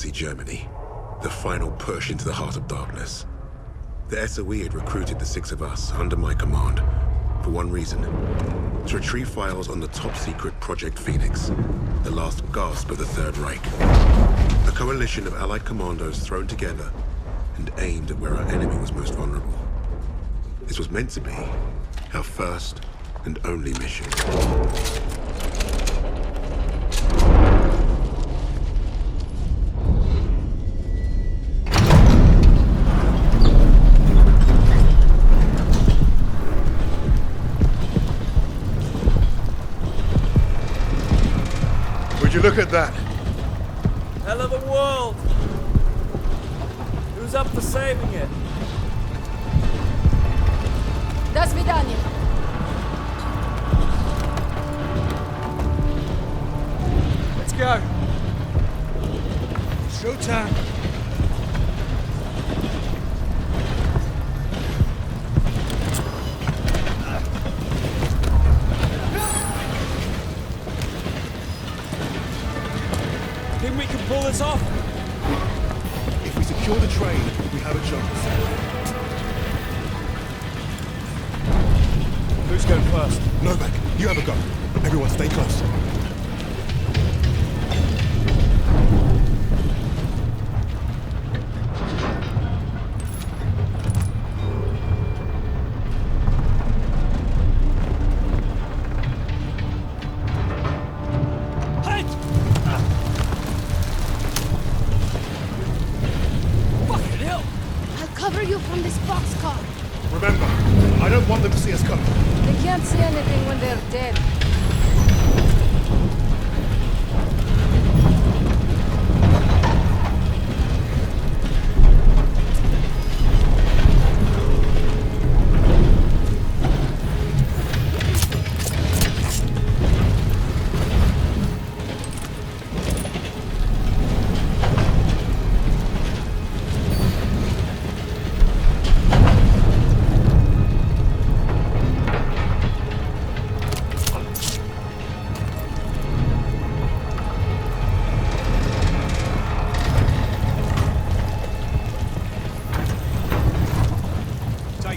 Nazi Germany, the final push into the heart of darkness. The SOE had recruited the six of us under my command for one reason: to retrieve files on the top-secret Project Phoenix, the last gasp of the Third Reich. A coalition of Allied commandos thrown together and aimed at where our enemy was most vulnerable. This was meant to be our first and only mission. Would you look at that? Hell of a world! Who's up for saving it? До свидания. Let's go! Showtime! Think we can pull this off? If we secure the train, we have a chance. Who's going first? Novak, you have a go. Everyone stay close. Cover you from this boxcar. Remember, I don't want them to see us coming. They can't see anything when they're dead.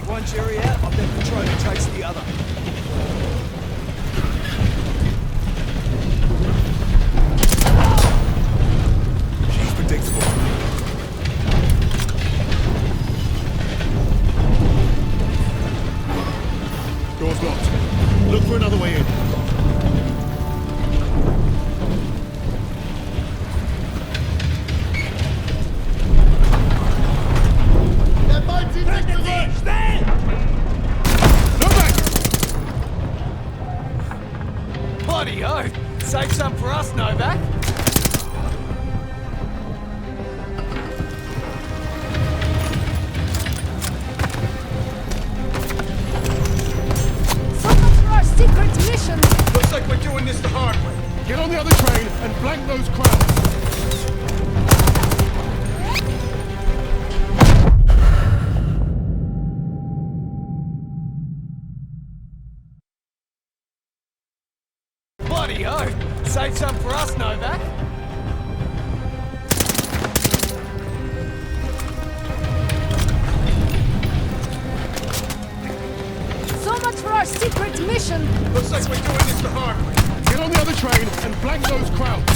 One Jerry out, I'll let Petroni chase the other. She's predictable. Door's locked. Look for another way in. Bloody oath! Save some for us, Novak! So much for our secret mission! Looks like we're doing this the hard way. Get on the other train and flank those crowds. Bloody oath! Save some for us, Novak! So much for our secret mission! Looks like we're doing this the hard way. Get on the other train and flank those crowds.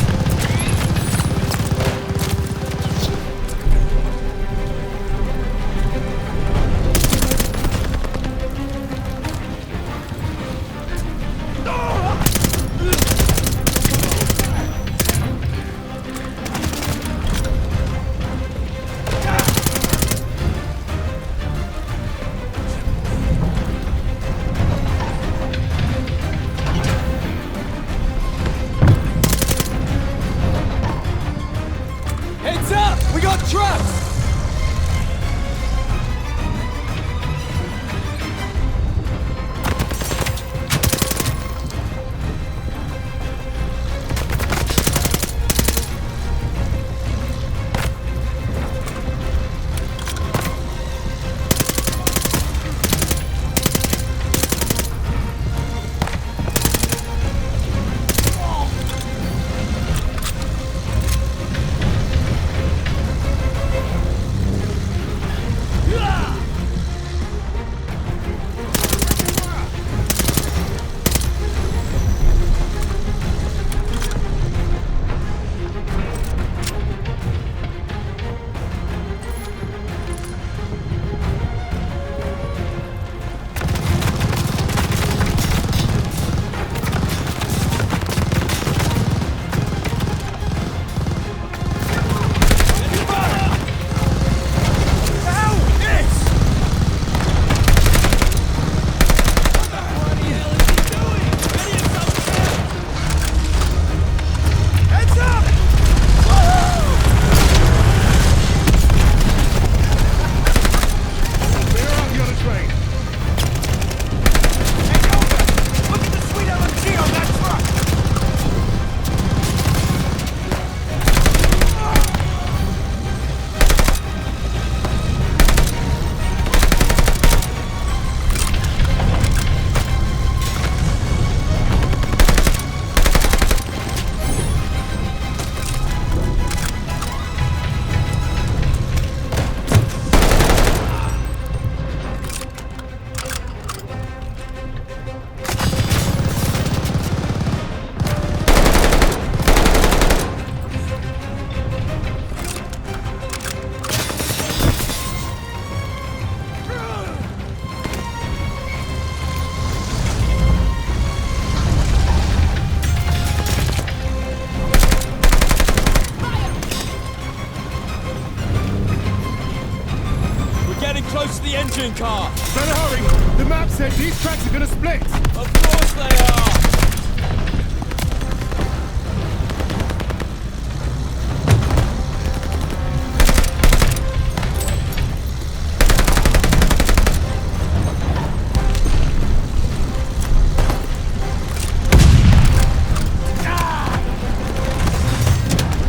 machine car! Better hurry! The map said these tracks are gonna split! Of course they are!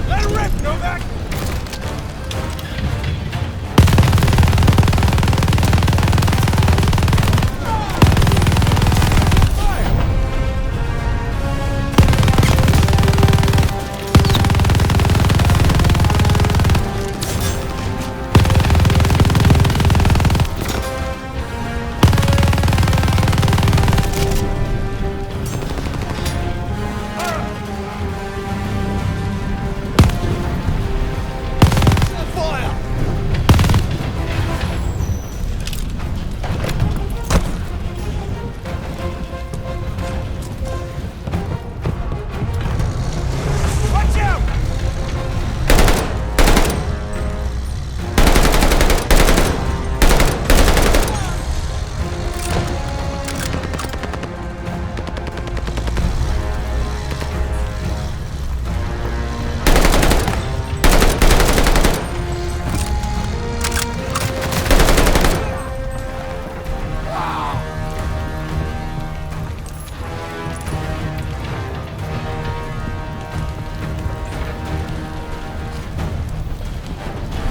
Let it rip! Go back!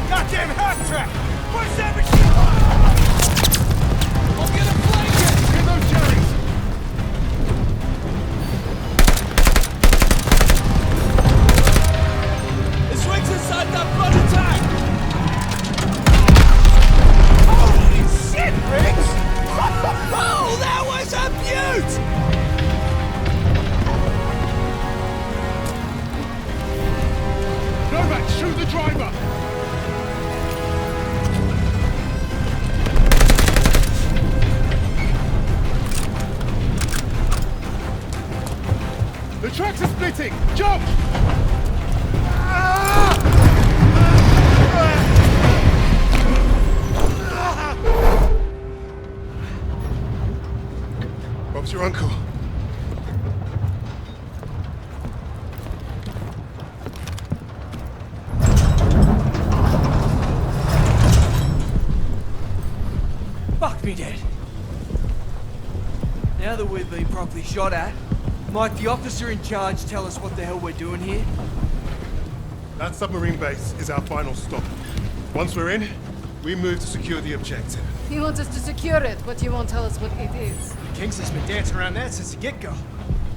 Goddamn half track! Where's that machine? I'll get a blanket! Get those cherries! It swings inside that bloody tank! Holy shit, Riggs! Oh, that was a beaut! Novak, shoot the driver! The tracks are splitting! Jump! Bob's your uncle. Fuck me dead. Now that we've been properly shot at, might the officer in charge tell us what the hell we're doing here? That submarine base is our final stop. Once we're in, we move to secure the objective. You want us to secure it, but you won't tell us what it is. Kingsley's been dancing around that since the get-go.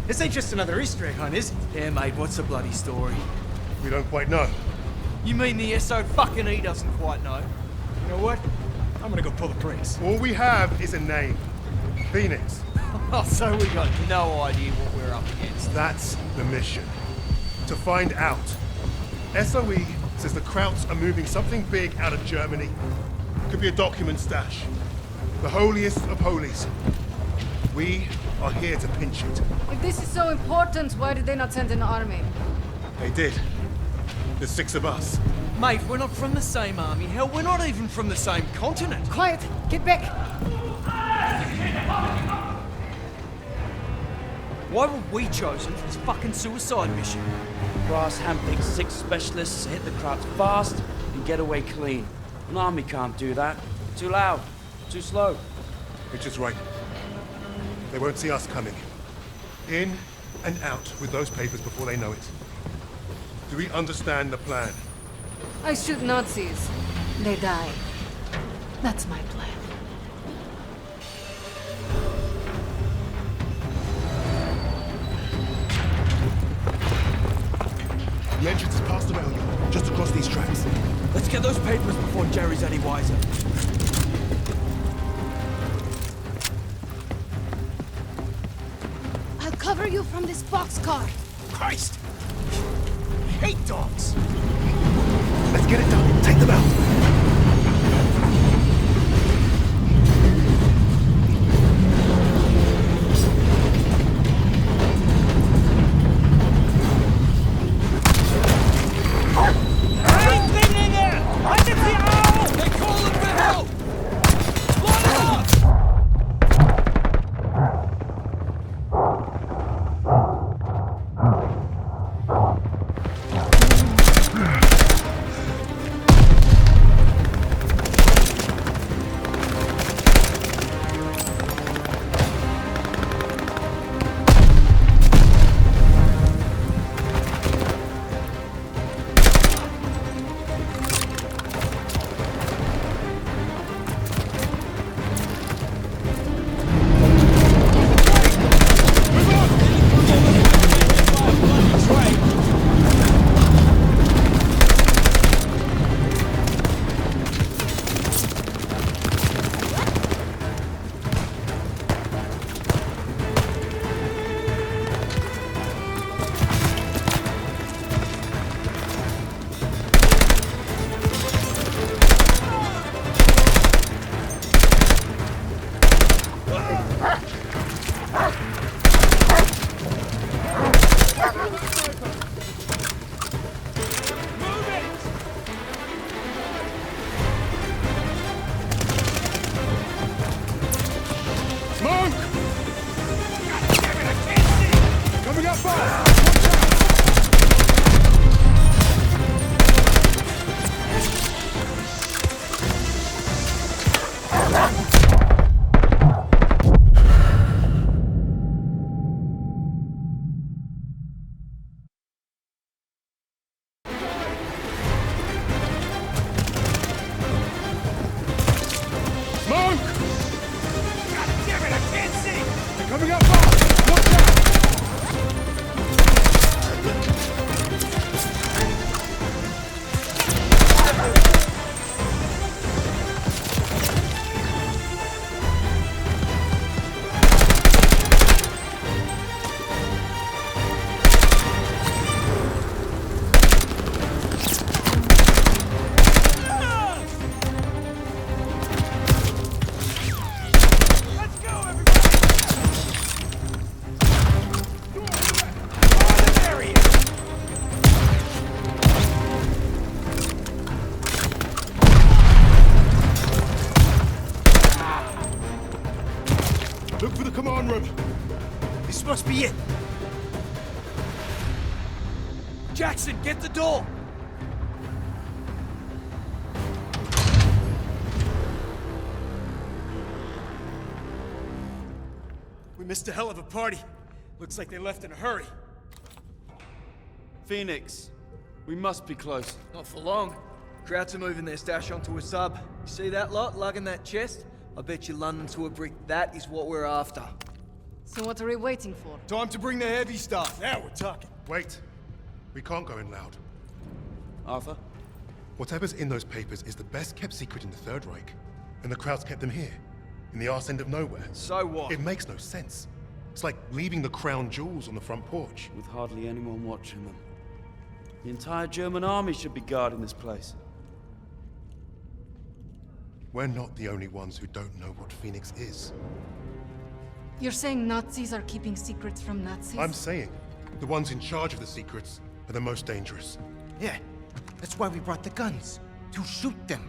This ain't just another Easter egg hunt, is it? Yeah, mate, what's the bloody story? We don't quite know. You mean the SO fucking E doesn't quite know? You know what? I'm gonna go pull the brakes. All we have is a name. Phoenix. Oh, so we got no idea what we're up against. That's the mission. To find out. SOE says the Krauts are moving something big out of Germany. Could be a document stash. The holiest of holies. We are here to pinch it. If this is so important, why did they not send an army? They did. There's 6 of us. Mate, we're not from the same army. Hell, we're not even from the same continent. Quiet! Get back! Why were we chosen for this fucking suicide mission? Brass handpicked 6 specialists to hit the Krauts fast and get away clean. An army can't do that. Too loud. Too slow. Richard's right. They won't see us coming. In and out with those papers before they know it. Do we understand the plan? I shoot Nazis. They die. That's my plan. The entrance is past the railgun, just across these tracks. Let's get those papers before Jerry's any wiser. I'll cover you from this boxcar. Christ! I hate dogs! Let's get it done. Take them out. They call it for help! Look for the command room. This must be it. Jackson, get the door! We missed a hell of a party. Looks like they left in a hurry. Phoenix, we must be close. Not for long. Krauts are moving their stash onto a sub. You see that lot lugging that chest? I bet you London to a brick that is what we're after. So what are we waiting for? Time to bring the heavy stuff. Now we're talking. Wait. We can't go in loud. Arthur? Whatever's in those papers is the best kept secret in the Third Reich. And the Krauts kept them here, in the arse end of nowhere. So what? It makes no sense. It's like leaving the crown jewels on the front porch. With hardly anyone watching them. The entire German army should be guarding this place. We're not the only ones who don't know what Phoenix is. You're saying Nazis are keeping secrets from Nazis? I'm saying the ones in charge of the secrets are the most dangerous. Yeah, that's why we brought the guns. To shoot them.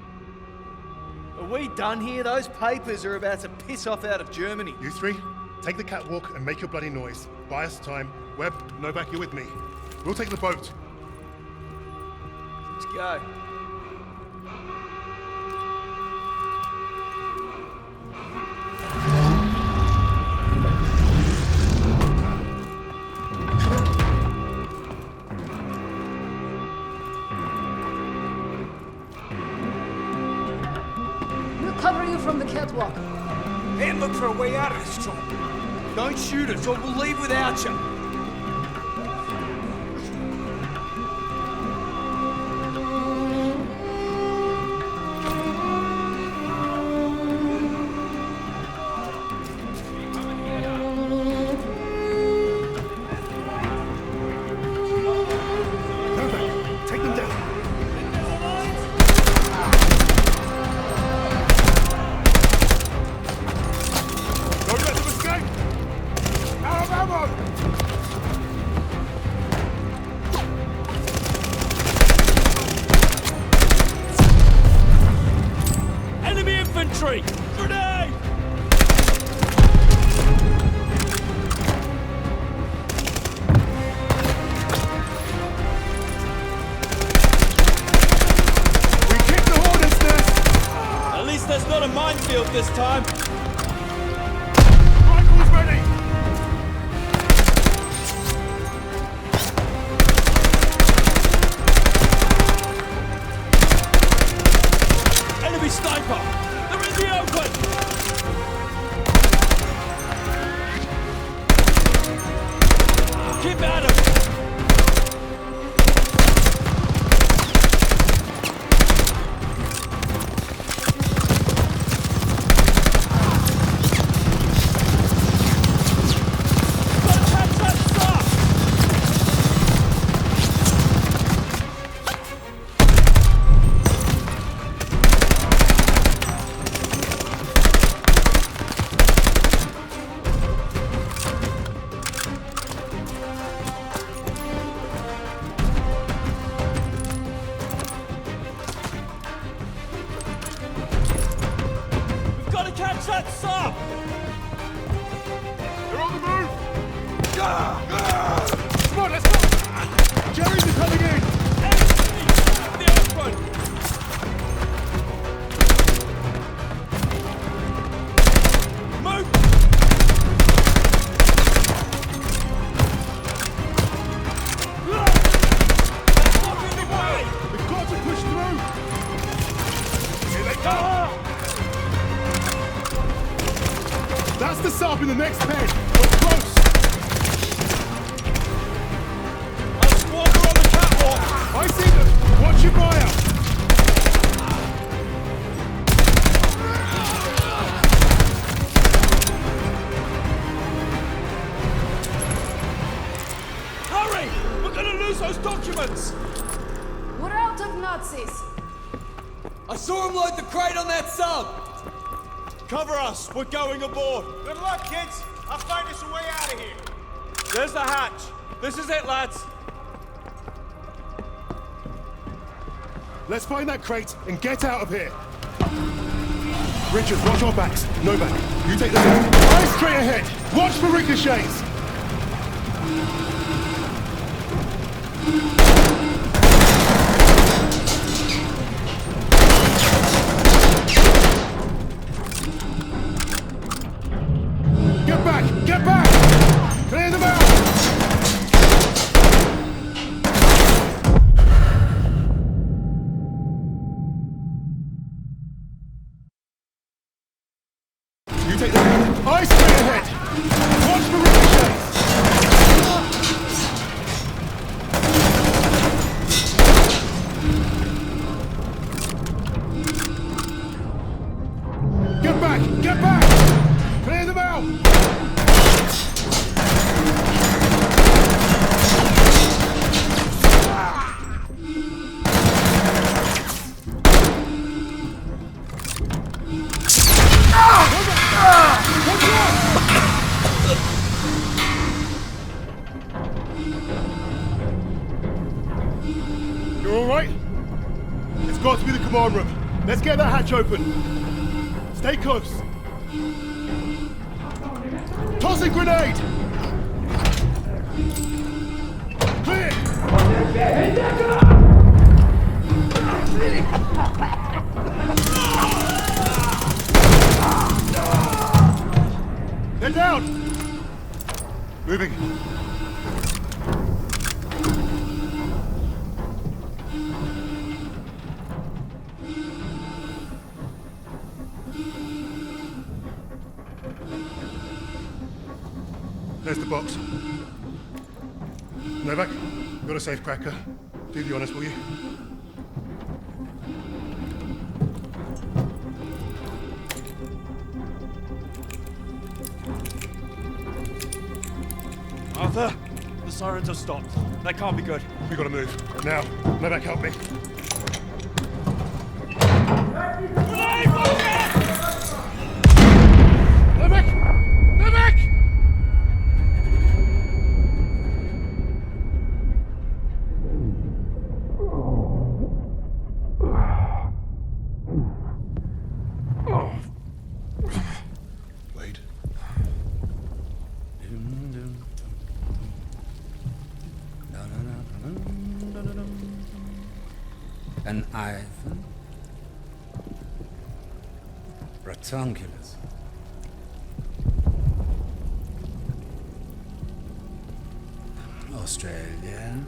Are we done here? Those papers are about to piss off out of Germany. You three, take the catwalk and make your bloody noise. Buy us time. Webb, Novak, you're with me. We'll take the boat. Let's go. We'll cover you from the catwalk. And look for a way out of this trouble. Don't shoot us or we'll leave without you. Novak, take them down. Don't let them escape! Out of ammo! Enemy infantry! Grenade! We kicked the hornet's nest! At least there's not a minefield this time. Rifles ready! Enemy sniper! They're in the open! Keep at 'em! Gotta catch that stuff! We've gotta catch that sub! They're on the move! Come on, let's go! Jerry's are coming in! Enemy! The open! Move! That's not moving way! We've got to push through! Here they come! That's the sub in the next pen! We're close! those documents! We're out of Nazis. I saw him load the crate on that sub! Cover us! We're going aboard! Good luck, kids. I'll find us a way out of here. There's the hatch. This is it, lads. Let's find that crate and get out of here. Richard, watch our backs. Novak, you take the lead. Eyes straight ahead. Watch for ricochets. Get back! Get back! Clear them out! You take the lead. Eyes straight ahead. Watch for ricochets. Get back! Get back! Clear them out! You're all right? It's got to be the command room. Let's get that hatch open. Stay close. Tossing grenade! Clear! They're down! Moving. There's the box. Novak, you got a safe cracker. Do the honors, will you? Arthur, the sirens have stopped. That can't be good. We gotta move. Now, Novak, help me. Novak! Novak! Wait. An Ivan? Rectangulars. Australia.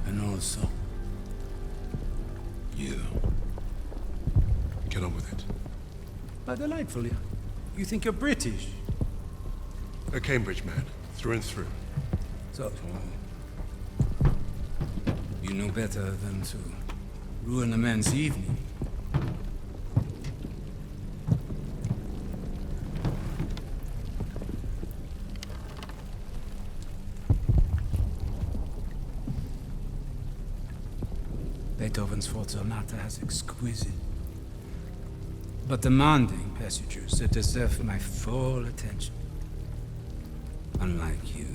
And also You. Get on with it. delightful. You think you're British? A Cambridge man, through and through. So, you know better than to ruin a man's evening. Beethoven's Fourth Sonata has exquisite, but demanding passages that deserve my full attention. Unlike you.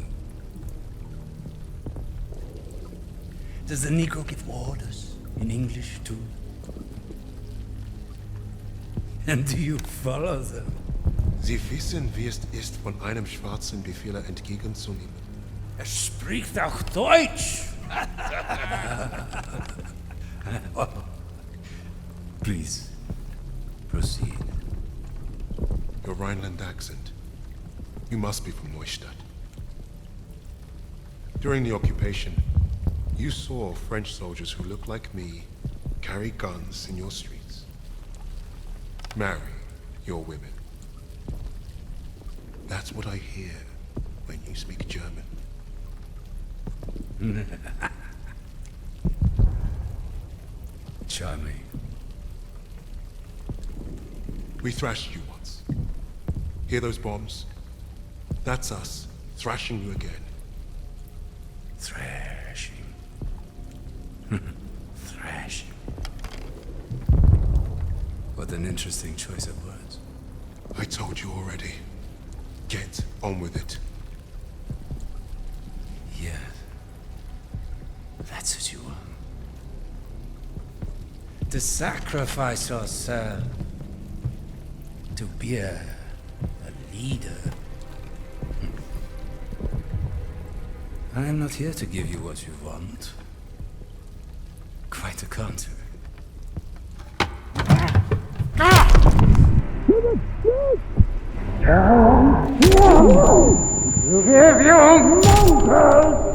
Does the Negro give orders in English too? And do you follow them? Sie wissen, wie es ist, von einem Schwarzen Befehle entgegenzunehmen. Er spricht auch Deutsch! Please, proceed. Your Rhineland accent. You must be from Neustadt. During the occupation, you saw French soldiers who look like me carry guns in your streets. Marry your women. That's what I hear when you speak German. Charming. We thrashed you once. Hear those bombs? That's us, thrashing you again. Thrashing. Thrashing. What an interesting choice of words. I told you already. Get on with it. Yes. That's what you want. To sacrifice yourself. To be a leader. I am not here to give you what you want. Quite the contrary. You give your mongrels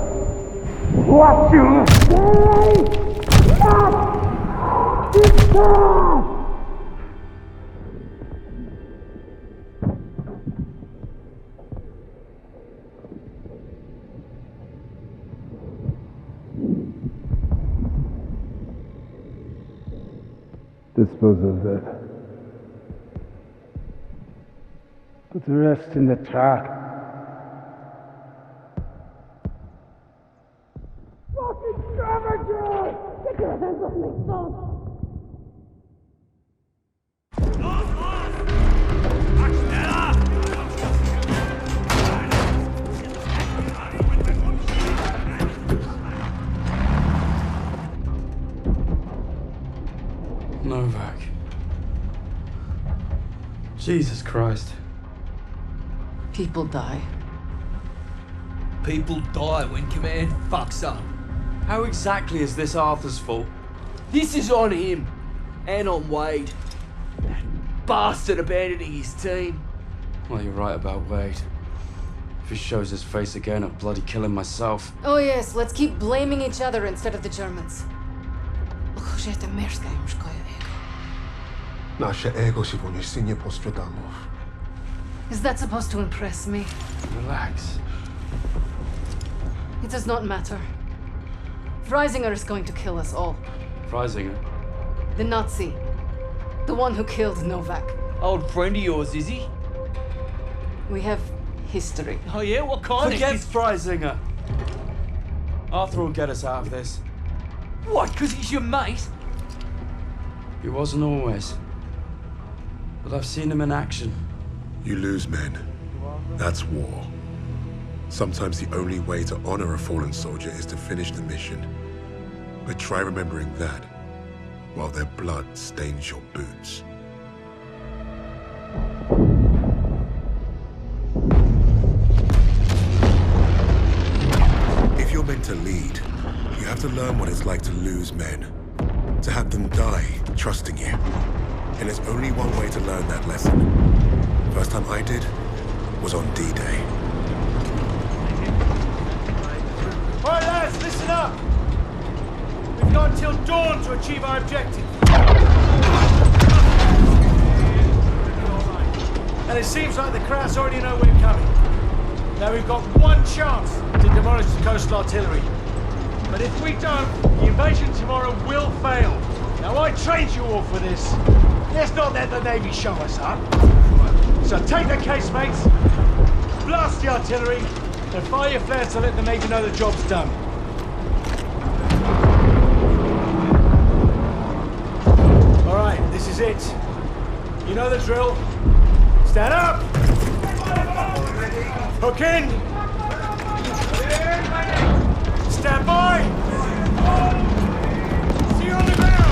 what you say not deserve! Dispose of that. Put the rest in the truck. Fucking savages! Get your hands off me, son! Novak. Jesus Christ. People die. People die when command fucks up. How exactly is this Arthur's fault? This is on him. And on Wade. That bastard abandoning his team. Well, you're right about Wade. If he shows his face again, I'll bloody kill him myself. Oh yes, let's keep blaming each other instead of the Germans. Nasze ego się po nie postradamów. Is that supposed to impress me? Relax. It does not matter. Freisinger is going to kill us all. Freisinger? The Nazi. The one who killed Novak. Old friend of yours, is he? We have history. Oh yeah? What kind Forget of... Freisinger! Arthur will get us out of this. What, because he's your mate? He wasn't always. But I've seen him in action. You lose men. That's war. Sometimes the only way to honor a fallen soldier is to finish the mission. But try remembering that while their blood stains your boots. If you're meant to lead, you have to learn what it's like to lose men. To have them die trusting you. And there's only one way to learn that lesson. First time I did was on D-Day. All right, lads, listen up. We've got until dawn to achieve our objective. And it seems like the Krauts already know we're coming. Now we've got one chance to demolish the coastal artillery. But if we don't, the invasion tomorrow will fail. Now I trained you all for this. Let's not let the Navy show us up. So take the casemates, blast the artillery, and fire your flares to let the Navy know the job's done. All right, this is it. You know the drill. Stand up! Hook in! Stand by! See you on the ground!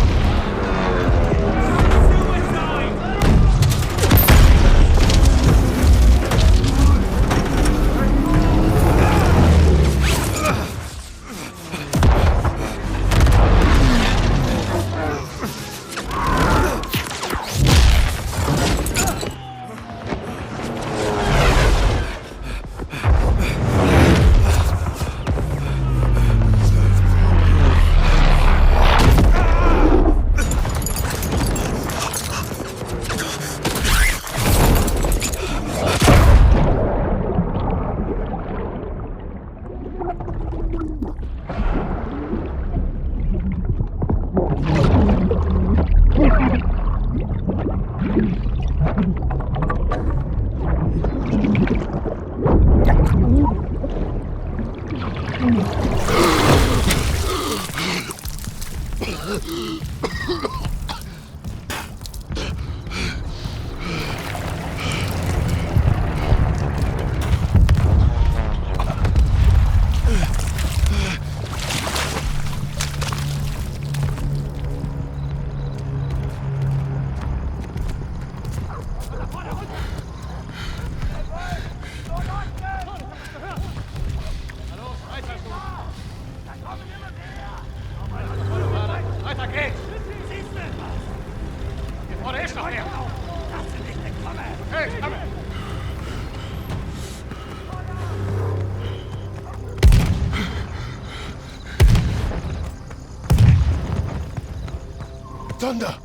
Thunder!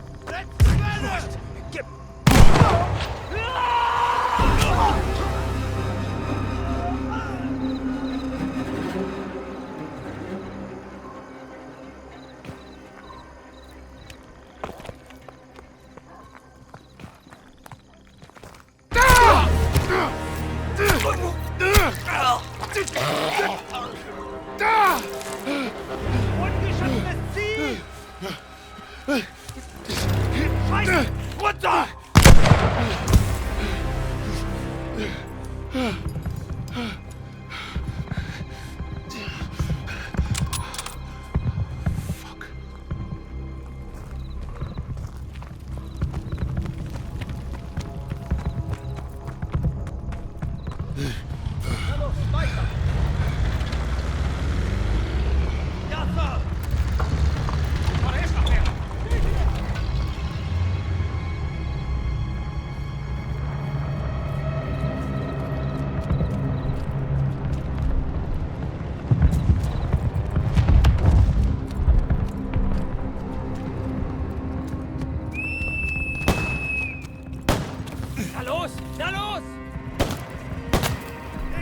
Na los!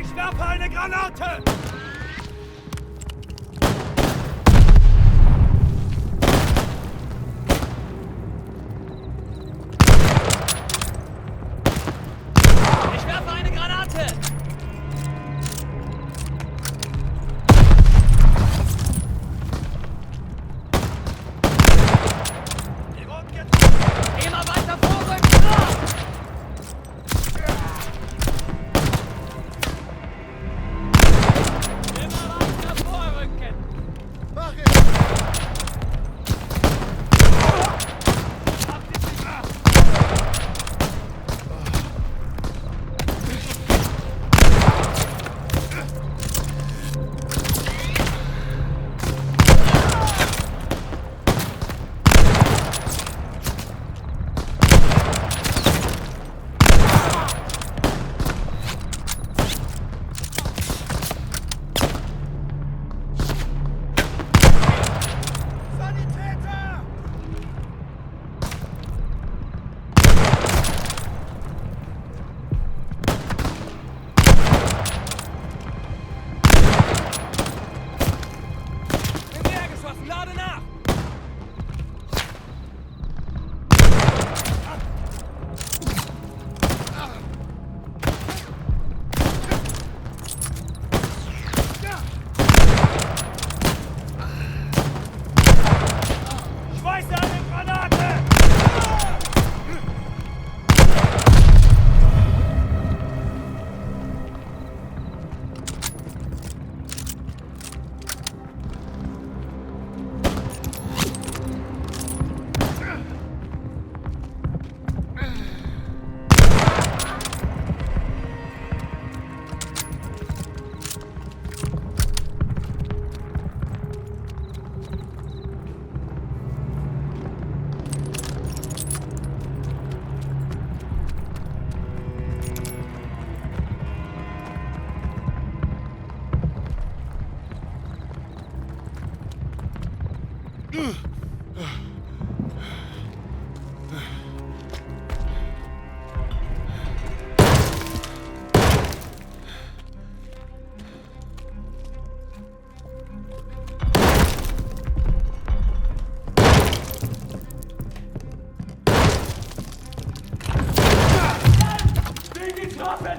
Ich werfe eine Granate! Ich werfe eine Granate! Immer weiter vorrücken! Lade nach! Schmeiße eine Granate! Gegen die Trappen!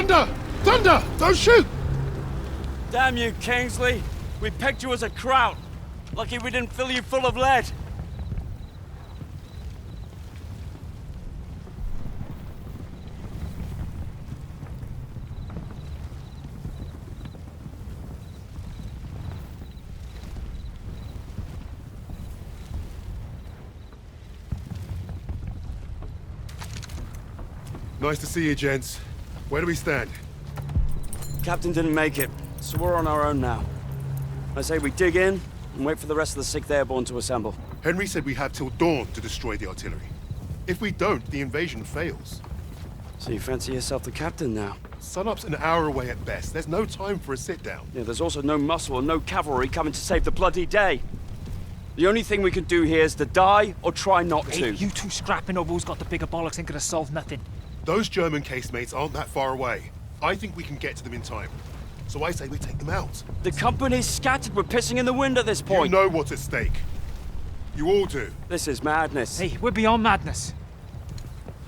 Thunder! Thunder! Don't shoot! Damn you, Kingsley. We pegged you as a kraut. Lucky we didn't fill you full of lead. Nice to see you, gents. Where do we stand? Captain didn't make it, so we're on our own now. I say we dig in and wait for the rest of the 6th Airborne to assemble. Henry said we have till dawn to destroy the artillery. If we don't, the invasion fails. So you fancy yourself the captain now? Sunup's an hour away at best. There's no time for a sit-down. Yeah, there's also no muscle and no cavalry coming to save the bloody day. The only thing we can do here is to die or try not to. Hey, you two scrapping over who's got the bigger bollocks ain't gonna solve nothing. Those German casemates aren't that far away. I think we can get to them in time. So I say we take them out. The company's scattered. We're pissing in the wind at this point. You know what's at stake. You all do. This is madness. Hey, we're beyond madness.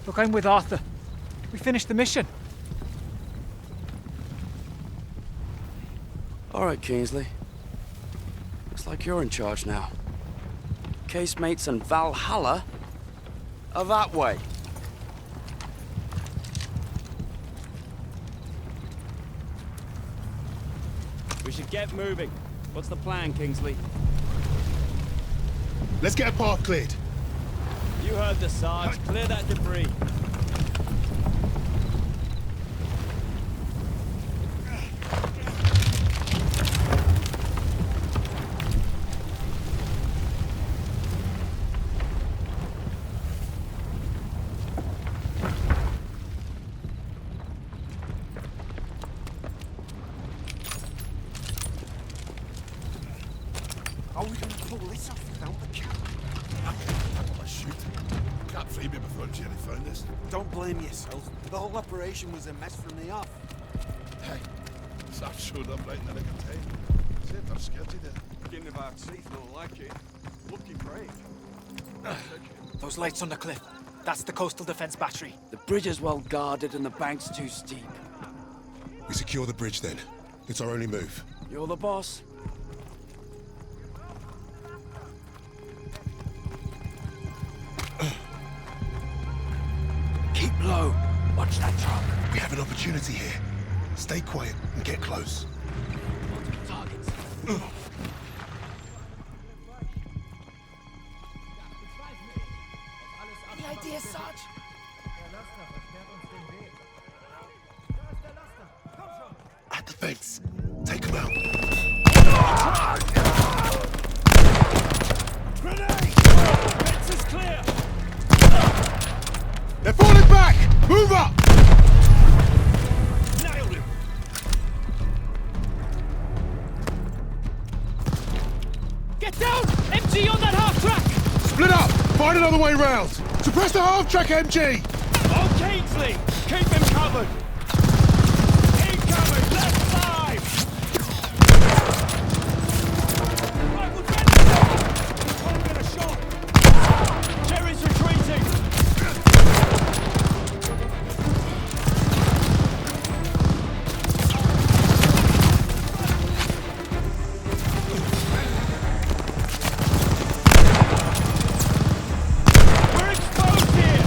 Look, I'm with Arthur. We finished the mission. All right, Kingsley. Looks like you're in charge now. Casemates and Valhalla are that way. We should get moving. What's the plan, Kingsley? Let's get a path cleared. You heard the Sarge. Clear that debris. How are we going to pull this off without the cap? Oh, shoot. Cap freed me before Jerry found us. Don't blame yourself. The whole operation was a mess from the off. Hey, Saf showed up right in the nick of time. Saved our skirty there. Getting about teeth, don't like it. Lucky break. Those lights on the cliff. That's the coastal defense battery. The bridge is well guarded and the bank's too steep. We secure the bridge then. It's our only move. You're the boss. Keep low. Watch that truck. We have an opportunity here. Stay quiet and get close. Any idea, Sarge? At the fence. Take them out. Grenade! Fence is clear! They're falling back! Move up! Nailed him! Get down! MG on that half-track! Split up! Find another way round! Suppress the half-track, MG! On Kingsley! Keep him covered! Incoming! Left side! Right, we'll get him! Can't get a shot! Jerry's retreating! We're exposed here!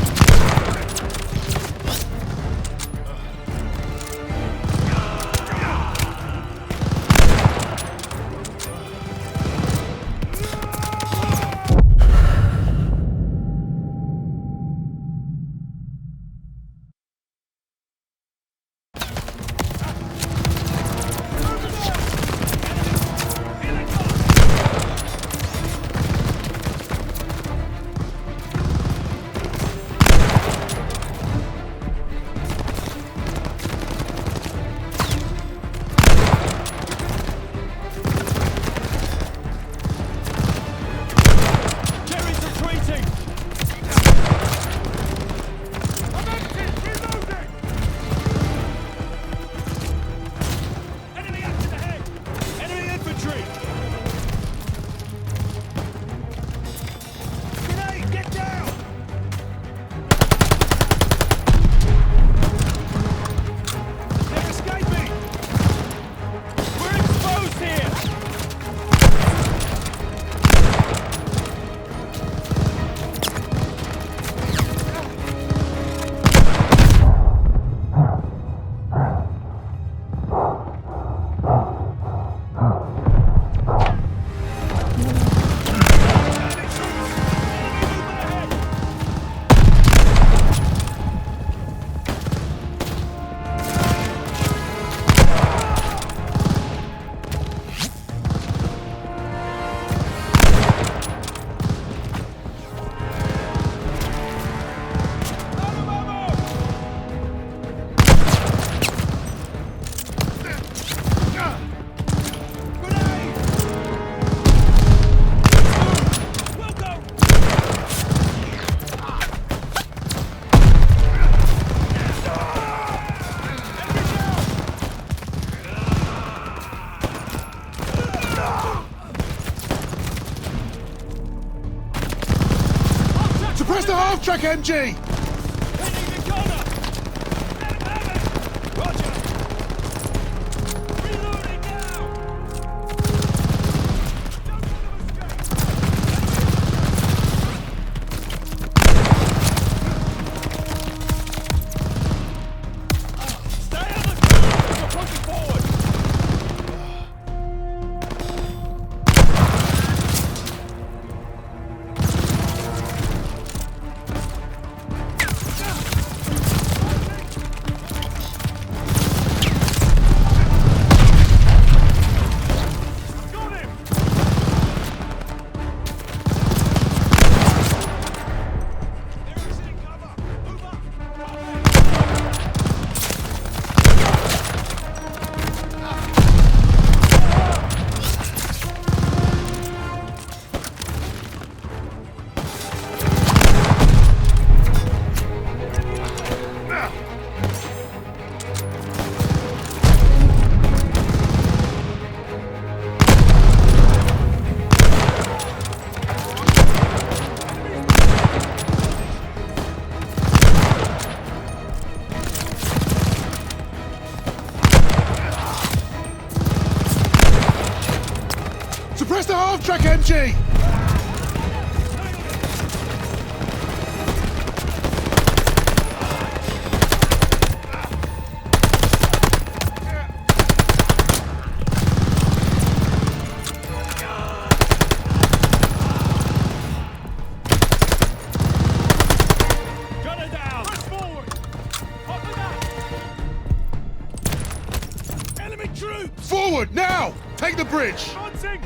half-track MG! Hitting the gunner! Let him have it! Roger! Reloading now! Don't let him escape! Stay on the ground! We're pushing forward! Suppress the half-track MG! Gunner down! Press forward! Copy that! Enemy troops! Forward, now! Take the bridge! Advancing!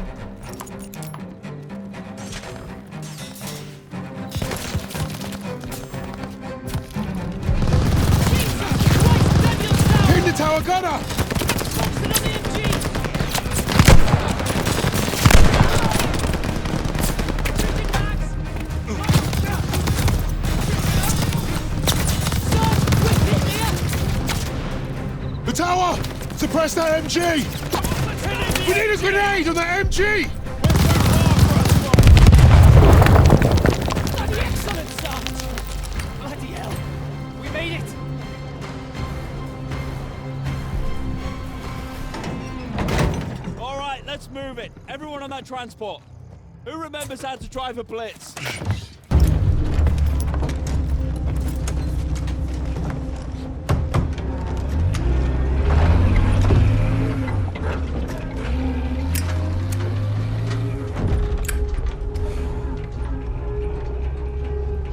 Pin the tower gunner! The tower! Suppress that MG! We need a grenade on that MG! Bloody excellent, Sarge! Bloody hell! We made it! All right, let's move it. Everyone on that transport. Who remembers how to drive a blitz?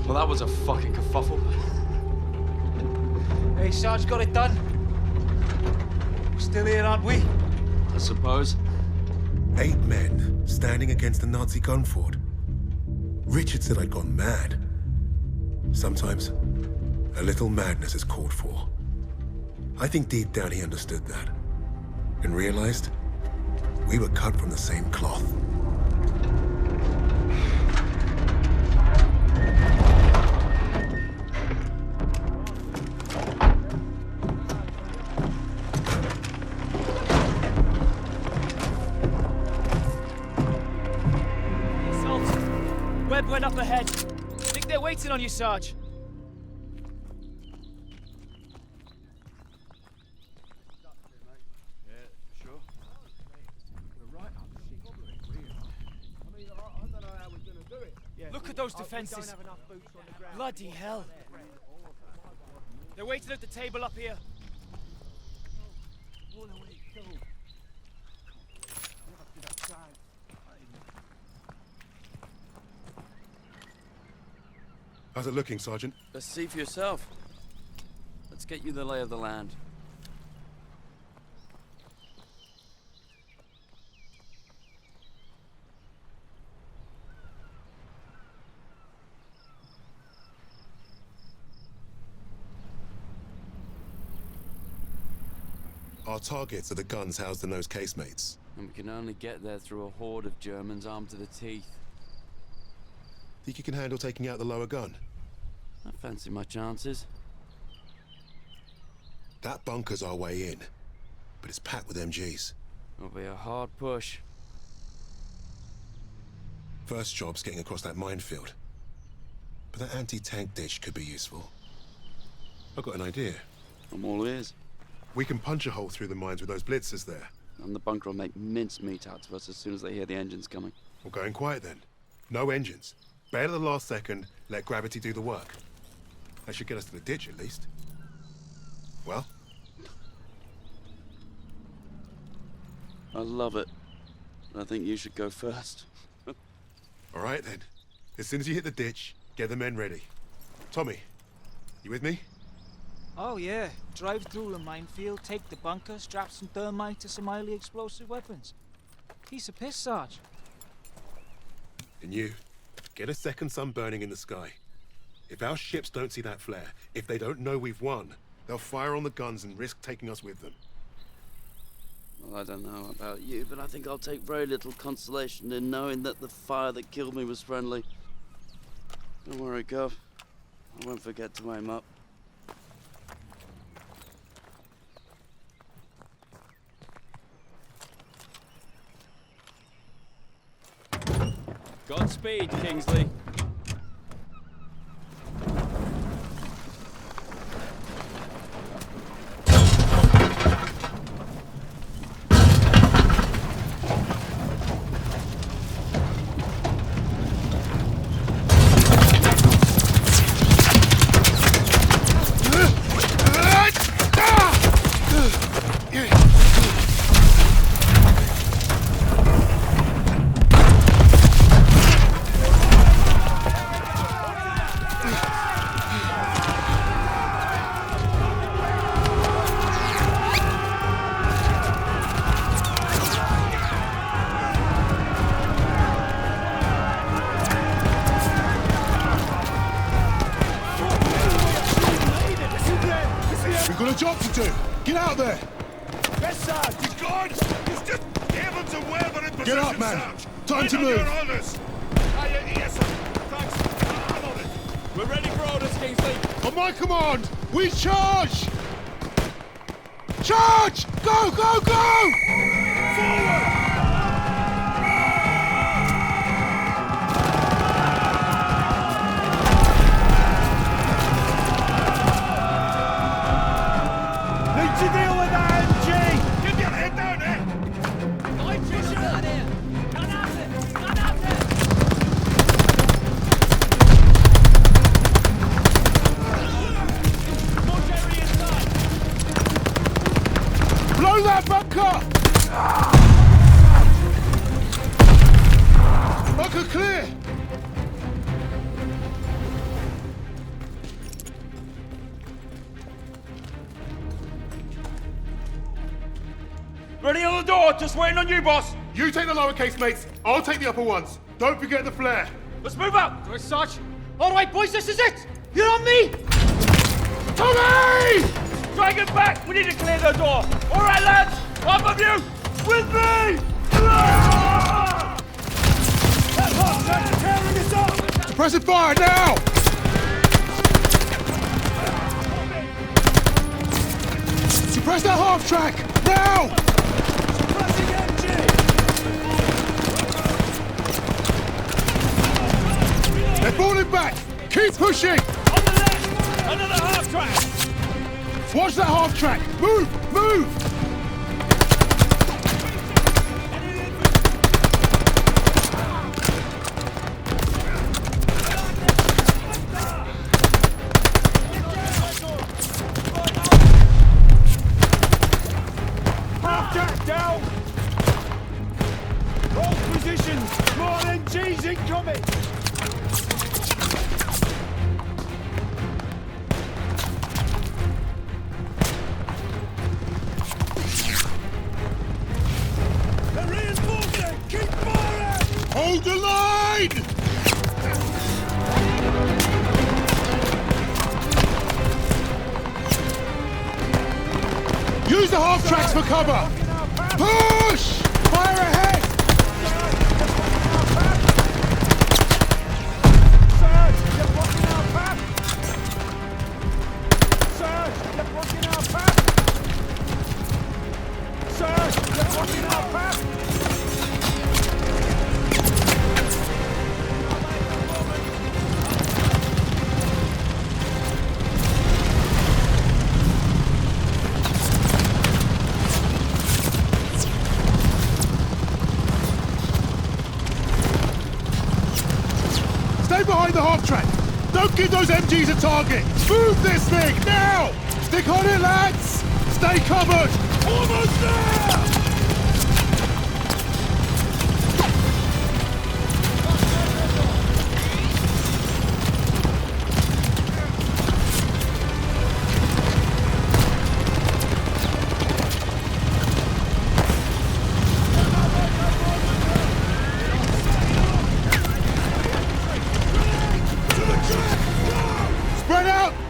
Well, that was a fucking kerfuffle. Hey, Sarge got it done. We're still here, aren't we? I suppose. 8 men standing against a Nazi gun fort. Richard said I'd gone mad. Sometimes, a little madness is called for. I think deep down he understood that. And realized we were cut from the same cloth. Webb went up ahead. Think they're waiting on you, Sarge. Look at those defenses. Bloody hell. They're waiting at the table up here. How's it looking, Sergeant? Let's see for yourself. Let's get you the lay of the land. Our targets are the guns housed in those casemates. And we can only get there through a horde of Germans armed to the teeth. Think you can handle taking out the lower gun? I fancy my chances. That bunker's our way in, but it's packed with MGs. It'll be a hard push. First job's getting across that minefield. but that anti-tank ditch could be useful. I've got an idea. I'm all ears. We can punch a hole through the mines with those blitzers there. And the bunker will make mincemeat out of us as soon as they hear the engines coming. We're going quiet then. No engines. Bail at the last second, let gravity do the work. That should get us to the ditch at least. Well? I love it. I think you should go first. All right then. As soon as you hit the ditch, get the men ready. Tommy, you with me? Oh yeah. Drive through a minefield, take the bunker, strap some thermite to some highly explosive weapons. Piece of piss, Sarge. And you, get a second sun burning in the sky. If our ships don't see that flare, if they don't know we've won, they'll fire on the guns and risk taking us with them. Well, I don't know about you, but I think I'll take very little consolation in knowing that the fire that killed me was friendly. Don't worry, Gov. I won't forget to aim up. Godspeed, Kingsley. We've got a job to do. Get out there. Yes, sir. He's gone. He's just heavens and where we're in position. Get up, man. Sarge. Time to Wait on move. your orders. Yes, sir. Thanks. I'm on it. We're ready for orders, Kingsley. On my command, we charge! Charge! Go, go, go! Forward! Need to deal with that MG! Keep your head down, eh? Blow that bunker! Bunker clear! Ready on the door, just waiting on you, boss. You take the lowercase, mates. I'll take the upper ones. Don't forget the flare. Let's move up. Right, Sarge. All right, boys, this is it. You're on me. Tommy! Dragon back. We need to clear the door. All right, lads. Up of you. With me. That hot track's tearing us up. Suppressive fire now! Suppress that half track! Now! Suppressing MG. They're falling back! Keep pushing! On the left. Another half track. Watch that half track! Move! Move! Half track down. Hold positions. More MGs incoming. They're reinforcing. Keep firing. Hold the line! Use the half tracks for cover! Push! Fire ahead! Sarge, you're blocking our path. Sarge, you're blocking our path. Sarge, you're blocking our path. behind the hog track! Don't give those MGs a target! Move this thing, now! Stick on it, lads! Stay covered! Almost there!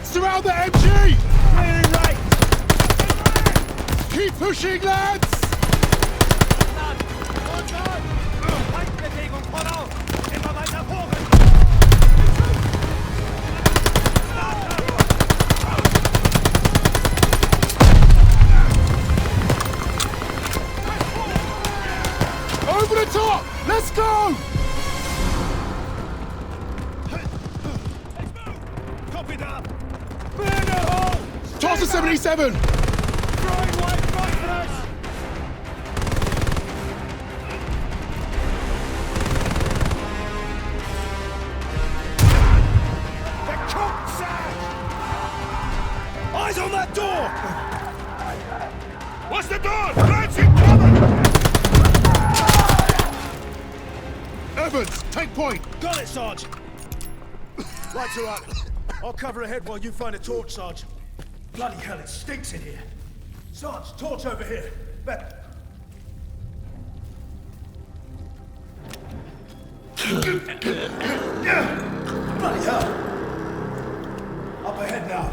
Surround the MG! Clearing right! Keep pushing, lads! Over the top! Let's go! Copy that! Toss the 77! Throwing white right for us! The cocksack! Eyes on that door! What's the door? Lads in cover! Evans, take point! Got it, Sarge! Lights are up. I'll cover ahead while you find a torch, Sarge. Bloody hell, it stinks in here. Sarge, torch over here. Better. Bloody hell. Up ahead now.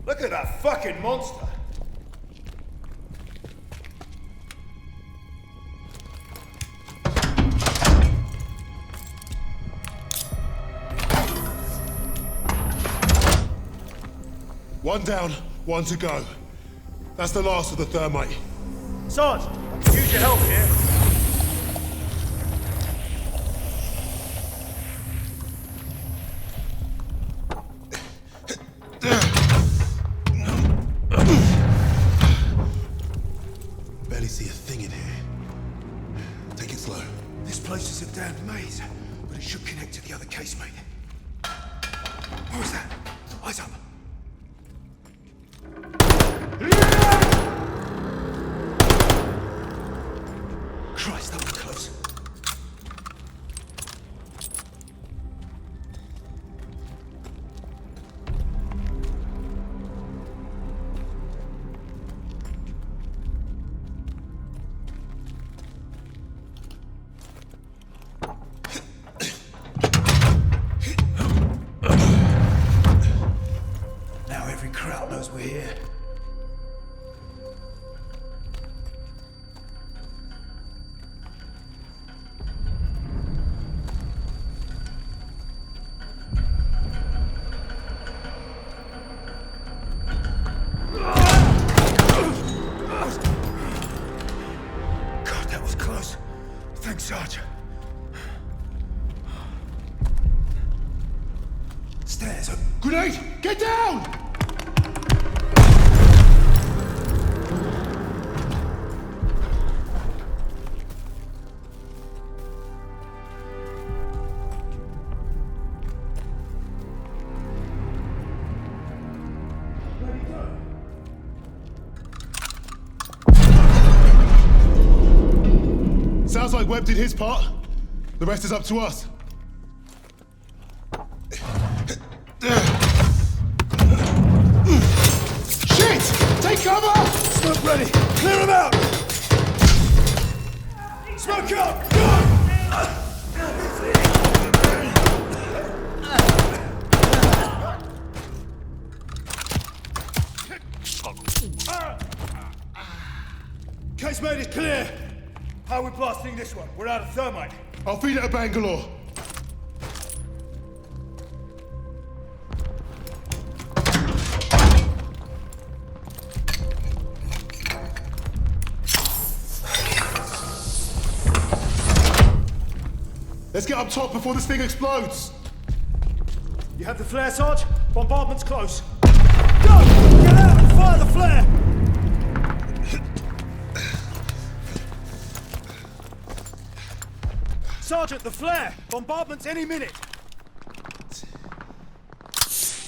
Look at that fucking monster. One down, one to go. That's the last of the thermite. Sarge, I can use your help here. Barely see a thing in here. Take it slow. This place is a damned maze, but it should connect to the other casemate. What was that? Eyes up. Christ, that was close. Now every crowd knows we're here. Sarge. Stairs. Grenade! Get down! Sounds like Webb did his part. The rest is up to us. Shit! Take cover! Smoke ready! Clear him out! Smoke up! Go! Casemate is clear! How are we blasting this one? We're out of thermite. I'll feed it to Bangalore. Let's get up top before this thing explodes. You have the flare, Sarge? Bombardment's close. Go! Get out and fire the flare! Sergeant, the flare! Bombardment's any minute!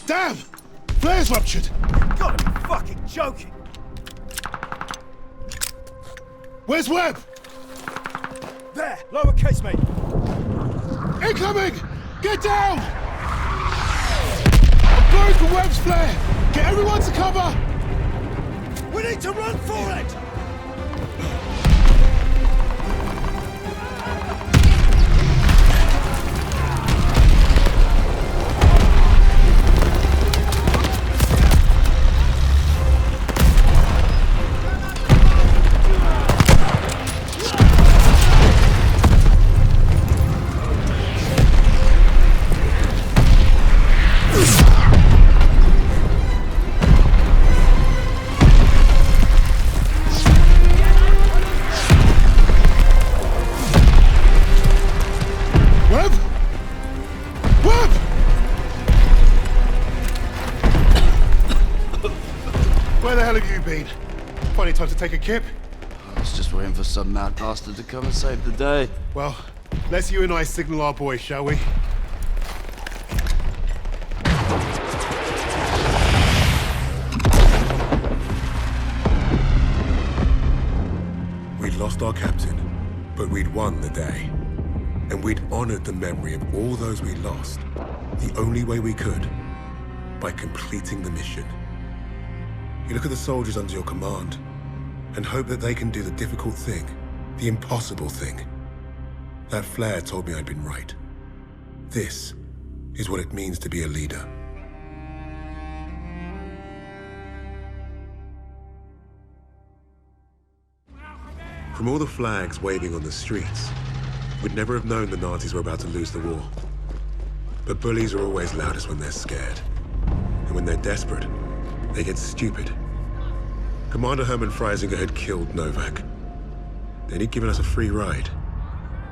Damn! Flare's ruptured! You gotta be fucking joking! Where's Webb? There! Lowercase, mate! Incoming! Get down! I'm going for Webb's flare! Get everyone to cover! We need to run for it! Funny time to take a kip. I was just waiting for some mad bastard to come and save the day. Well, let's you and I signal our boys, shall we? We'd lost our captain, but we'd won the day. And we'd honored the memory of all those we lost, the only way we could, by completing the mission. You look at the soldiers under your command, and hope that they can do the difficult thing, the impossible thing. That flare told me I'd been right. This is what it means to be a leader. From all the flags waving on the streets, we'd never have known the Nazis were about to lose the war. But bullies are always loudest when they're scared. And when they're desperate, they get stupid. Commander Hermann Freisinger had killed Novak. Then he'd given us a free ride,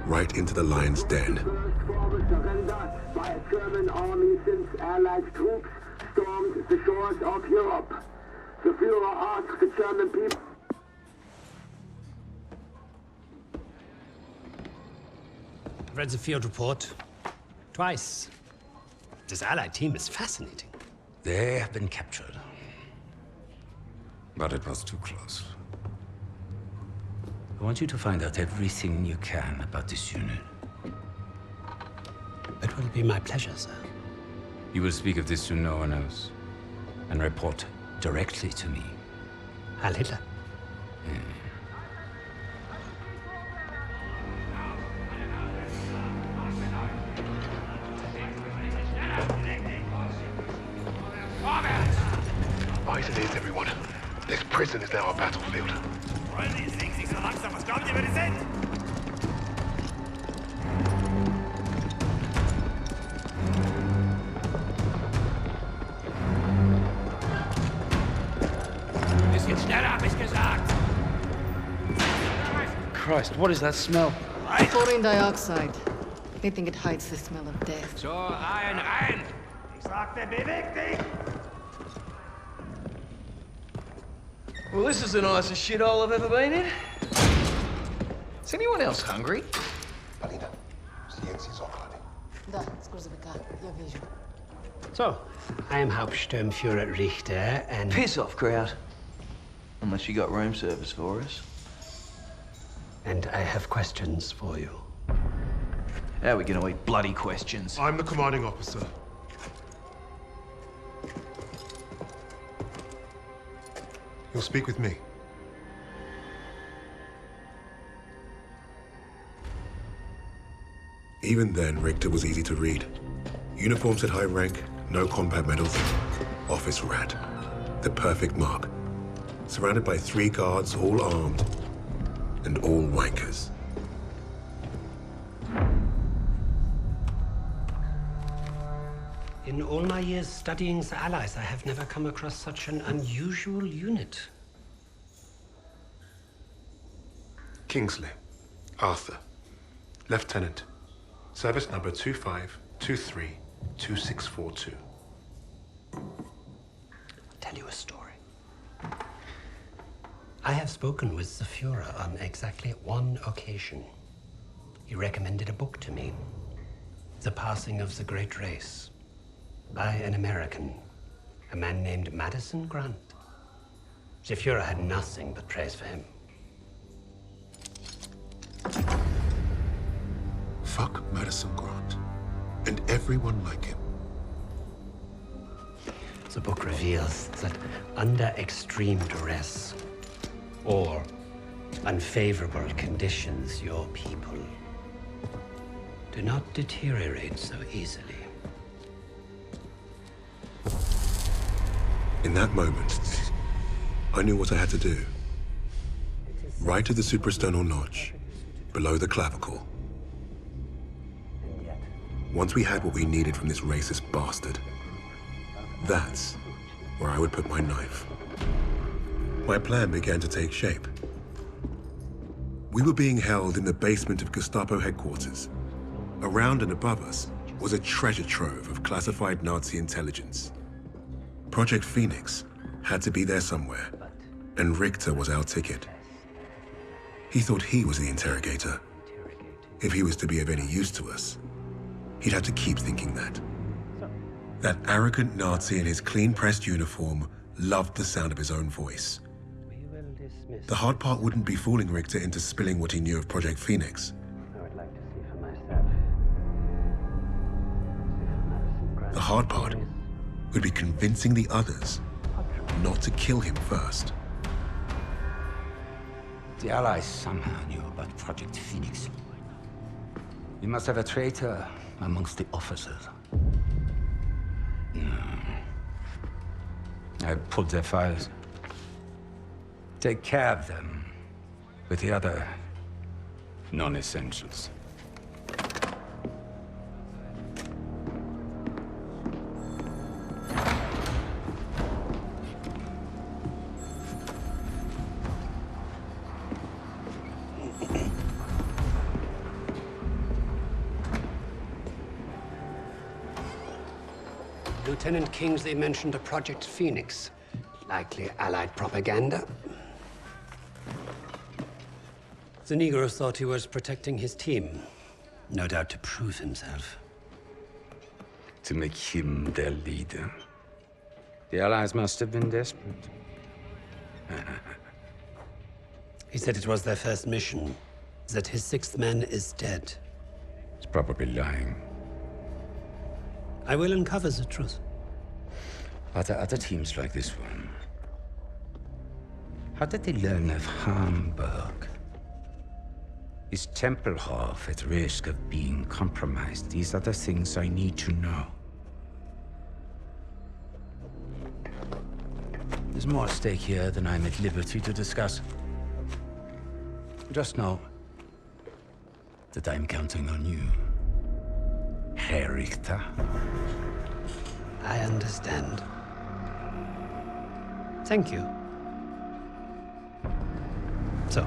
right into the lion's den. Forward surrender by a German army since Allied troops stormed the shores of Europe. The Führer asked the German people. I've read the field report twice. This Allied team is fascinating. They have been captured. But it was too close. I want you to find out everything you can about this unit. It will be my pleasure, sir. You will speak of this to no one else, and report directly to me. Heil Hitler. Right it is, everyone. This prison is now a battlefield. Rollen die Ding sich so langsam. Was glaubt ihr, wer die sind? Bisschen schneller, hab ich gesagt. Christ, what is that smell? Chlorine dioxide. They think it hides the smell of death. So, rein! Ich sagte, beweg dich! Well, this is the nicest shithole I've ever been in. Is anyone else hungry? Alina, sehen Sie Socklani. Da, z gruzowika. Ja wierzę. So, I am Hauptsturmführer Richter, and... Piss off, crowd. Unless you got room service for us. And I have questions for you. How are we gonna eat bloody questions? I'm the commanding officer. You'll speak with me. Even then, Richter was easy to read. Uniform said high rank, no combat medals. Office rat. The perfect mark. Surrounded by 3 guards, all armed, and all wankers. In all my years studying the Allies, I have never come across such an unusual unit. Kingsley. Arthur. Lieutenant. Service number 25232642. I'll tell you a story. I have spoken with the Führer on exactly one occasion. He recommended a book to me. The Passing of the Great Race, by an American, a man named Madison Grant. The Fuhrer had nothing but praise for him. Fuck Madison Grant. And everyone like him. The book reveals that under extreme duress or unfavorable conditions, your people do not deteriorate so easily. In that moment, I knew what I had to do. Right at the suprasternal notch, below the clavicle. Once we had what we needed from this racist bastard, that's where I would put my knife. My plan began to take shape. We were being held in the basement of Gestapo headquarters. Around and above us was a treasure trove of classified Nazi intelligence. Project Phoenix had to be there somewhere, and Richter was our ticket. He thought he was the interrogator. If he was to be of any use to us, he'd have to keep thinking that. That arrogant Nazi in his clean-pressed uniform loved the sound of his own voice. The hard part wouldn't be fooling Richter into spilling what he knew of Project Phoenix. The hard part would be convincing the others not to kill him first. The Allies somehow knew about Project Phoenix. You must have a traitor amongst the officers. I pulled their files. Take care of them with the other non-essentials. Lieutenant Kingsley mentioned a Project Phoenix. Likely Allied propaganda. The Negro thought he was protecting his team. No doubt to prove himself. To make him their leader. The Allies must have been desperate. He said it was their first mission. That his sixth man is dead. He's probably lying. I will uncover the truth. Are there other teams like this one? How did they learn of Hamburg? Is Tempelhof at risk of being compromised? These are the things I need to know. There's more at stake here than I'm at liberty to discuss. Just know that I'm counting on you, Herr Richter. I understand. Thank you. So.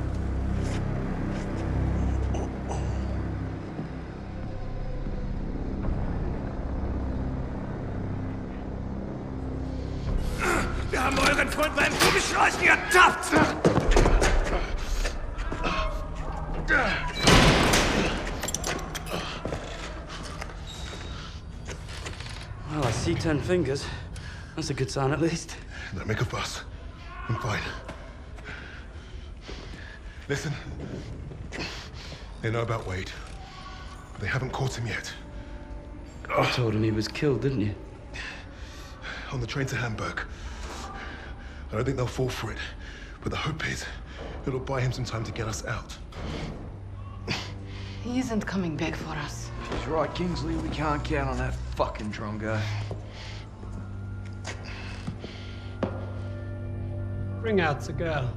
Wir haben euren Freund beim Gummischleichen ertappt! Well, I see 10 fingers. That's a good sign, at least. Don't make a fuss. I'm fine. Listen. They know about Wade. But they haven't caught him yet. You told him he was killed, didn't you? On the train to Hamburg. I don't think they'll fall for it. But the hope is it'll buy him some time to get us out. He isn't coming back for us. She's right, Kingsley. We can't count on that fucking drongo. Bring out the girl.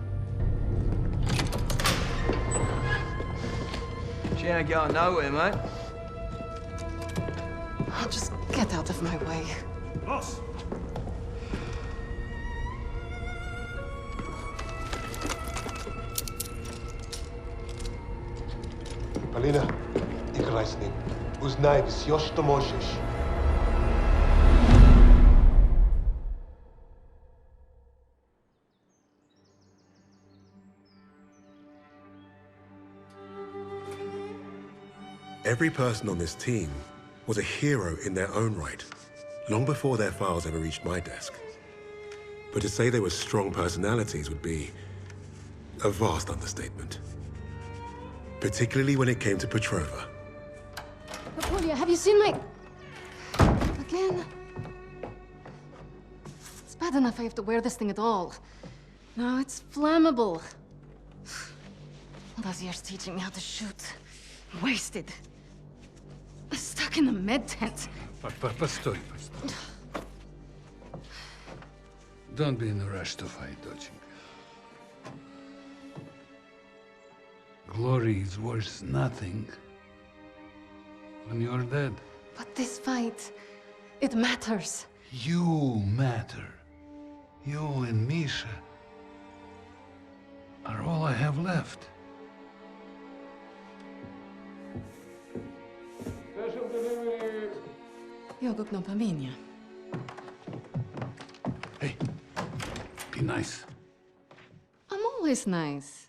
She ain't going nowhere, mate. Oh, just get out of my way. Boss! Alina, играй с ним. Узнай все, что можешь. Every person on this team was a hero in their own right, long before their files ever reached my desk. But to say they were strong personalities would be a vast understatement. Particularly when it came to Petrova. Apulia, have you seen my... Again? It's bad enough I have to wear this thing at all. Now it's flammable. All those years teaching me how to shoot. Wasted. Stuck in the med tent. Постой. Don't be in a rush to fight, доченька. Glory is worth nothing when you're dead. But this fight, it matters. You matter. You and Misha are all I have left. Jogok no pamięcia. Hey, be nice. I'm always nice.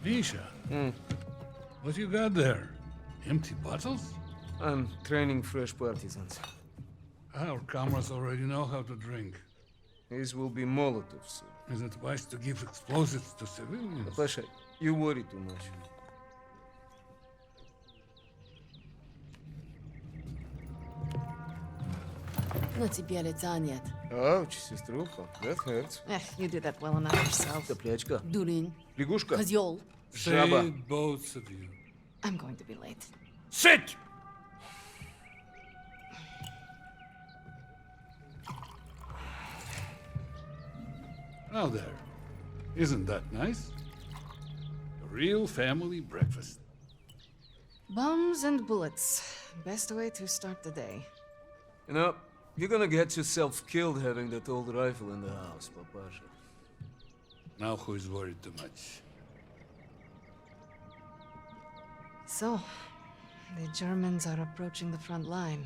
Misha, what you got there? Empty bottles? I'm training fresh partisans. Our comrades already know how to drink. These will be Molotovs. Is it wise to give explosives to civilians? Pasha, you worry too much. На тебе лица нет. Ouch, сеструха, that hurts. You do that well enough yourself. Топлячка. Дурень. Лягушка. Козёл. Жаба. Say it, both of you. I'm going to be late. Sit! Now there. Isn't that nice? A real family breakfast. Bombs and bullets. Best way to start the day. You know, you're gonna get yourself killed having that old rifle in the house, Papasha. Now who is worried too much? So, the Germans are approaching the front line.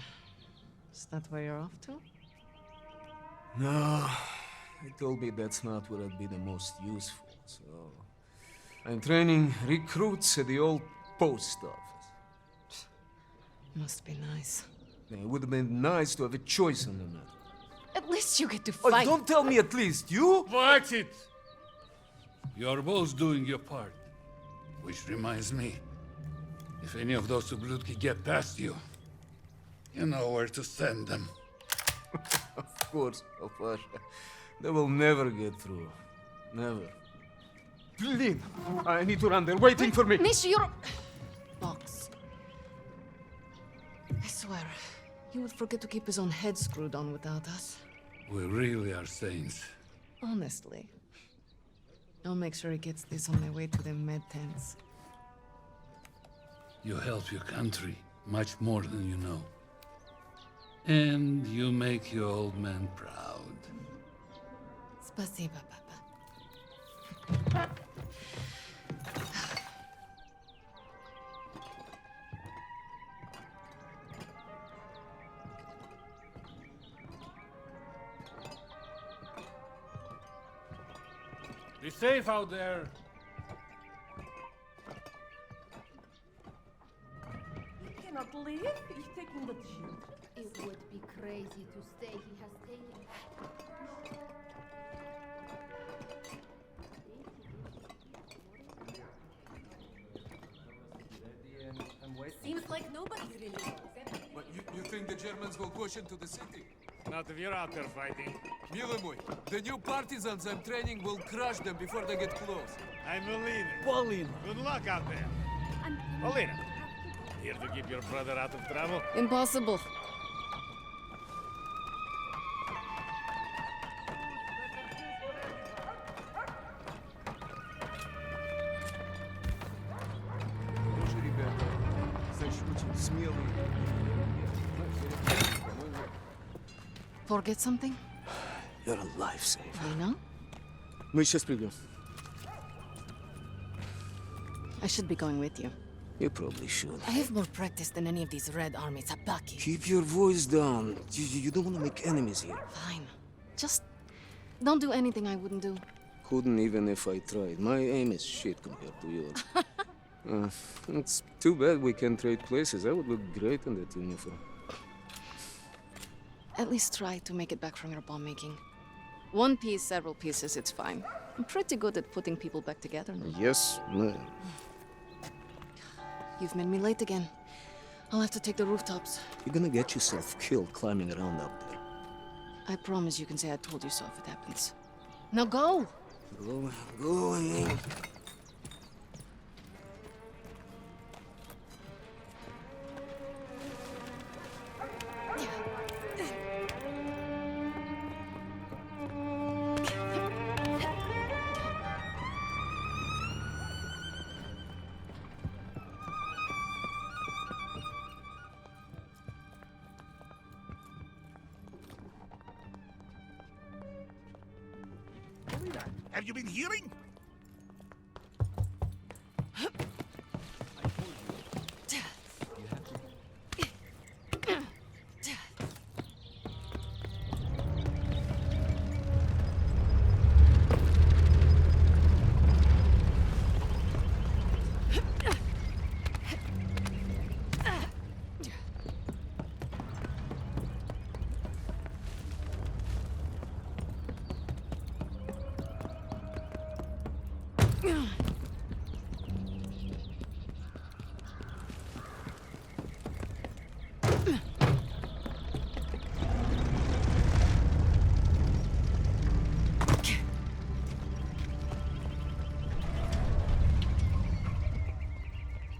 Is that where you're off to? No, they told me that's not where I'd be the most useful, so... I'm training recruits at the old post office. Must be nice. It would have been nice to have a choice in the matter. At least you get to Oh, fight! don't tell me at least, you? Watch it! You're both doing your part. Which reminds me, if any of those ублюдки get past you, you know where to send them. Of course, Papasha. They will never get through. Never. Lynn, I need to run. They're waiting for me. Misha, you're... Box. I swear, he would forget to keep his own head screwed on without us. We really are saints. Honestly. I'll make sure he gets this on the way to the med tents. You help your country much more than you know. And you make your old man proud. Спасибо, Papa. Be safe out there. He cannot leave. He's taking the children. It would be crazy to stay. He has taken... Seems like nobody really knows. But you think the Germans will push into the city? Not if you're out there fighting. Mилый мой, the new partisans I'm training will crush them before they get close. I believe it. Paulina. Good luck out there. Paulina, here to keep your brother out of trouble? Impossible. Forget something? You're a lifesaver. I know. Мы сейчас придем. I should be going with you. You probably should. I have more practice than any of these Red Army Sabaki. Keep your voice down. You don't want to make enemies here. Fine. Just don't do anything I wouldn't do. couldn't even if I tried. My aim is shit compared to yours. It's too bad we can't trade places. I would look great in that uniform. At least try to make it back from your bomb making. One piece, several pieces, it's fine. I'm pretty good at putting people back together now. Yes, ma'am. You've made me late again. I'll have to take the rooftops. You're gonna get yourself killed climbing around up there. I promise you can say I told you so if it happens. Now go! Going. Have you been hearing?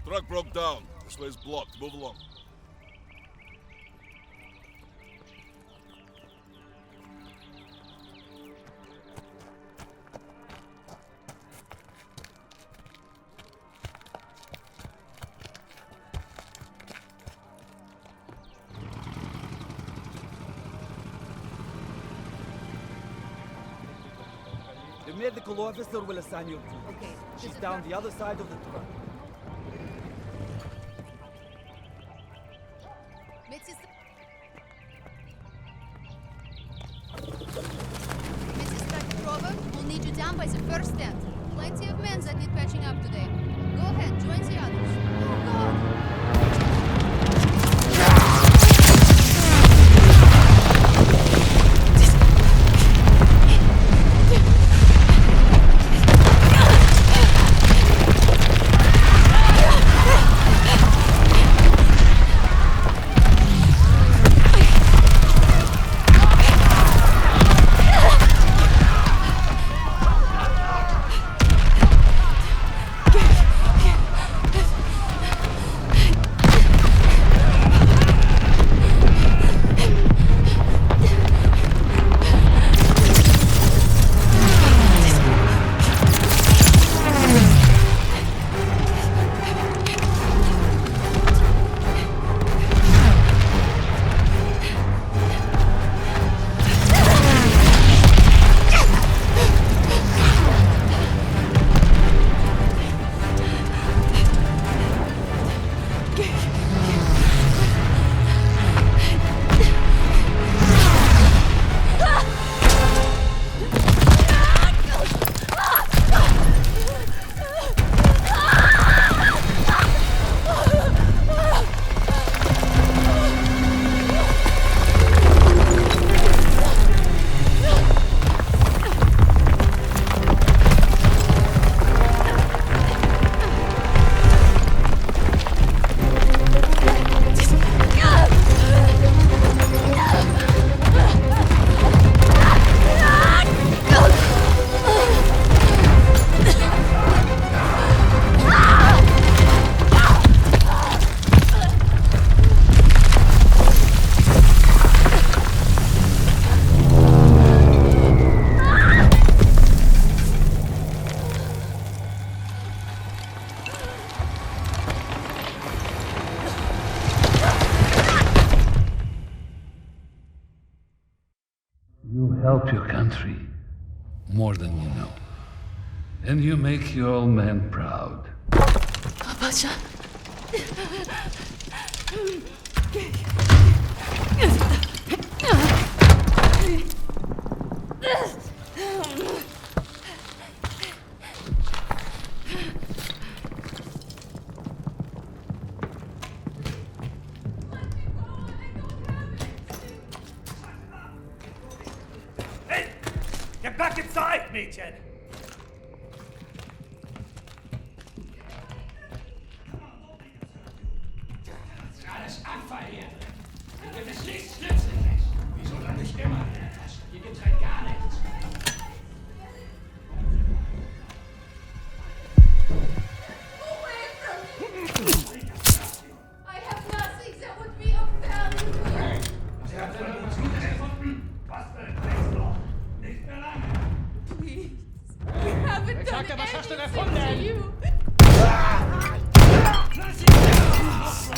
Truck broke down. This way's blocked. Move along. The medical officer will assign you to. Okay. She's down the other side of the truck. Mrs. Petrova, we'll need you down by the first tent. Plenty of men that need patching up today. Go ahead, join the others. Oh, God! Help your country more than you know. And you make your old man proud. Pasha. Mädchen! Das ist alles Abfall hier. Hier gibt es nichts Nützliches. Wieso lande ich immer in der Tasche? Hier gibt's halt gar nichts. I have nothing that would be of value. Sie hat seine Munition gefunden. Was für ein Drecksloch. Nicht mehr lange. Please. We haven't done anything to you. Lass ihn los!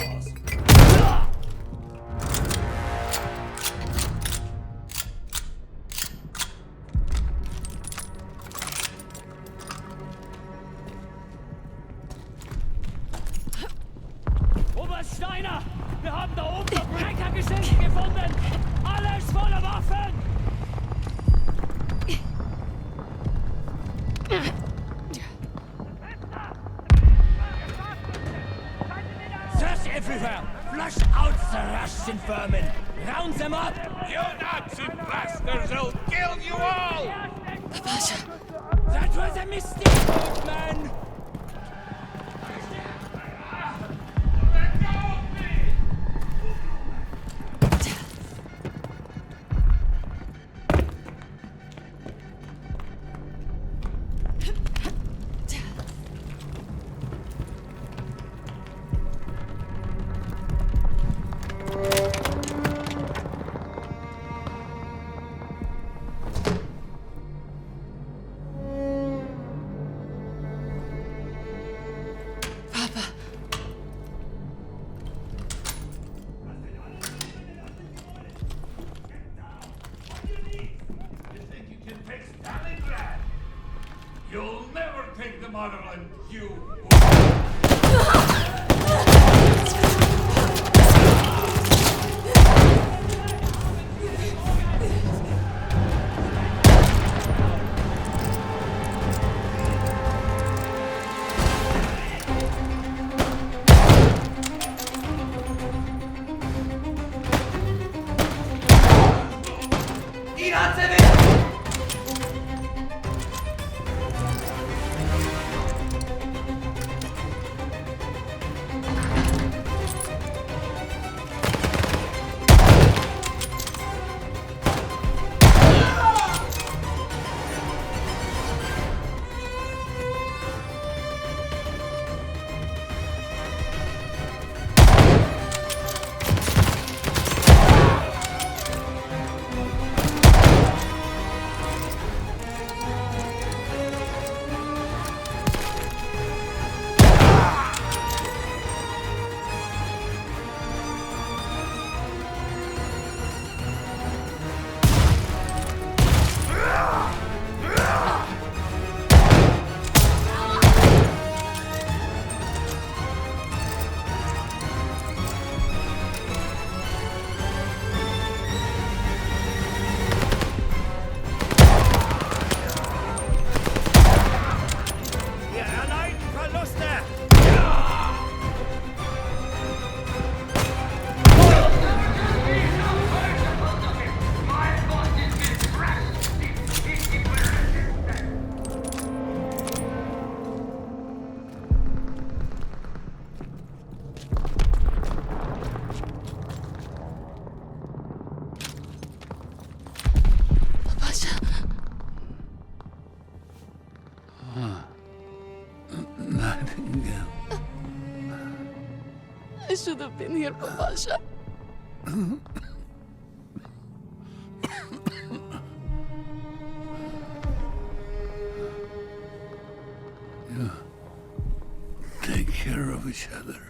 Oberst Steiner! Wir haben da oben noch Breckergeschichten gefunden! Alles voller Waffen! Search everywhere! Flush out the Russian vermin! Round them up! You Nazi bastards will kill you all! That was a mistake, old man! You'll never take the motherland, you... Ihn hat's erwischt! Nightingale. I should have been here, Papasha. You take care of each other.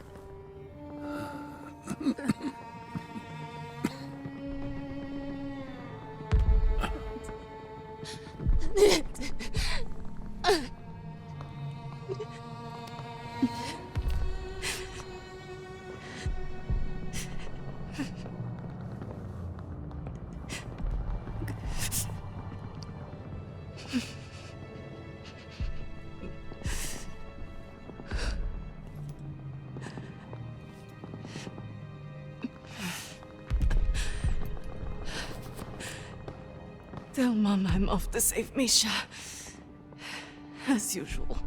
Tell Mom I'm off to save Misha. As usual.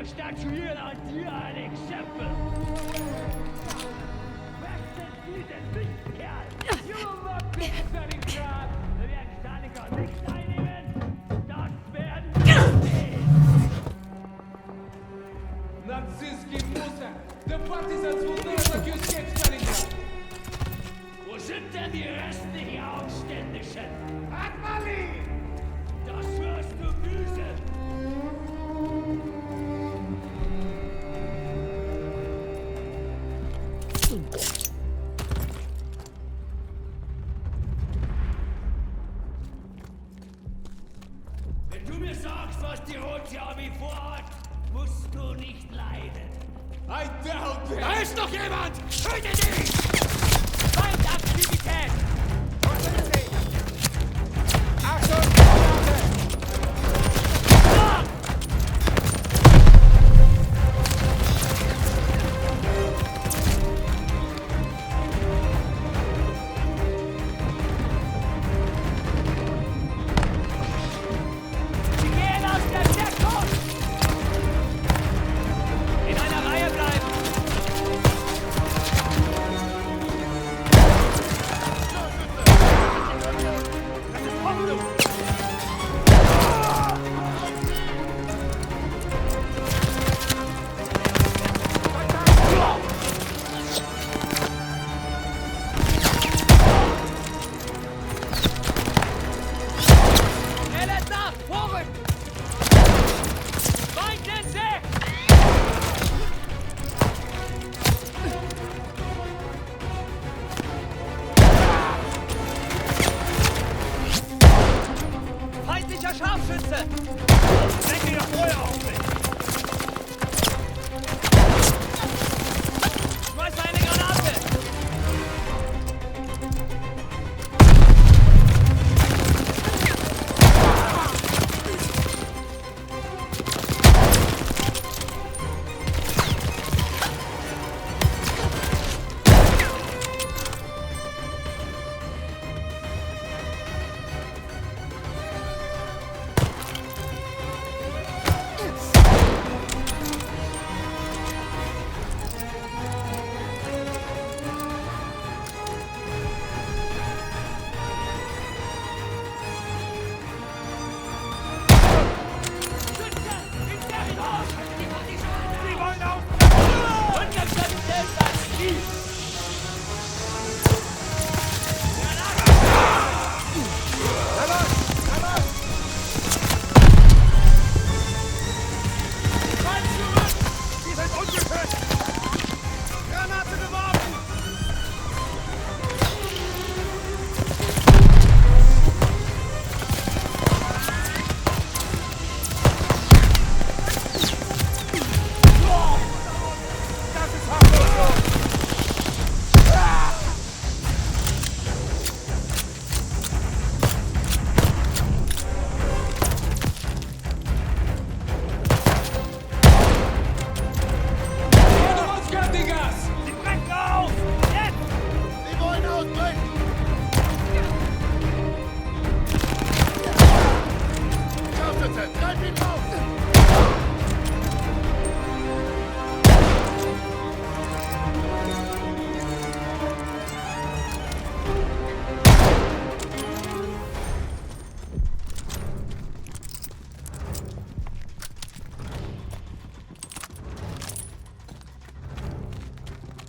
statuieren an dir ein Exempel. Wechselt dieses Licht, Kerl. You look very proud. Wir werden Statiker nicht einnehmen. Das werden wir sehen. Нацистский мусор! The partisans will never escape Stalingrad! Wo sind denn die restlichen Aufständischen? Atmali! Das wirst du büßen! Wenn du mir sagst, was die Rote Armee vorhat, musst du nicht leiden. I doubt it! Da ist noch jemand! Tötet ihn! Feindaktivität! Achtung! Sie gehen aus der Deckung! In einer Reihe bleiben!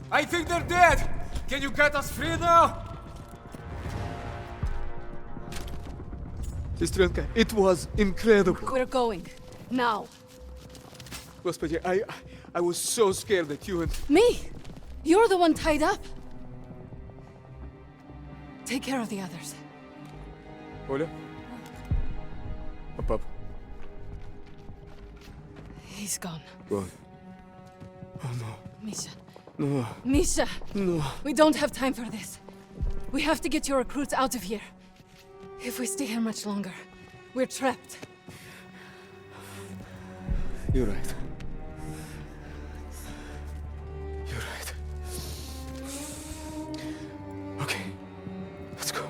I think they're dead! Can you get us free now? Sestrenka, it was incredible. We're going. Now. Господи, I was so scared that you and... Me? You're the one tied up. Take care of the others. Оля? А пап? He's gone. Gone. Oh no. Misha. No. Misha! No. We don't have time for this. We have to get your recruits out of here. If we stay here much longer, we're trapped. You're right. You're right. Okay. Let's go.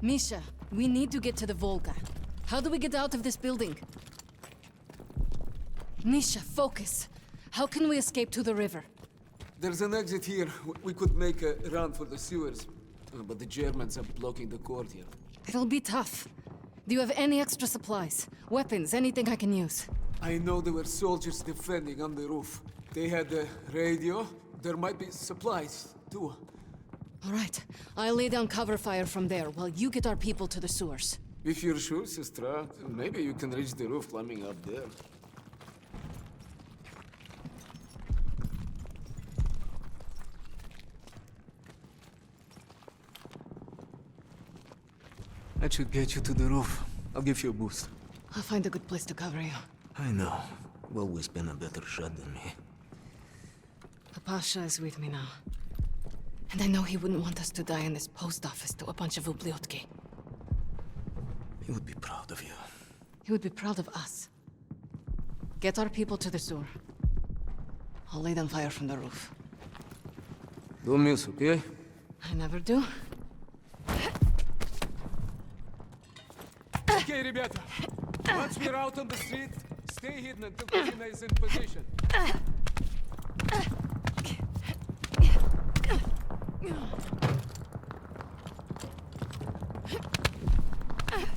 Misha, we need to get to the Volga. How do we get out of this building? Misha, focus. How can we escape to the river? There's an exit here. We could make a run for the sewers. But the Germans are blocking the courtyard. It'll be tough. Do you have any extra supplies? Weapons, anything I can use? I know there were soldiers defending on the roof. They had a radio. There might be supplies, too. All right. I'll lay down cover fire from there while you get our people to the sewers. If you're sure, Sestra, maybe you can reach the roof climbing up there. That should get you to the roof. I'll give you a boost. I'll find a good place to cover you. I know. You've always been a better shot than me. The Pasha is with me now. And I know he wouldn't want us to die in this post office to a bunch of ubliotki. He would be proud of you. He would be proud of us. Get our people to the sewer. I'll lay down fire from the roof. Don't miss, okay? I never do. Okay, ребята. Once we're out on the street, stay hidden until Kuzina is in position.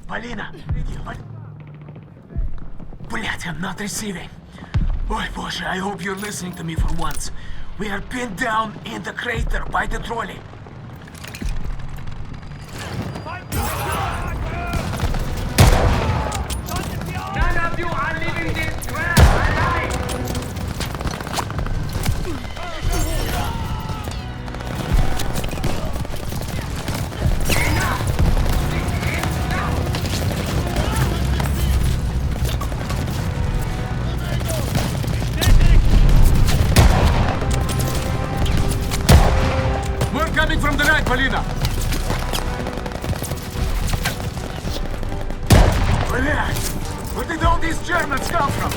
Полина! Блять, I'm not receiving. Ой, боже, I hope you're listening to me for once. We are pinned down in the crater by the trolley. None of you are leaving this trap alive! More coming from the right, Polina! Блять! Where did all these Germans come from?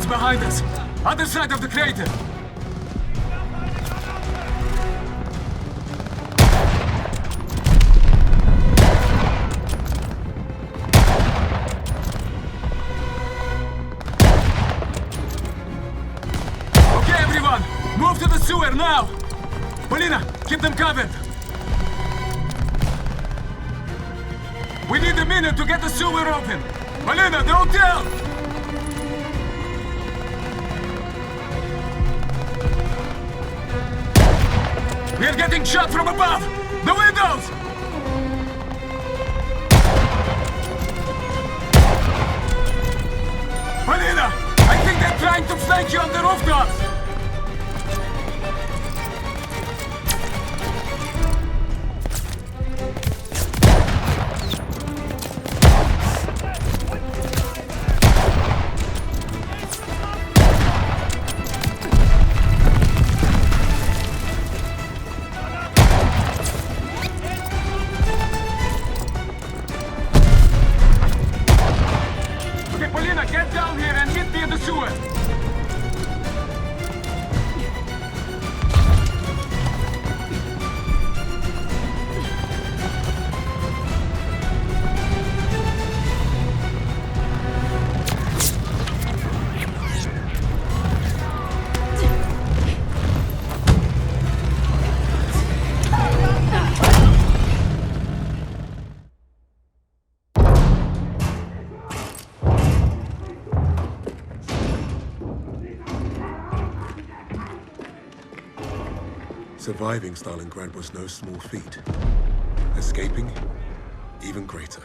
Germans behind us. Other side of the crater. Okay, everyone, move to the sewer now. Polina, keep them covered. We need a minute to get the sewer open. Polina, the hotel! We are getting shot from above! The windows! Polina, I think they're trying to flank you on the rooftops! Surviving Stalingrad was no small feat. Escaping, even greater.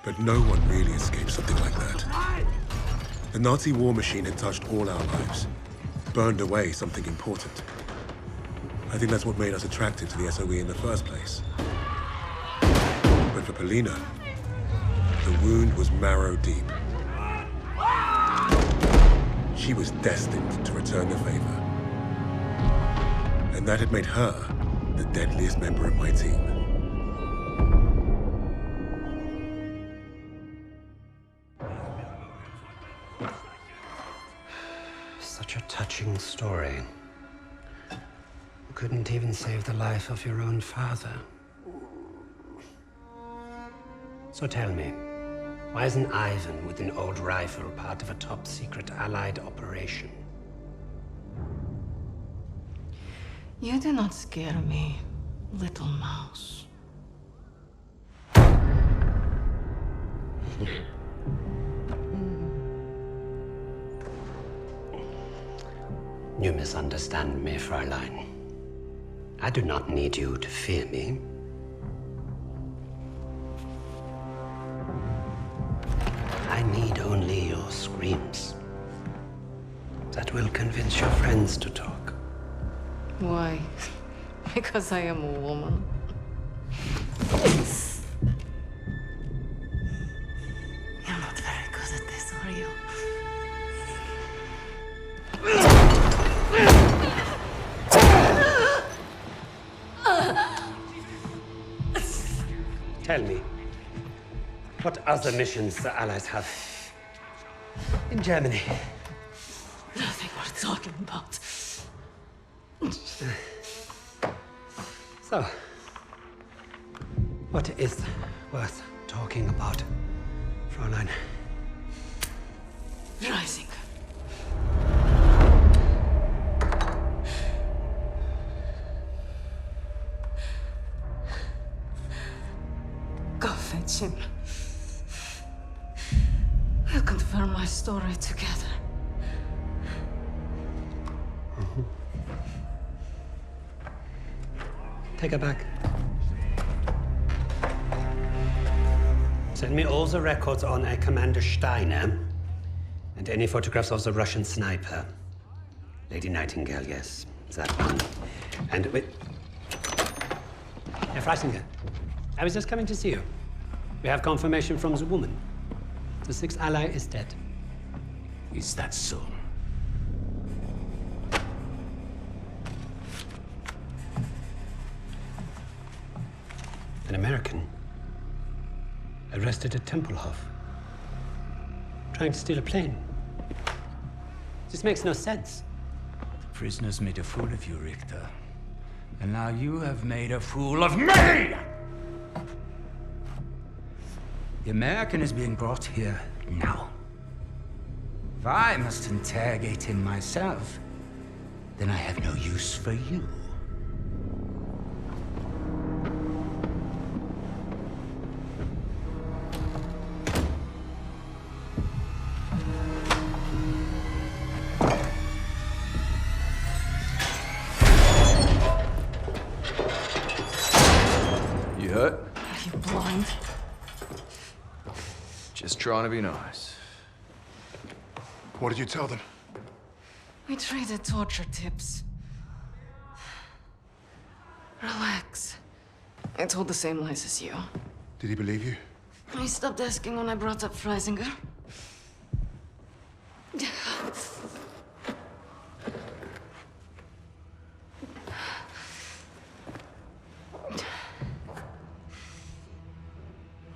But no one really escaped something like that. The Nazi war machine had touched all our lives, burned away something important. I think that's what made us attracted to the SOE in the first place. But for Polina, the wound was marrow deep. She was destined to return the favor. And that had made her the deadliest member of my team. Such a touching story. You couldn't even save the life of your own father. So tell me, why isn't Ivan with an old rifle part of a top-secret Allied operation? You do not scare me, little mouse. You misunderstand me, Fräulein. I do not need you to fear me. I need only your screams. That will convince your friends to talk. Why? Because I am a woman. You're not very good at this, are you? Tell me, what other missions the Allies have in Germany? Nothing worth talking about. So, what is worth talking about, Fräulein? Rising. Go fetch him. We'll confirm my story together. Take her back. Send me all the records on a Commander Steiner and any photographs of the Russian sniper. Lady Nightingale, yes, that one. And wait. Herr Freisinger, I was just coming to see you. We have confirmation from the woman. The sixth ally is dead. Is that so? An American arrested at Tempelhof, trying to steal a plane. This makes no sense. The prisoners made a fool of you, Richter. And now you have made a fool of me! The American is being brought here now. If I must interrogate him myself, then I have no use for you. You hurt? Are you blind? Just trying to be nice. What did you tell them? We traded torture tips. Relax. I told the same lies as you. Did he believe you? He stopped asking when I brought up Freisinger.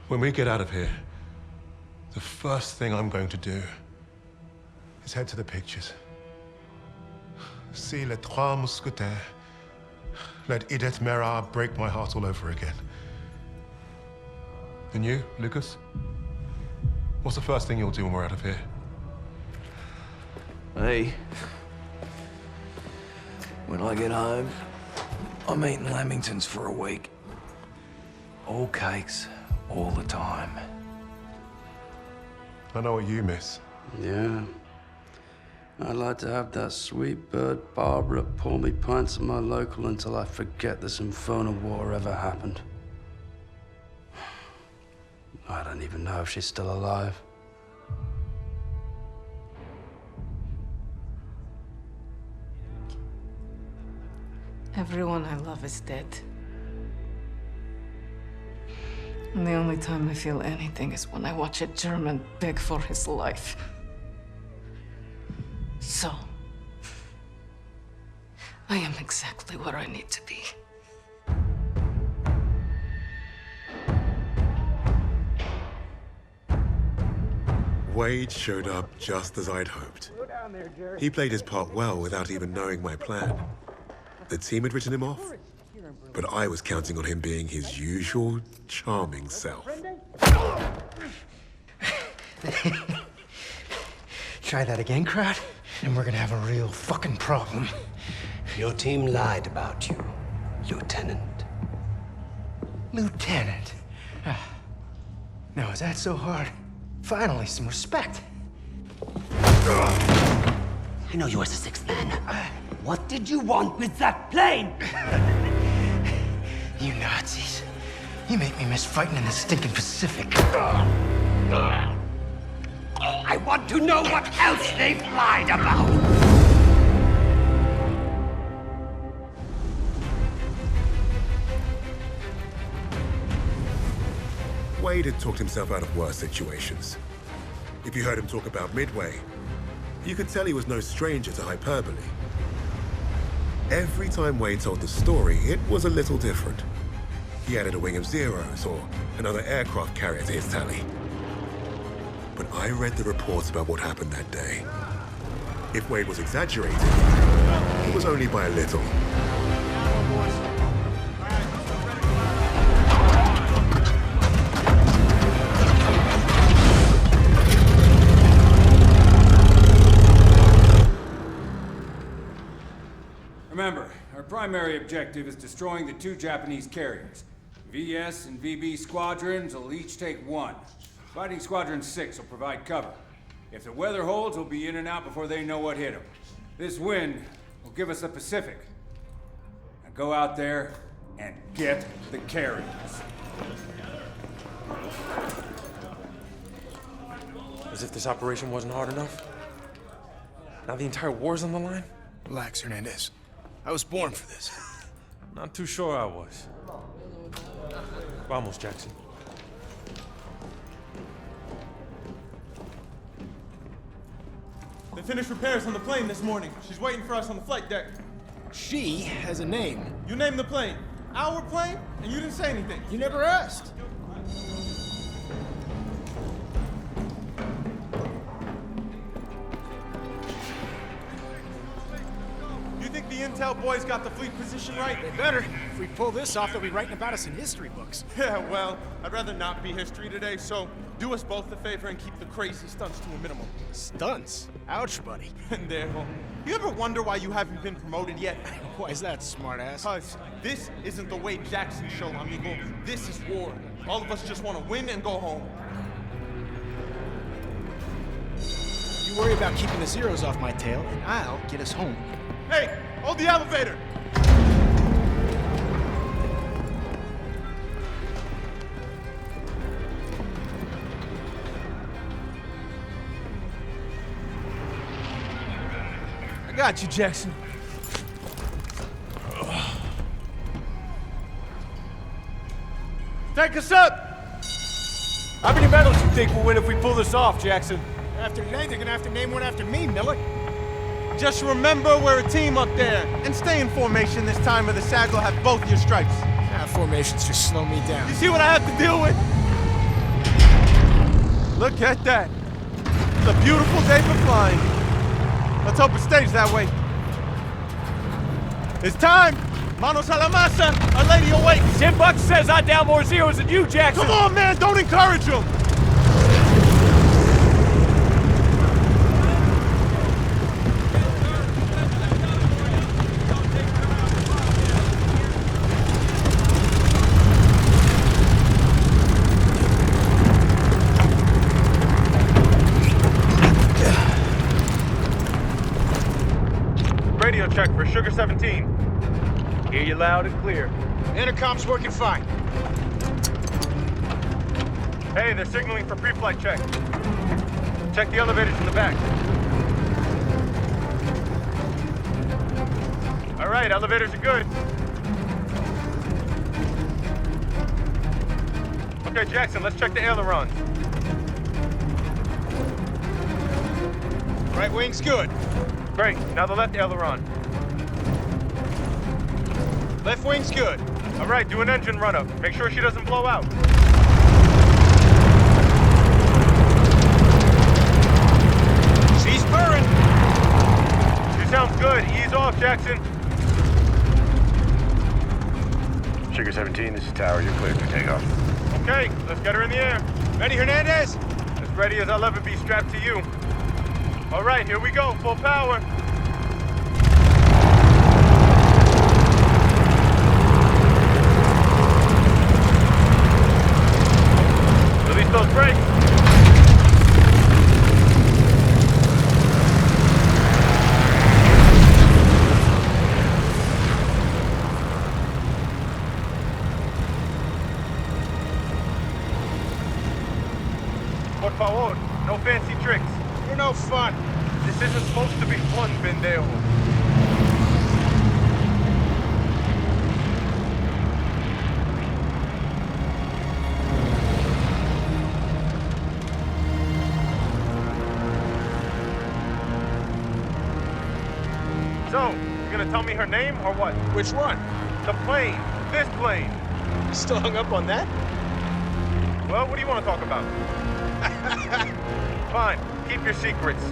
When we get out of here, the first thing I'm going to do is head to the pictures. See Les Trois Mousquetaires. Let Edith Merard break my heart all over again. And you, Lucas? What's the first thing you'll do when we're out of here? Hey. When I get home, I'm eating lamingtons for a week. All cakes, all the time. I know what you miss. Yeah. I'd like to have that sweet bird Barbara pour me pints at my local until I forget this infernal war ever happened. I don't even know if she's still alive. Everyone I love is dead. And the only time I feel anything is when I watch a German beg for his life. So, I am exactly where I need to be. Wade showed up just as I'd hoped. He played his part well without even knowing my plan. The team had written him off, but I was counting on him being his usual charming self. Try that again, Crowd, and we're gonna have a real fucking problem. Your team lied about you, Lieutenant. Lieutenant? Now, is that so hard? Finally, some respect. I know you as the sixth man. What did you want with that plane? You Nazis. You make me miss fighting in the stinking Pacific. I want to know what else they've lied about. Wade had talked himself out of worse situations. If you heard him talk about Midway, you could tell he was no stranger to hyperbole. Every time Wade told the story, it was a little different. He added a wing of Zeros or another aircraft carrier to his tally. But I read the reports about what happened that day. If Wade was exaggerating, it was only by a little. Remember, our primary objective is destroying the 2 Japanese carriers. VS and VB squadrons will each take 1. Fighting Squadron 6 will provide cover. If the weather holds, we'll be in and out before they know what hit them. This wind will give us the Pacific. Now go out there and get the carriers. As if this operation wasn't hard enough. Now the entire war's on the line? Relax, Hernandez. I was born for this. Not too sure I was. Vamos, Jackson. They finished repairs on the plane this morning. She's waiting for us on the flight deck. She has a name. You named the plane. Our plane? And you didn't say anything. You never asked. the intel boys got the fleet position right? They better. If we pull this off, they'll be writing about us in history books. Yeah, well, I'd rather not be history today, so do us both a favor and keep the crazy stunts to a minimum. Stunts? Ouch, buddy. Pendejo. You ever wonder why you haven't been promoted yet? Why is that, smartass? Cause this isn't the Wade Jackson show, amigo. This is war. All of us just want to win and go home. You worry about keeping the zeros off my tail, and I'll get us home. Hey, hold the elevator! I got you, Jackson. Take us up! How many medals you think we'll win if we pull this off, Jackson? After today, they're gonna have to name one after me, Miller. Just remember we're a team up there. And stay in formation this time or the SAG will have both your stripes. Formations just slow me down. You see what I have to deal with? Look at that. It's a beautiful day for flying. Let's hope it stays that way. It's time! Manos a la masa! Our lady awaits! 10 bucks says I down more zeros than you, Jackson! Come on, man! Don't encourage him! Radio check for Sugar 17. Hear you loud and clear. Intercom's working fine. Hey, they're signaling for pre-flight check. Check the elevators in the back. All right, elevators are good. Okay, Jackson, let's check the ailerons. Right wing's good. Great, now the left aileron. Left wing's good. All right, do an engine run-up. Make sure she doesn't blow out. She's burning. She sounds good. Ease off, Jackson. Sugar 17, this is Tower. You're cleared for takeoff. Okay, let's get her in the air. Ready, Hernandez? As ready as I'll ever be strapped to you. All right, here we go. Full power. Release those brakes. Por favor, no fancy tricks. You're no fun. This isn't supposed to be fun, pendejo. So, you gonna tell me her name or what? Which one? The plane. This plane. Still hung up on that? Well, what do you want to talk about? Fine. Keep your secrets.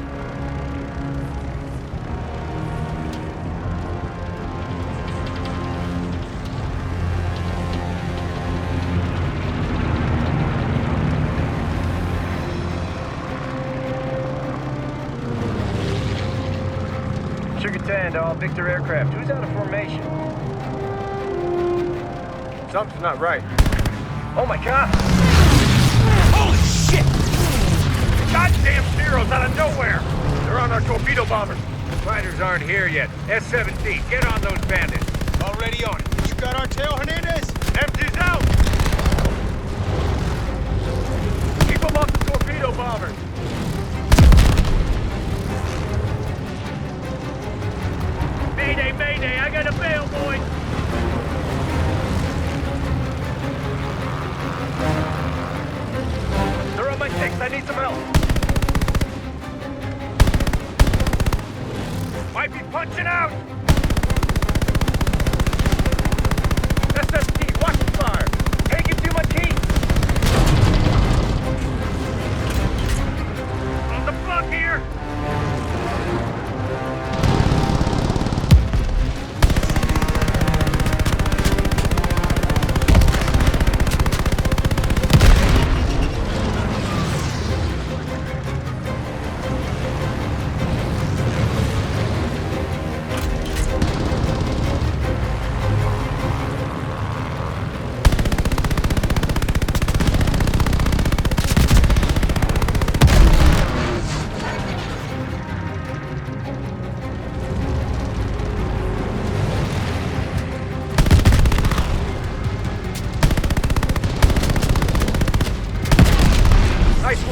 Sugar 10 to all Victor aircraft. Who's out of formation? Something's not right. Oh my god! Holy shit! Goddamn Zeros out of nowhere! They're on our torpedo bombers. Fighters aren't here yet. S-17, get on those bandits. Already on it. You got our tail, Hernandez? Empties out! Keep them off the torpedo bombers. Mayday, mayday, I got a bail, boys! They're on my six. I need some help. Might be punching out. SMT, watch the fire. Can't give too much heat. On the plug here.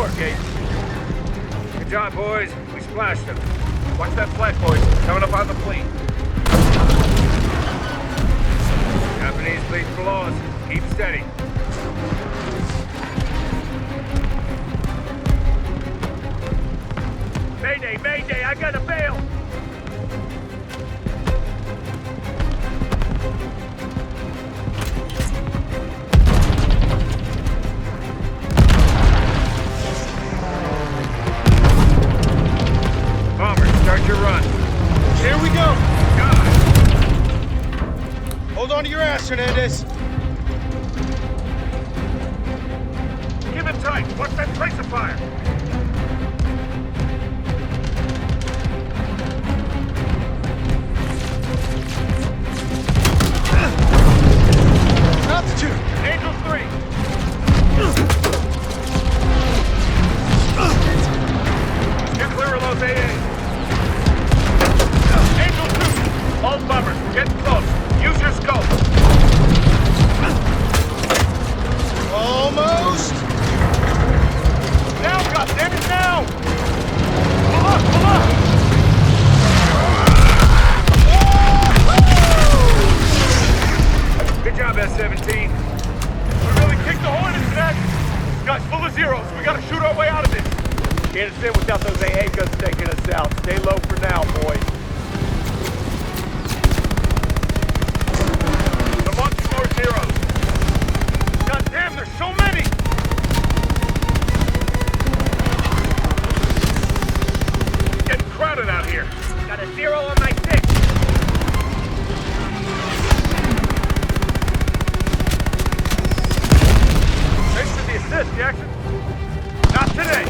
work, Ace. Good job, boys. We splashed them. Watch that flag, boys. Coming up on the fleet. Japanese fleet below us. Keep steady. Mayday, mayday, I gotta bail! Bomber, start your run. Here we go! God! Hold on to your ass, Hernandez. Give it tight. Watch that trace of fire. Altitude! Angel 3! Get clear of those AAs. Angel 2! All bombers, get close. Use your scope. Almost! Now, goddammit, now! Pull up, pull up! Good job, S-17. We really kicked the Hornets today. This guy's full of zeros. We gotta shoot our way out of this. Can't sit without those AA guns taking us out. Stay low for now, boys. Come on, some more zeros. God damn, there's so many! It's getting crowded out here. Got a 0 on my 6. Thanks for the assist, Jackson. Not today.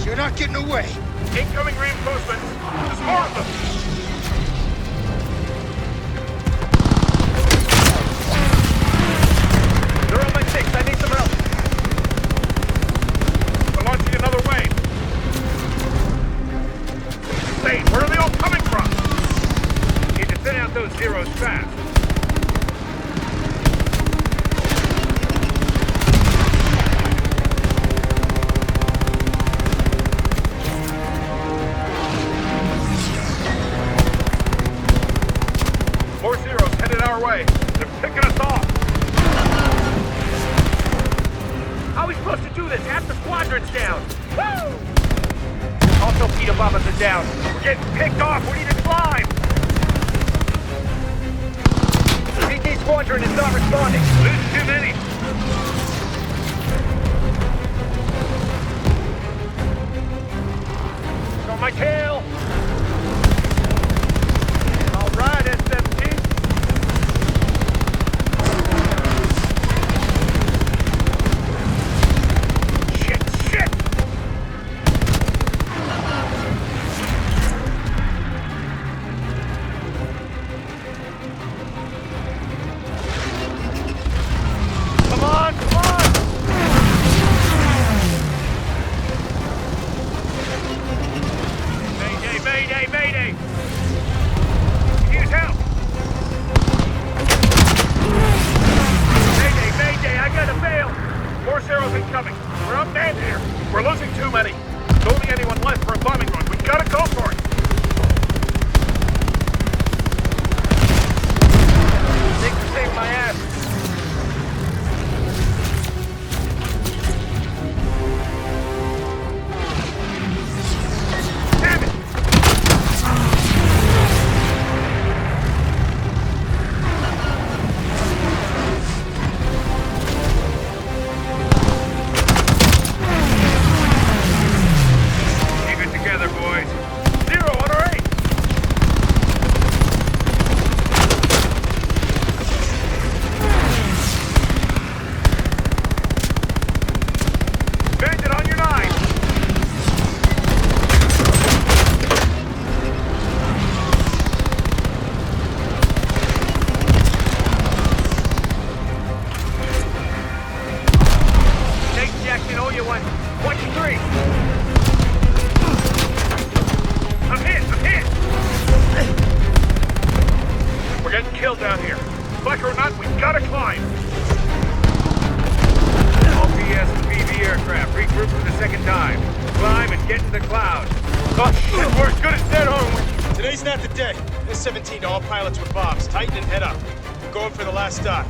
You're not getting away. Incoming reinforcements. There's more of them. They're on my 6. I need some help. We're launching another wave. Wait, where are they all coming from? Need to thin out those zeros fast. More zeros headed our way. They're picking us off. How are we supposed to do this? Half the squadron's down. Woo! All torpedo bombers are down. We're getting picked off. We need to climb. PT squadron is not responding. Losing too many. It's on my tail. All right, S-17. Shit, shit! Come on, come on! Mayday, mayday, mayday! Use help! Mayday, mayday, I gotta bail! More zeros incoming. We're unmanned here. We're losing too many. There's only anyone left for a bombing run. We gotta go for it! Thanks for saving my ass. Damn it! Keep it together, boys. 0 on our 8. Bandit on your 9. Take Jackson, all you want. 23. I'm hit! I'm hit! We're getting killed down here. Like or not, we gotta climb. aircraft. Regroup for the second time. Climb and get in the clouds. Oh shit, we're as good as dead, aren't we? Today's not the day. S-17 to all pilots with bombs. Tighten and head up. We're going for the last dive.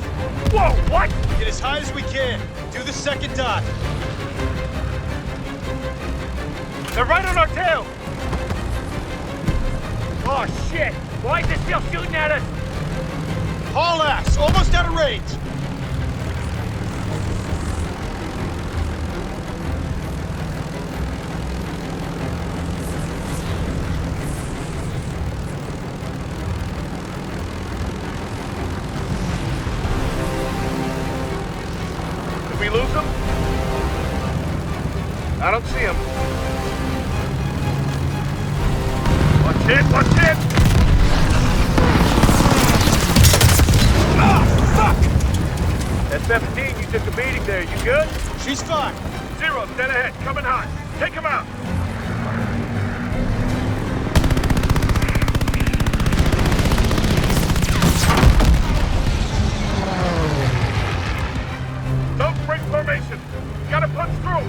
Whoa, what? Get as high as we can. Do the second dive. They're right on our tail. Oh shit! Why is it still shooting at us? Haul ass! Almost out of range! Did we lose them? I don't see them. Watch it! Watch it! S-17, you took a beating there. You good? She's fine. Zero, dead ahead. Coming hot. Take him out. Don't break formation. Gotta punch through.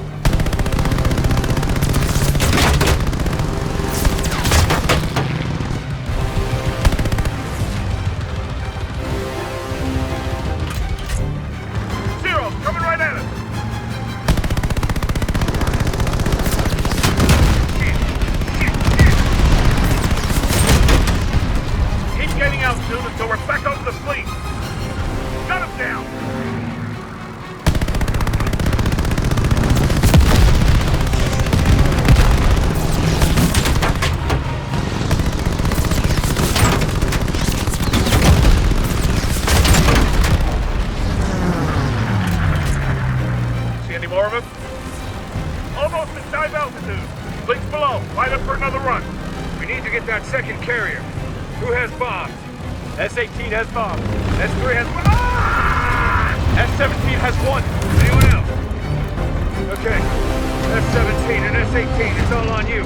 Second carrier. Who has bombs? S-18 has bombs. S-3 has... Ah! S-17 has one. Anyone else? Okay. S-17 and S-18, it's all on you.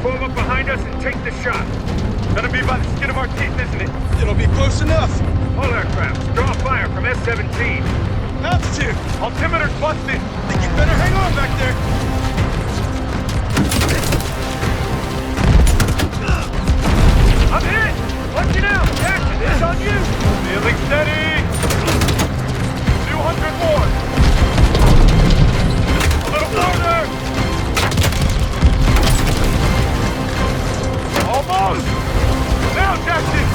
Form up behind us and take the shot. Gonna be by the skin of our teeth, isn't it? It'll be close enough. All aircraft, draw fire from S-17. Altitude. Altimeter's busted. Think you better hang on back there. I'm hit! Watch it out! Jackson, it's on you! Feeling steady! 200 more! A little farther! Almost! Now, Jackson!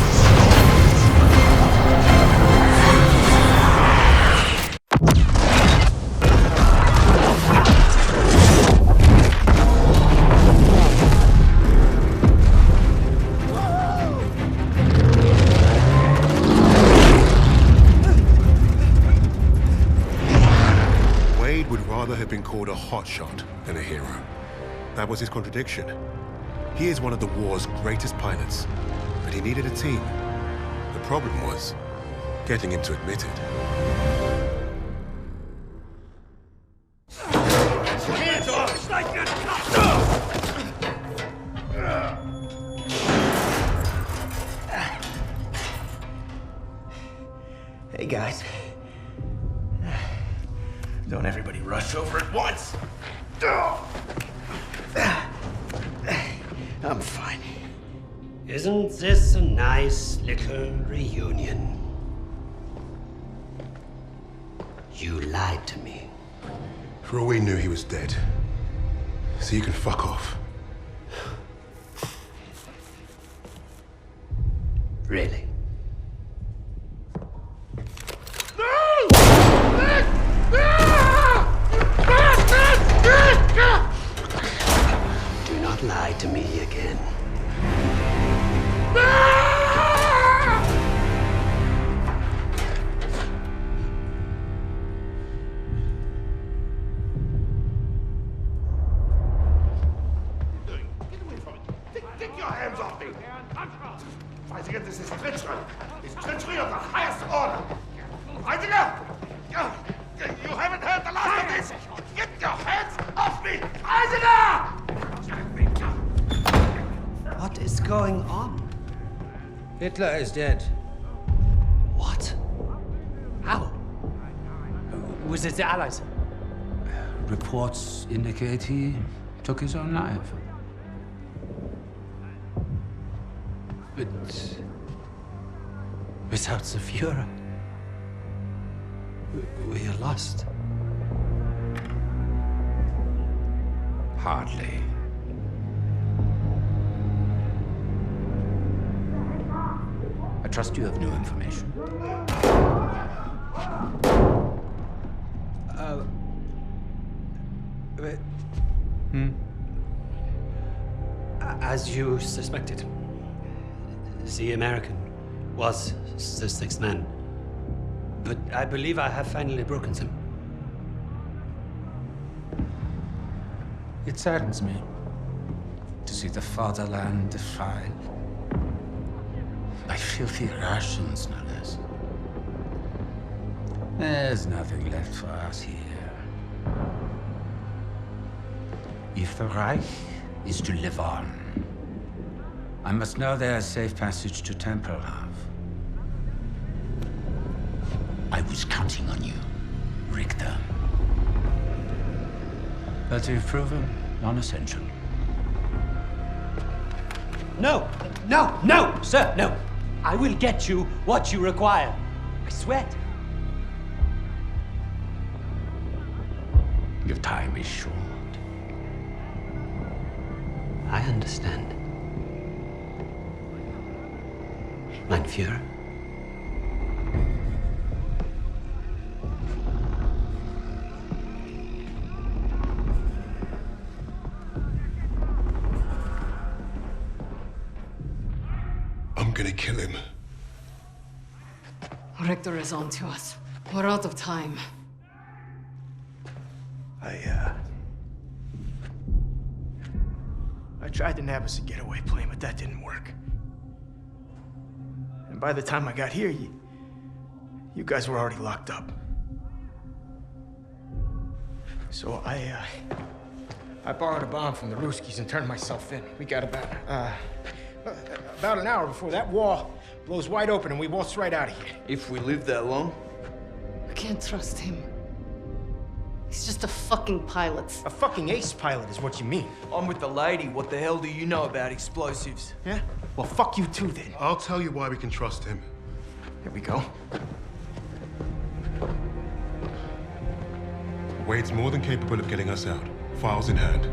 Have been called a hotshot than a hero. That was his contradiction. He is one of the war's greatest pilots, but he needed a team. The problem was getting him to admit it. Hands off! Hey guys. Don't everybody rush over at once. I'm fine. Isn't this a nice little reunion? You lied to me. For all we knew, he was dead. So you can fuck off. Really? Do not lie to me again. Take your hands off me! Fighting against this is treachery! It's treachery of the highest order! Fighting out! You haven't heard the last of this! Get your hands off me! Eisinger! What is going on? Hitler is dead. What? How? Was it the Allies? Reports indicate he took his own life. But without the Führer, we are lost. Hardly. I trust you have new information. As you suspected, the American was the sixth man. But I believe I have finally broken them. It saddens me to see the fatherland defiled by filthy Russians, no less. There's nothing left for us here. If the Reich is to live on, I must know there's safe passage to Tempelhof. I was counting on you, Richter. But you've proven non-essential. No, no, no, sir, no. I will get you what you require. I swear. Your time is short. I understand. Mein Führer. I'm gonna kill him. Richter is on to us. We're out of time. I tried to nab us a getaway plane, but that didn't work. And by the time I got here, you guys were already locked up. So I borrowed a bomb from the Ruskies and turned myself in. We got about an hour before that wall blows wide open and we waltz right out of here. If we live that long? I can't trust him. He's just a fucking pilot. A fucking ace pilot is what you mean. I'm with the lady. What the hell do you know about explosives? Yeah? Well, fuck you too, then. I'll tell you why we can trust him. Here we go. Wade's more than capable of getting us out. Files in hand.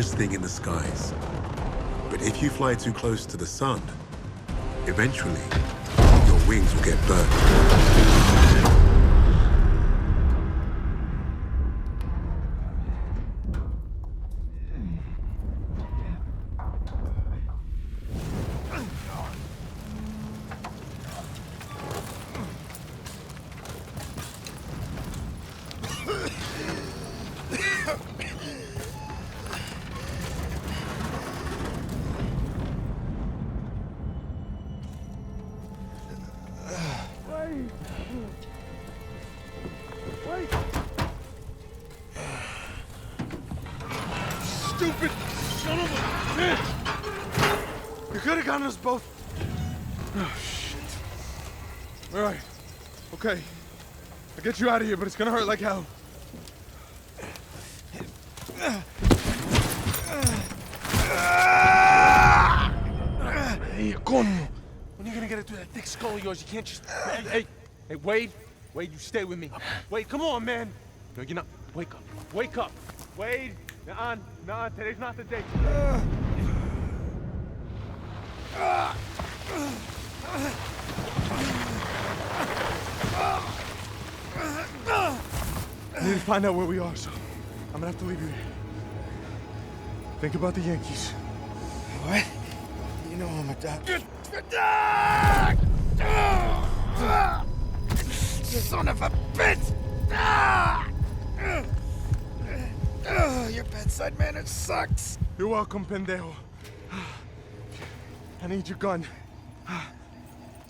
Thing in the skies. But if you fly too close to the sun, eventually your wings will get burnt. Stupid son of a bitch! You could have gotten us both. Oh, shit. All right. Okay. I'll get you out of here, but it's gonna hurt like hell. Hey, coño. When are you gonna get it through that thick skull of yours? You can't just... Hey, Wade. Wade, you stay with me. Wade, come on, man. No, you're not. Wake up. Wake up. Wade. Nah, today's not the day. I need to find out where we are, so I'm gonna have to leave you here. Think about the Yankees. What? You know I'm a doctor. Son of a bitch! Your bedside manner sucks. You're welcome, pendejo. I need your gun.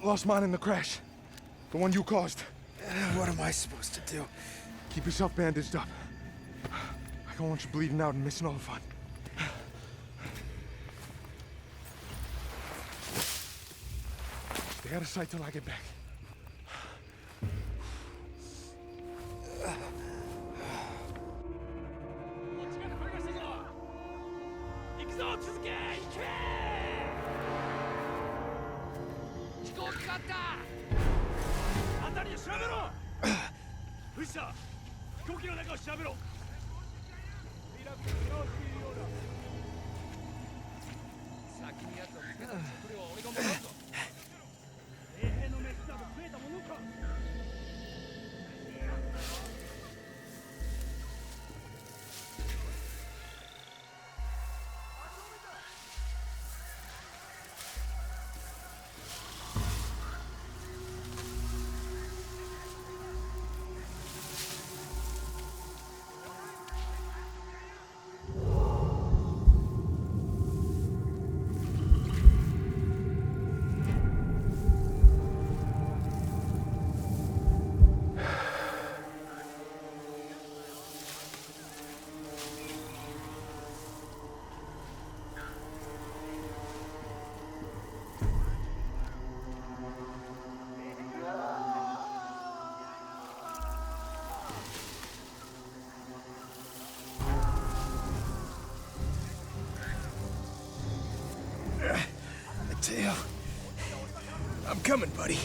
Lost mine in the crash. The one you caused. What am I supposed to do? Keep yourself bandaged up. I don't want you bleeding out and missing all the fun. Stay out of sight till I get back. Mateo, I'm coming, buddy.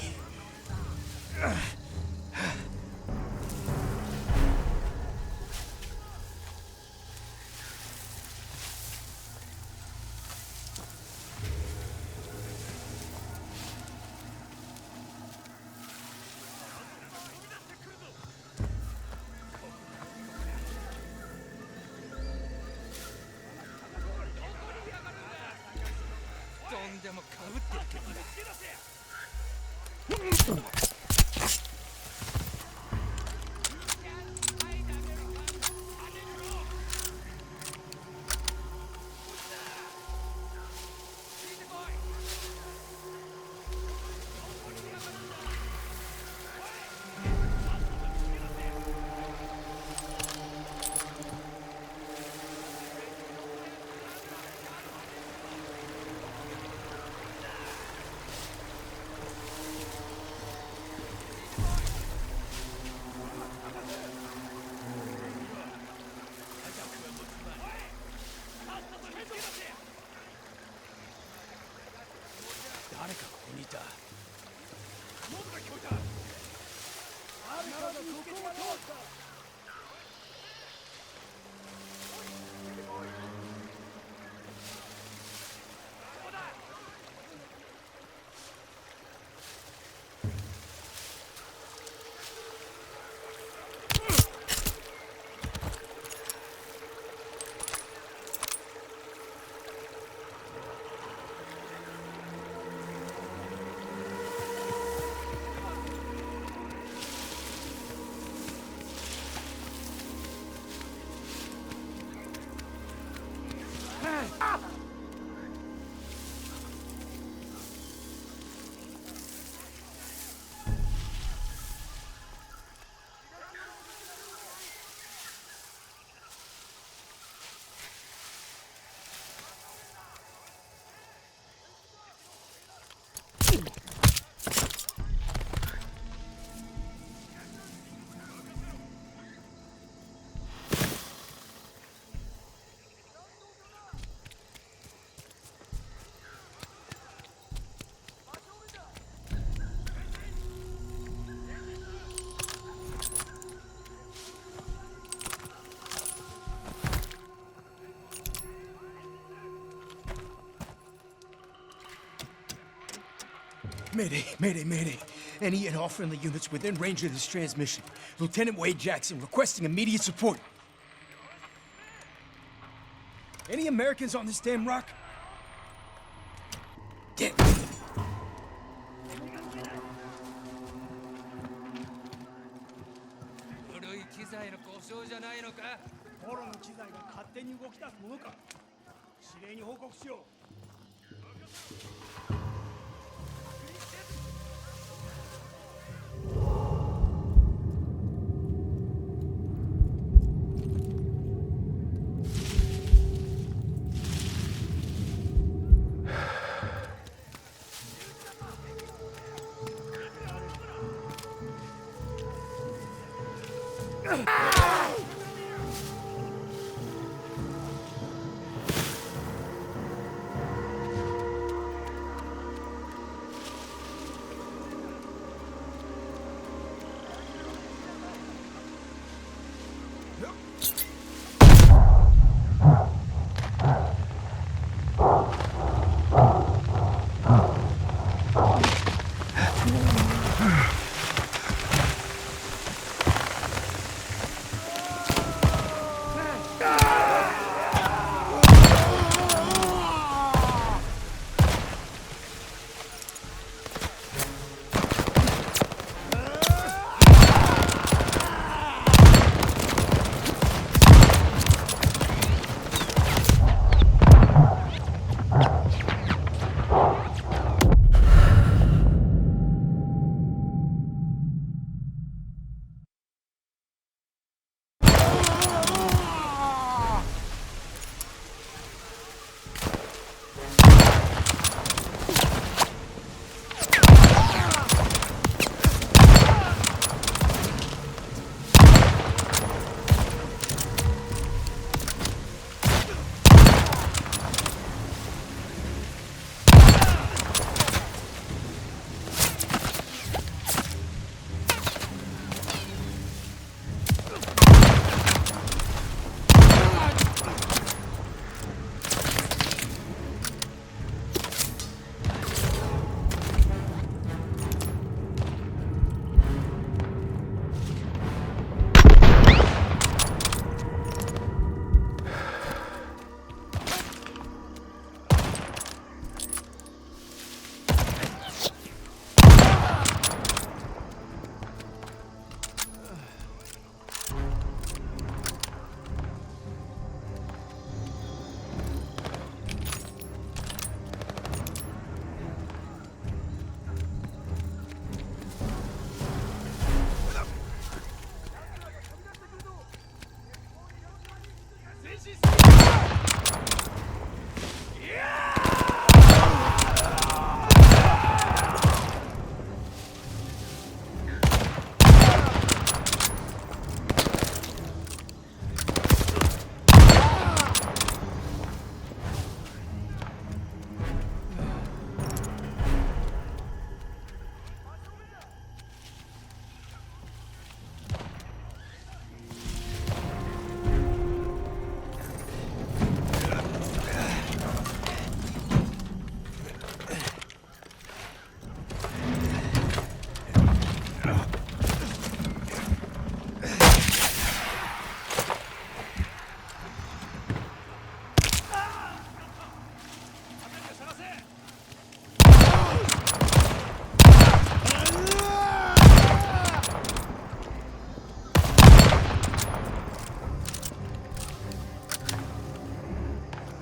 Mayday, mayday, mayday. Any and all friendly units within range of this transmission. Lieutenant Wade Jackson requesting immediate support. Any Americans on this damn rock? Get. フォローの機材が勝手に動き出すものか。指令に報告しよう。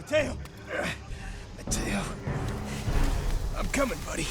Mateo. I'm coming, buddy.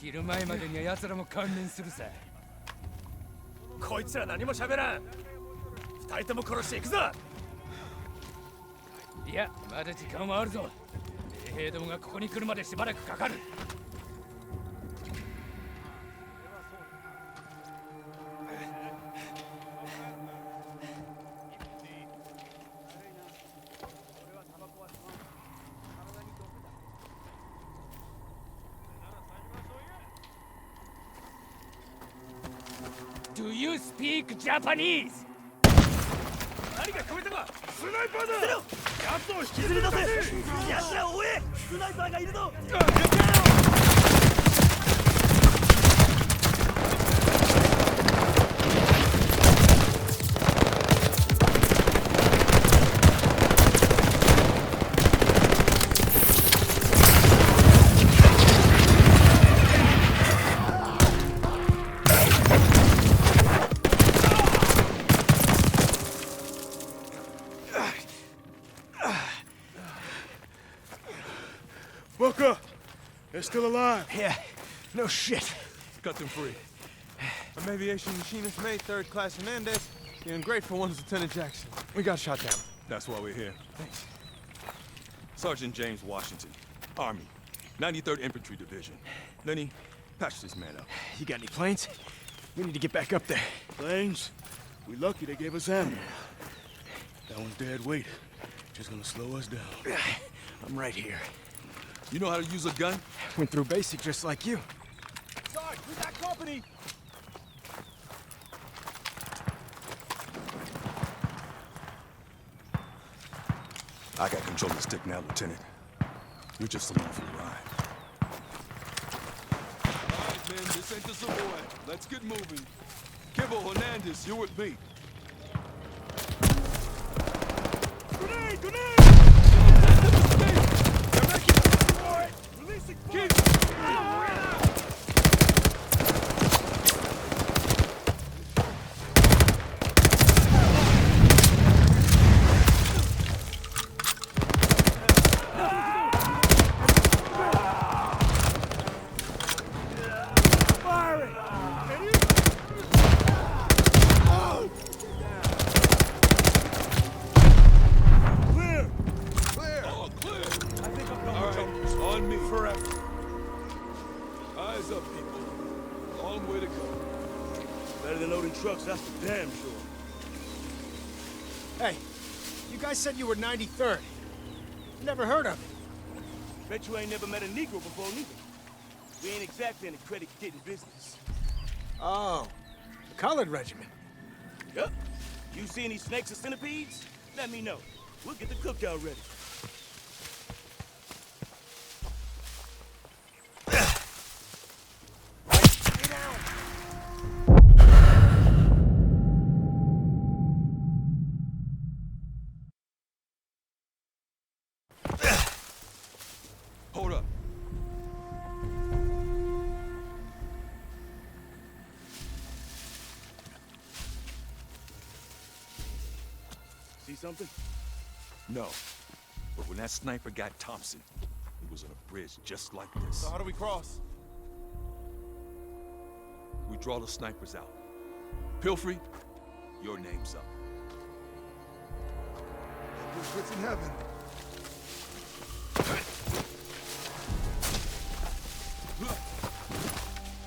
昼前までには奴らも観念するさ。こいつら何も喋らん。二人とも殺していくぞ。いや、まだ時間はあるぞ。衛兵どもがここに来るまでしばらくかかる。Do you speak Japanese? 何が聞こえたか。スナイパーだ。奴を引きずり出せ。奴らを追え。スナイパーがいるぞ。Booker! They're still alive. Yeah, no shit. Cut them free. I'm aviation machinist mate, 3rd class Hernandez. The ungrateful one's Lieutenant Jackson. We got shot down. That's why we're here. Thanks. Sergeant James Washington, Army, 93rd Infantry Division. Lenny, patch this man up. You got any planes? We need to get back up there. Planes? We lucky they gave us ammo. That one's dead weight. Just gonna slow us down. I'm right here. You know how to use a gun? Went through basic just like you. Sarge, we got company! I got control of the stick now, Lieutenant. You're just along for the ride. All right, men, this ain't the Savoy. Let's get moving. Kibble, Hernandez, you're with me. Grenade! Grenade! That's for damn sure. Hey, you guys said you were 93rd. Never heard of it. Bet you ain't never met a Negro before, neither. We ain't exactly in the credit-getting business. Oh, the colored regiment. Yup. You see any snakes or centipedes? Let me know. We'll get the cookout ready. Hold up. See something? No. But when that sniper got Thompson, he was on a bridge just like this. So how do we cross? We draw the snipers out. Pilfrey, your name's up. What's in heaven?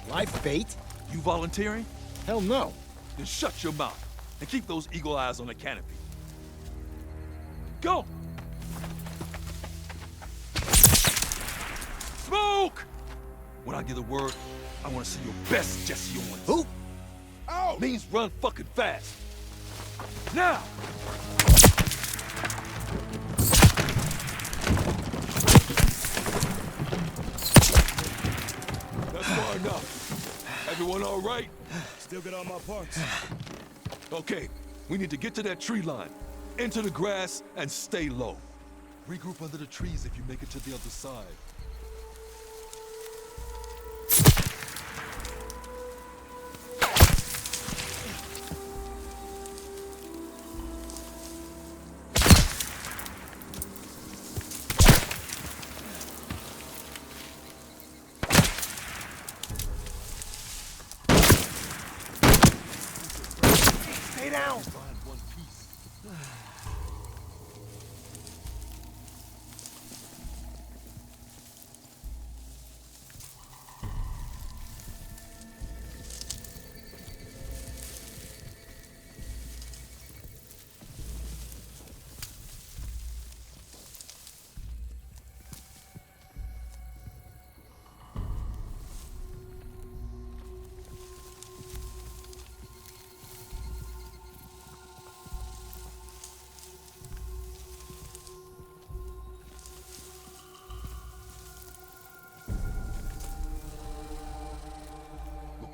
Life bait? You volunteering? Hell no. Then shut your mouth and keep those eagle eyes on the canopy. Go! Smoke! When I give the word, I want to see your best Jesse Owens. Who? Oh! Means run fucking fast. Now! enough. Everyone all right? Still got all my parts. Okay, we need to get to that tree line. Enter the grass and stay low. Regroup under the trees if you make it to the other side. Stay down!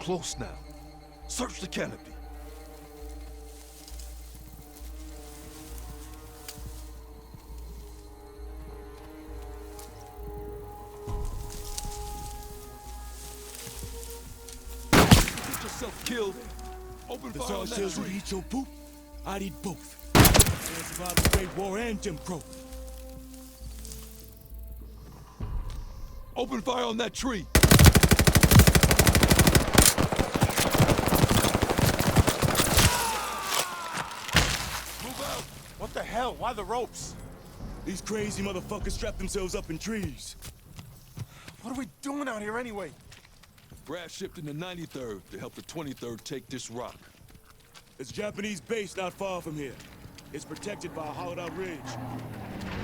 Close now. Search the canopy. Get yourself killed. Open fire on that tree. Would eat your poop? I'd eat both. Can't survive the Great War and Jim Crow. Open fire on that tree. What the hell? Why the ropes? These crazy motherfuckers strap themselves up in trees. What are we doing out here anyway? Brad shipped in the 93rd to help the 23rd take this rock. There's a Japanese base not far from here. It's protected by a hollowed-out ridge.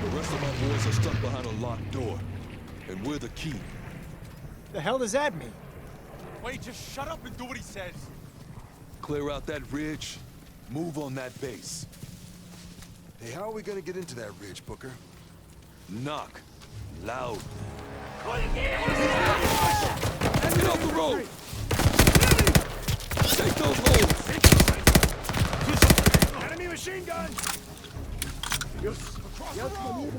The rest of my boys are stuck behind a locked door. And we're the key. The hell does that mean? Wait, just shut up and do what he says. Clear out that ridge. Move on that base. Hey, how are we gonna get into that ridge, Booker? Knock. Loud. Get off the road! Take those holes! Enemy machine gun! Across the road!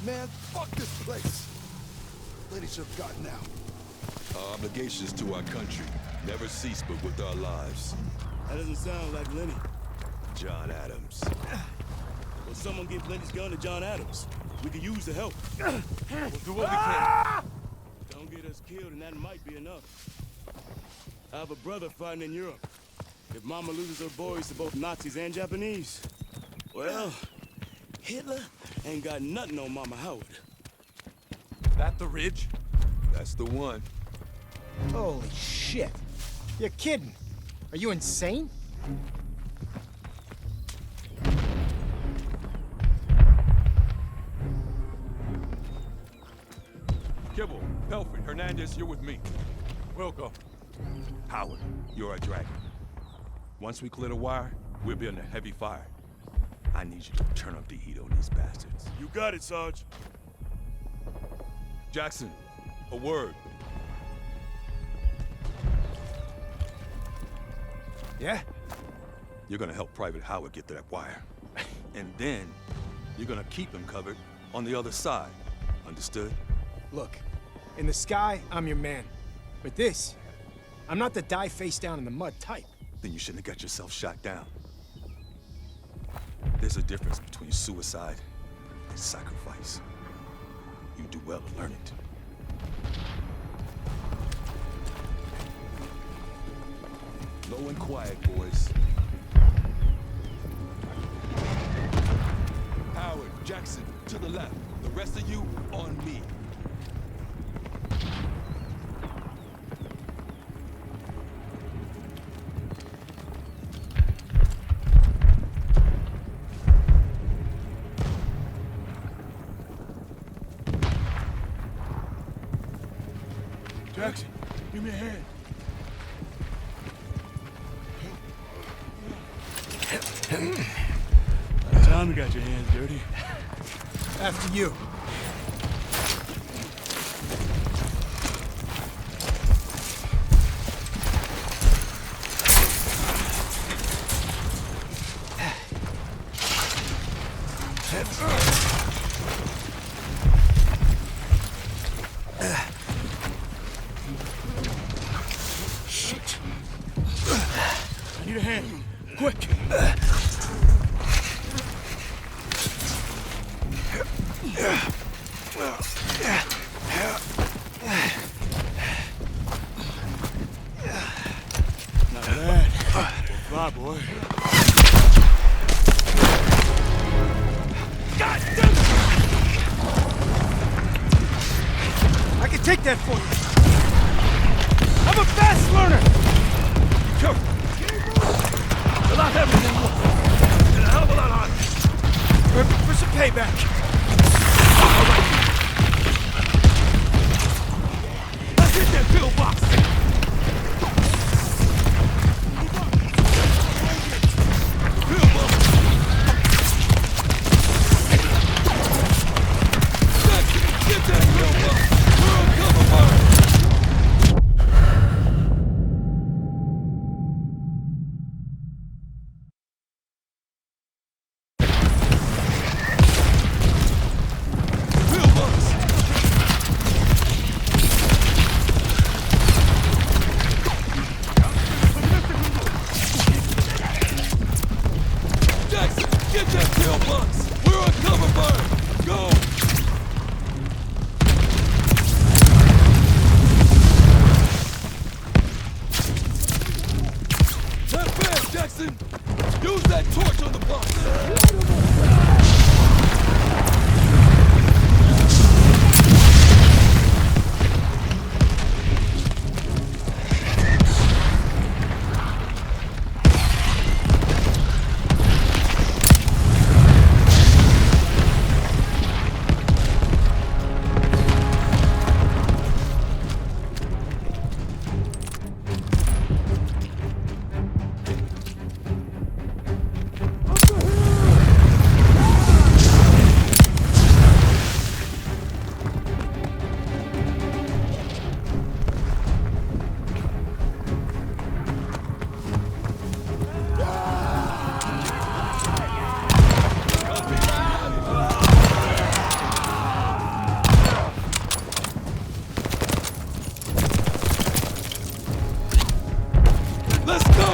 Man, fuck this place. Lady should have gotten out. Our obligations to our country never cease but with our lives. That doesn't sound like Lenny. John Adams. Well, someone give Lenny's gun to John Adams. We could use the help. We'll do what we can. Don't get us killed, and that might be enough. I have a brother fighting in Europe. If Mama loses her boys to both Nazis and Japanese, well, Hitler ain't got nothing on Mama Howard. That the ridge? That's the one. Holy shit. You're kidding. Are you insane? Kibble, Pelfrey, Hernandez, you're with me. We'll go. Howard, you're a dragon. Once we clear the wire, we'll be under heavy fire. I need you to turn up the heat on these bastards. You got it, Sarge. Jackson, a word. Yeah? You're gonna help Private Howard get to that wire. And then, you're gonna keep him covered on the other side. Understood? Look, in the sky, I'm your man. But this, I'm not the die face down in the mud type. Then you shouldn't have got yourself shot down. There's a difference between suicide and sacrifice. You do well to learn it. Low and quiet, boys. Howard, Jackson, to the left. The rest of you, on me. Jackson, give me a hand. By the time you got your hands dirty. After you. Shit. I need a hand. Quick. Not bad. Fly, boy. God damn it! I can take that for you. I'm a fast learner. Careful. A lot heavier than you want. And a hell of a lot harder. For some payback. Let's hit that pillbox. Pillbox. Get that pillbox. We're on cover fire. Jackson, get that pillbox. We're on cover fire. Go. Not bad, Jackson! Use that torch on the box! Let's go!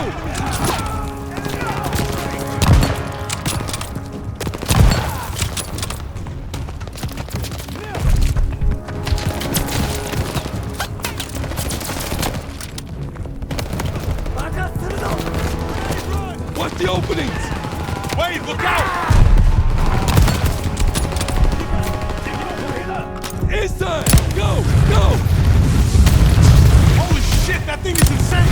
Watch the openings! Wait, look out! Inside! Go! Go! Holy shit, that thing is insane!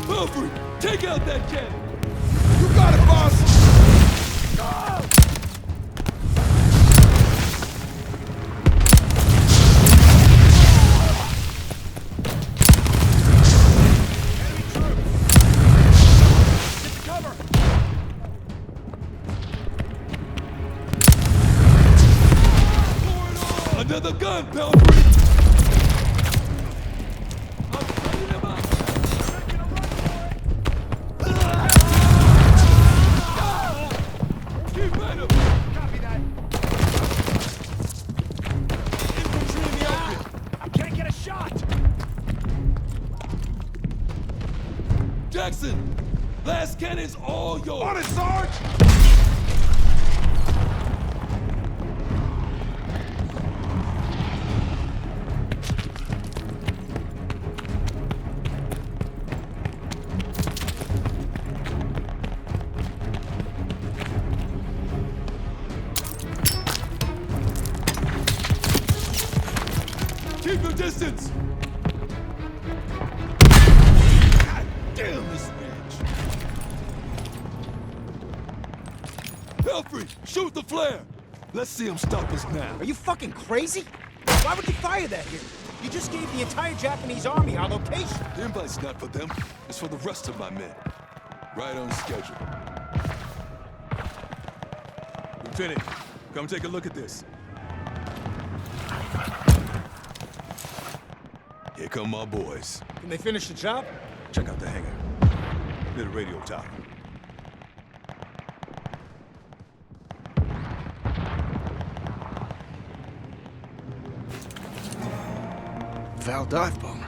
Belfry, take out that cannon! You got it, boss! Pelfrey! Jackson! Last cannon's all yours! On it, Sarge! Keep your distance! Damn this bitch! Pelfrey, shoot the flare! Let's see him stop us now. Are you fucking crazy? Why would you fire that here? You just gave the entire Japanese army our location. The invite's not for them, it's for the rest of my men. Right on schedule. Lieutenant, come take a look at this. Here come my boys. Can they finish the job? Check out the hangar. Near the radio tower. Val dive bomber.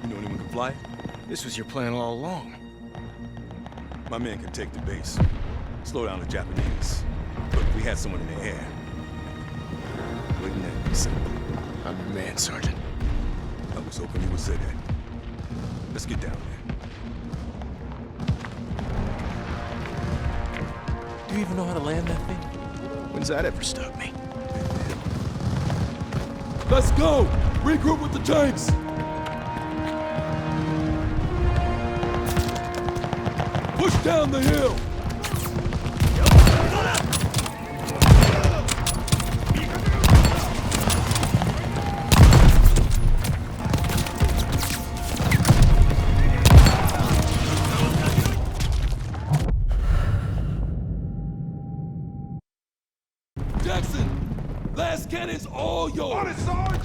You know anyone can fly it? This was your plan all along. My men can take the base. Slow down the Japanese. But if we had someone in the air, wouldn't that be something? I'm your man, Sergeant. I was hoping you would say that. Let's get down there. Do you even know how to land that thing? When's that ever stopped me? Let's go! Regroup with the tanks! Push down the hill! Jackson! Last cannon's all yours! On it, Sarge!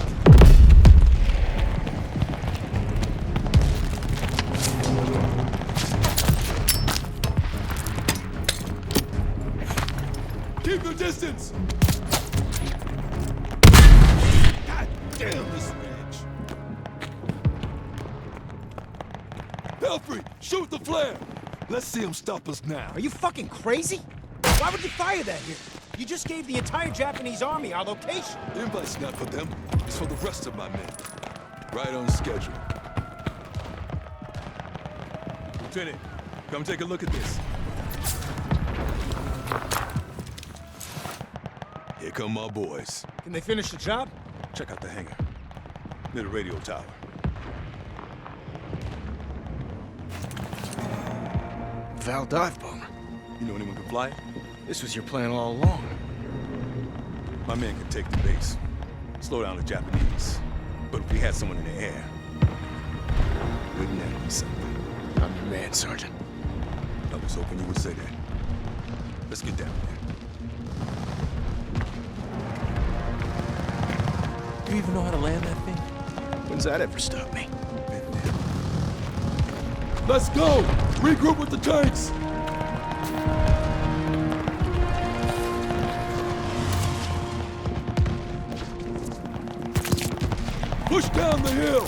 Keep your distance! God damn this bitch! Pelfrey, shoot the flare! Let's see him stop us now. Are you fucking crazy? Why would you fire that here? You just gave the entire Japanese army our location. The invite's not for them, it's for the rest of my men. Right on schedule. Lieutenant, come take a look at this. Here come my boys. Can they finish the job? Check out the hangar. Near the radio tower. Val dive bomber. You know anyone can fly it? This was your plan all along. My men can take the base. Slow down the Japanese. But if we had someone in the air, wouldn't that be something? I'm your man, Sergeant. I was hoping you would say that. Let's get down there. Do you even know how to land that thing? When's that ever stopped me? Let's go! Regroup with the tanks! Push down the hill!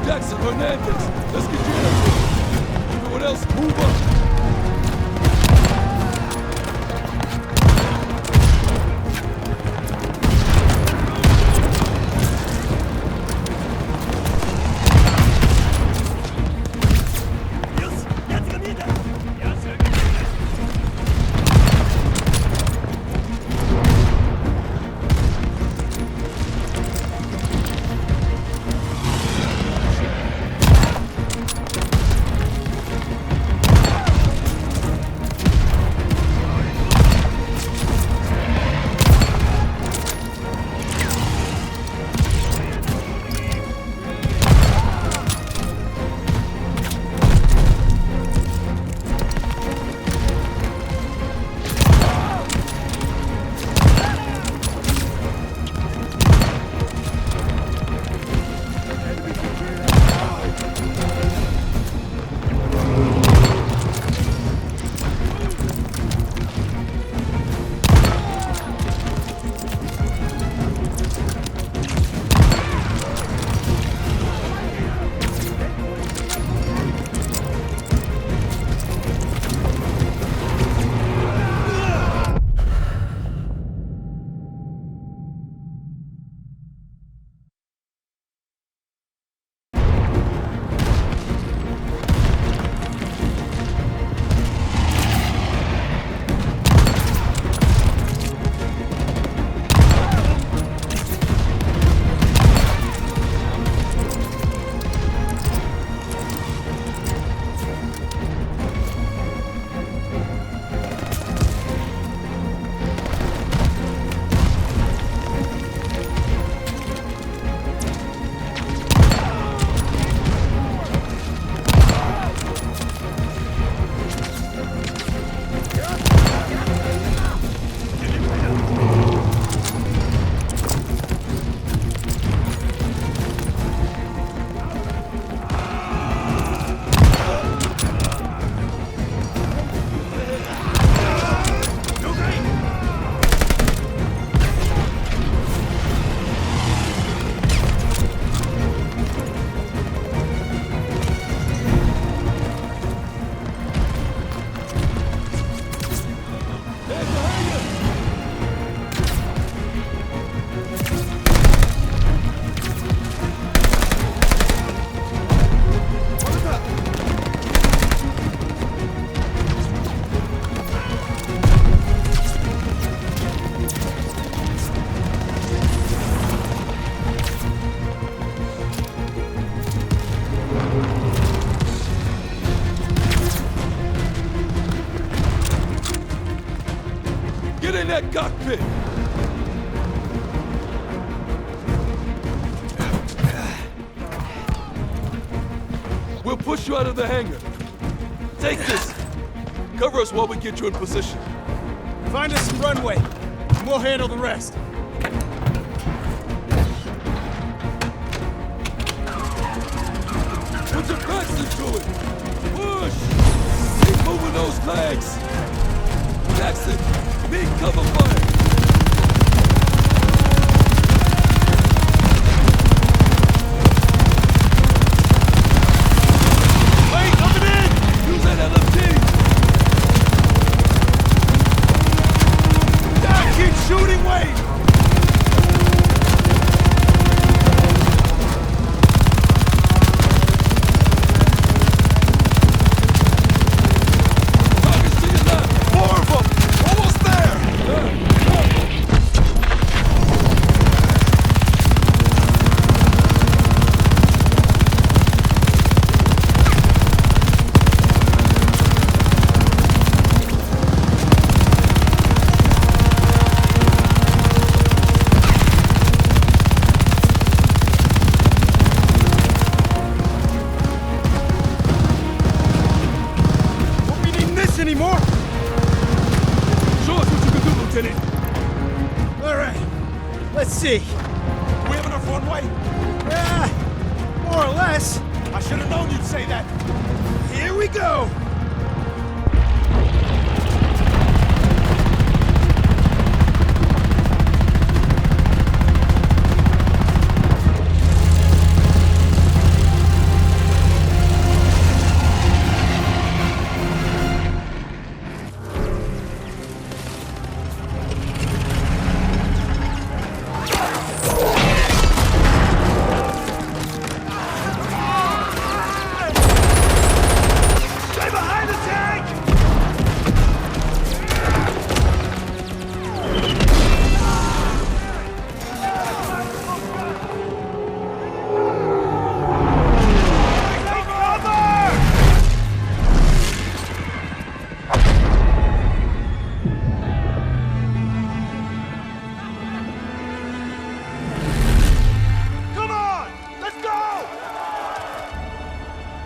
Jackson, Hernandez. Let's get you in. Everyone else, move up. That cockpit! We'll push you out of the hangar. Take this. Cover us while we get you in position. Find us some runway, and we'll handle the rest. Put your backs into it! Push! Keep moving those legs! Jackson, need cover fire! Wait, coming in! Use that LMG! Down, keep shooting, wait! Let's see. We have enough runway? More or less. I should have known you'd say that. Here we go.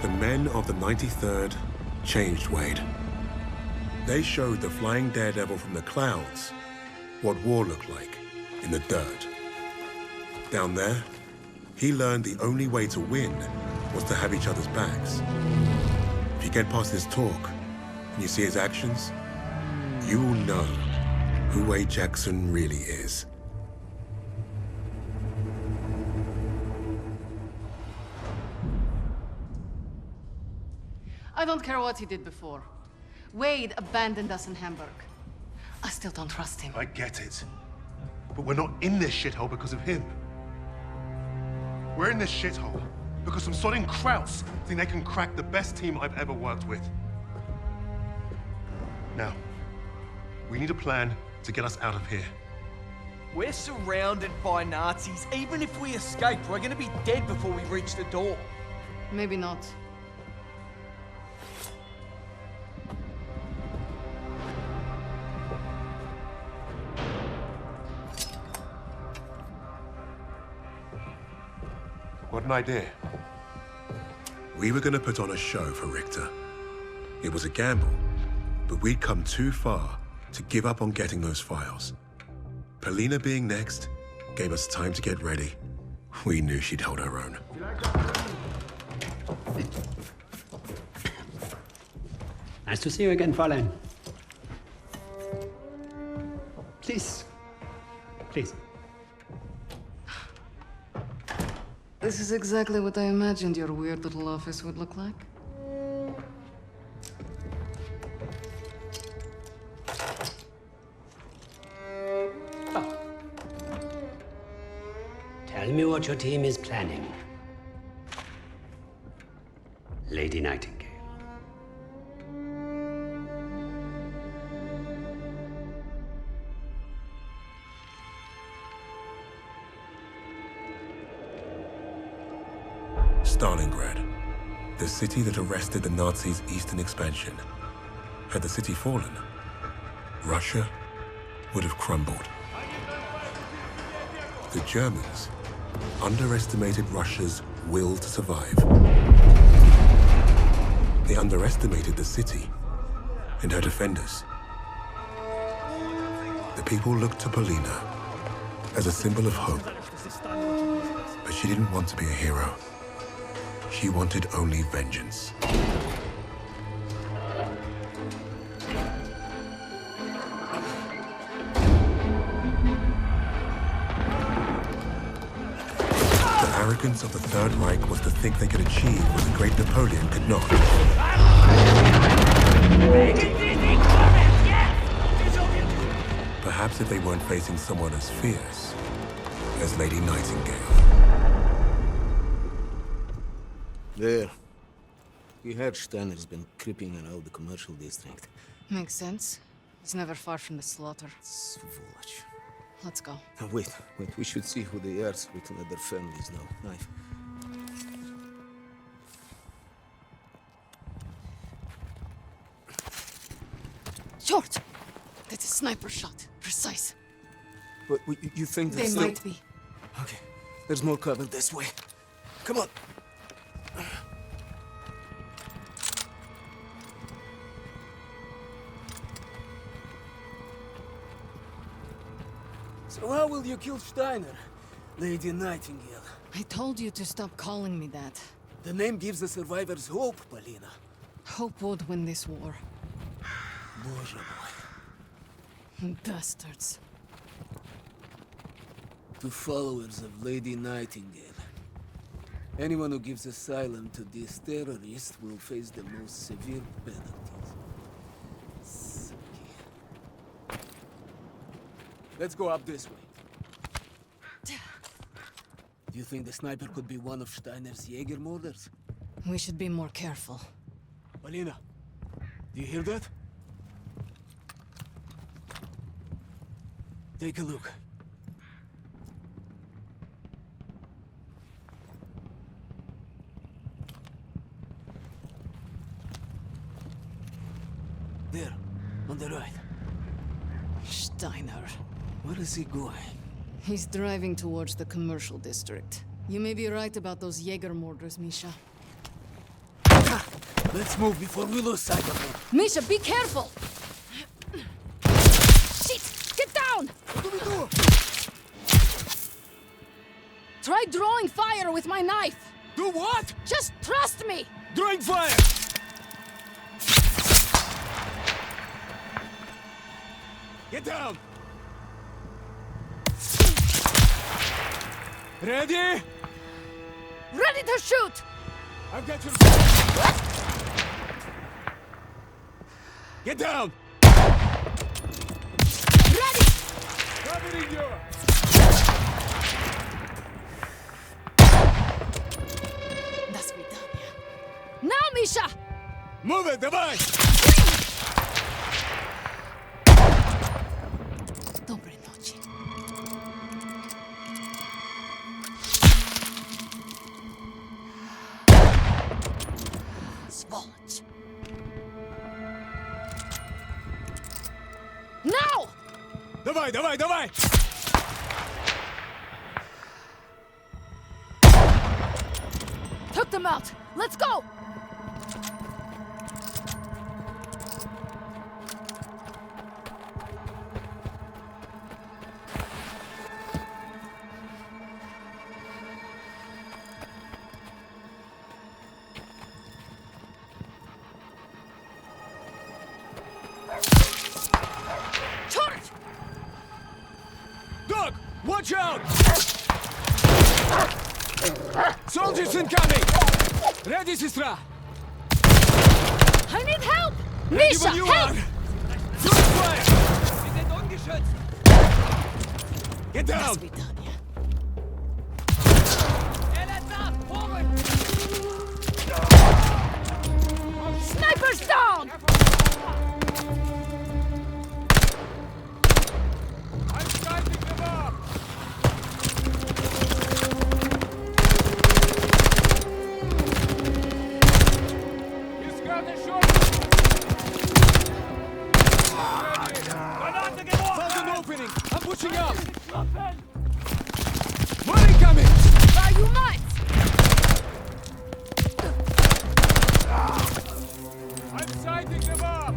The men of the 93rd changed Wade. They showed the flying daredevil from the clouds what war looked like in the dirt. Down there, he learned the only way to win was to have each other's backs. If you get past his talk and you see his actions, you will know who Wade Jackson really is. I don't care what he did before. Wade abandoned us in Hamburg. I still don't trust him. I get it. But we're not in this shithole because of him. We're in this shithole because some sodding Krauts think they can crack the best team I've ever worked with. Now, we need a plan to get us out of here. We're surrounded by Nazis. Even if we escape, we're gonna be dead before we reach the door. Maybe not. What an idea. We were gonna put on a show for Richter. It was a gamble, but we'd come too far to give up on getting those files. Polina being next gave us time to get ready. We knew she'd hold her own. Nice to see you again, Fräulein. Please. Please. This is exactly what I imagined your weird little office would look like. Tell me what your team is planning. Lady Nightingale. Stalingrad, the city that arrested the Nazis' eastern expansion. Had the city fallen, Russia would have crumbled. The Germans underestimated Russia's will to survive. They underestimated the city and her defenders. The people looked to Polina as a symbol of hope, but she didn't want to be a hero. She wanted only vengeance. The arrogance of the Third Reich was to think they could achieve what the great Napoleon could not. Perhaps if they weren't facing someone as fierce as Lady Nightingale. There. We heard Steiner's been creeping around the commercial district. Makes sense. He's never far from the slaughter. Svoloch. Let's go. Now, wait. We should see who they are so we can let their families know. Knife. Short! That's a sniper shot. Precise. But you think They that's might be. Okay. There's more cover this way. Come on. So how will you kill Steiner, Lady Nightingale? I told you to stop calling me that. The name gives the survivors hope, Polina. Hope would win this war. Боже мой. Bastards. To followers of Lady Nightingale. Anyone who gives asylum to this terrorist will face the most severe penalties. Sucky. Let's go up this way. Do you think the sniper could be one of Steiner's Jaeger murders? We should be more careful. Polina, do you hear that? Take a look. There, on the right. Steiner. Where is he going? He's driving towards the commercial district. You may be right about those Jaeger murders, Misha. Let's move before we lose sight of him. Misha, be careful! Shit! Get down! What do we do? Try drawing fire with my knife! Do what? Just trust me! Drawing fire! Get down! Ready? Ready to shoot! I've got your... Get down! Ready! Covering you! До свидания. Now, Misha! Move it, давай! Доброй ночи. Сволочь. Now! Давай, давай, давай! Took them out. Let's go! Charge! Doc, watch out! Soldiers incoming! Ready, sister! I need help! Ready Misha, when you help! are! Throwing fire! Get down! До свидания. Snipers down! I'm starting them up! He's got a shot! Found an opening! I'm pushing up! More incoming! Are you nuts? I'm sighting them up!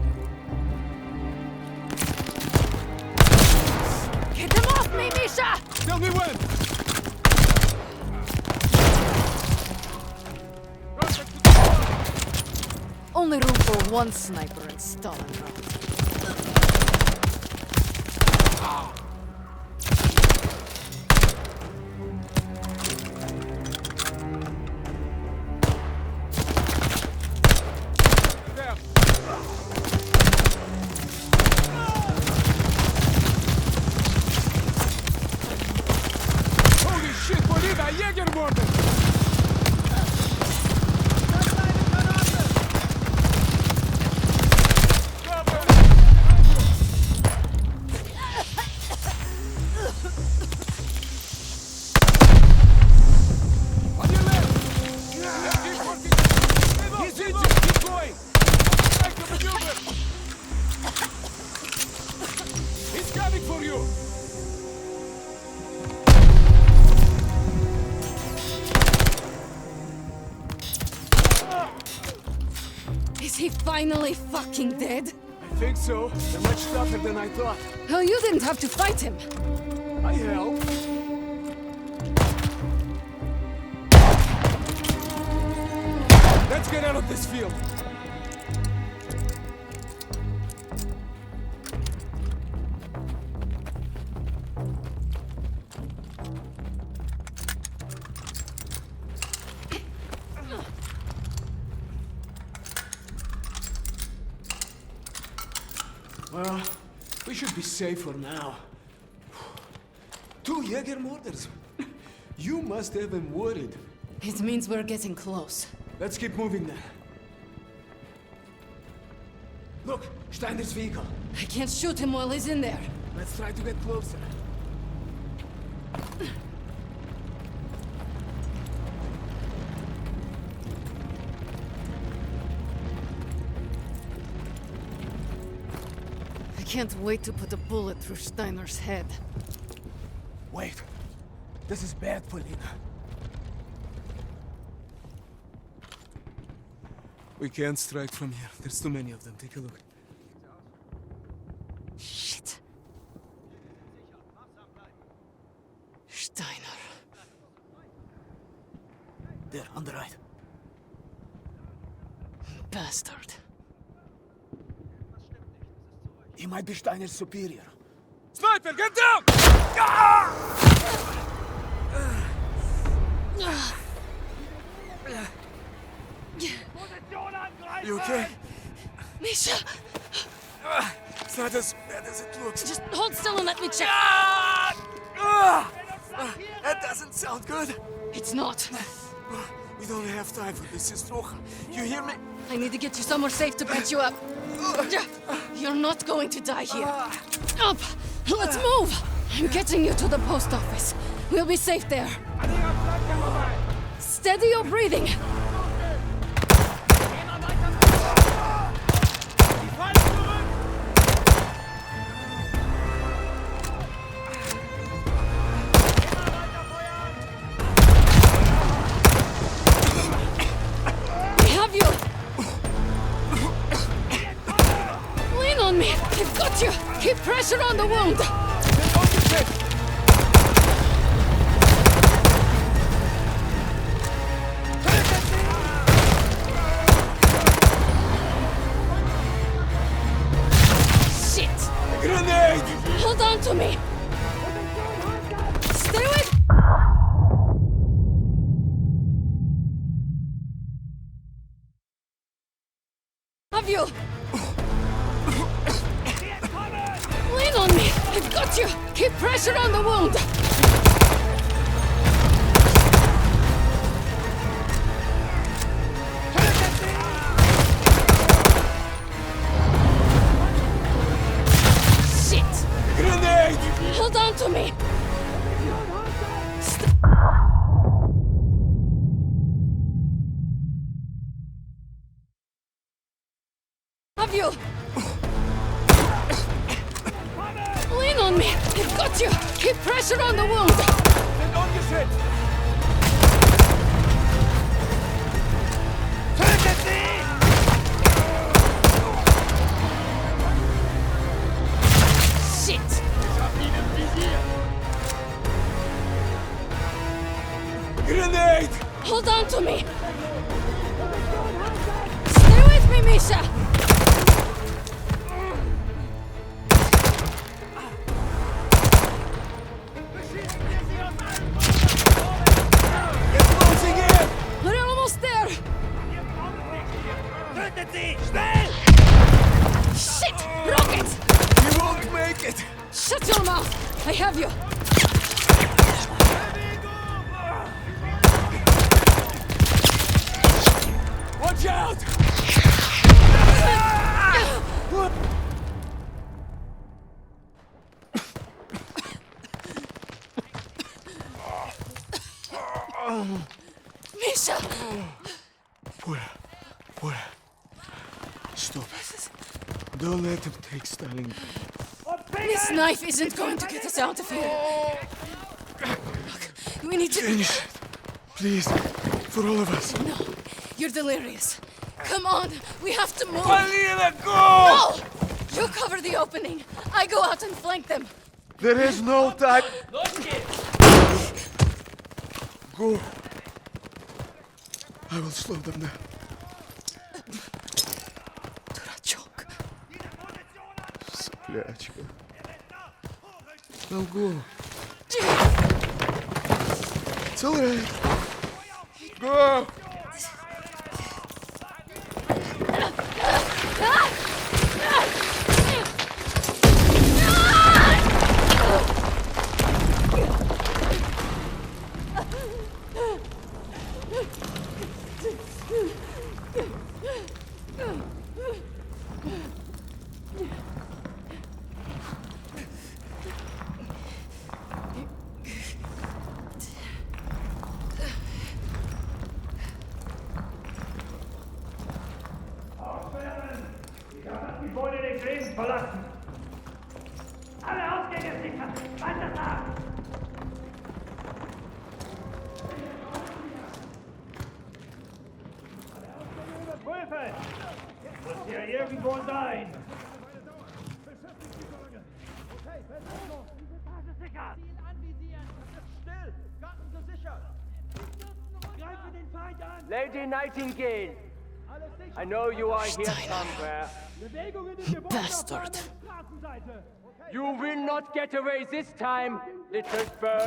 Get them off me, Misha! Tell me when! Only room for one sniper in Stalingrad. There! Holy shit, Bolida, Jägermorden! On your left! Keep working! He's injured! Keep going! Try to maneuver! He's coming for you! Is he finally fucking dead? I think so. They're much tougher than I thought. Oh, you didn't have to fight him. I helped. Let's get out of this field. Well, we should be safe for now. 2 Jägermorders. You must have been worried. It means we're getting close. Let's keep moving then. Look, Steiner's vehicle. I can't shoot him while he's in there. Let's try to get closer. I can't wait to put a bullet through Steiner's head. Wait. This is bad, Polina. We can't strike from here. There's too many of them. Take a look. Shit. Steiner. There, on the right. Bastard. He might be Steiner's superior. Sniper, get down! You okay? Misha! It's not as bad as it looks. Just hold still and let me check. That doesn't sound good. It's not. We don't have time for this, Istrocha. You hear me? I need to get you somewhere safe to patch you up. You're not going to die here. Up! Let's move! I'm getting you to the post office. We'll be safe there. Steady your breathing. We have you. Lean on me. I've got you. Keep pressure on the wound. Hold on to me! Stay with... Have you? Lean on me! I've got you! Keep pressure on the wound! Hold on to me! Have you? Lean on me! I've got you! Keep pressure on the wound! Shit! Grenade! Hold on to me! Stay with me, Misha! It's closing in! We're almost there! Shit! Rocket! You won't make it! Shut your mouth! I have you! Watch out! Misha! Pura. Stop. Don't let him take Stalin. This knife isn't going to get us out of here. Look, we need to... Finish it. Please. For all of us. No, you're delirious. Come on, we have to move. Valina, go! No! You cover the opening. I go out and flank them. There is no time. Go. I will slow them down. Durachok. Soplячка. Now go. It's all right. Go. Die Beute den Krieg verlassen! Alle Ausgänge sichern! Weiter nach! Alle Ausgänge überprüfen! Treffen! Muss hier irgendwo sein! Okay, fest. Ziel anvisieren! Still! Garten gesichert! Greife den Feind an! Lady Nightingale! Alles sicher! I know you are here somewhere. Bewegung in den Gebäuden auf der anderen Straßenseite! You will not get away this time, little bird.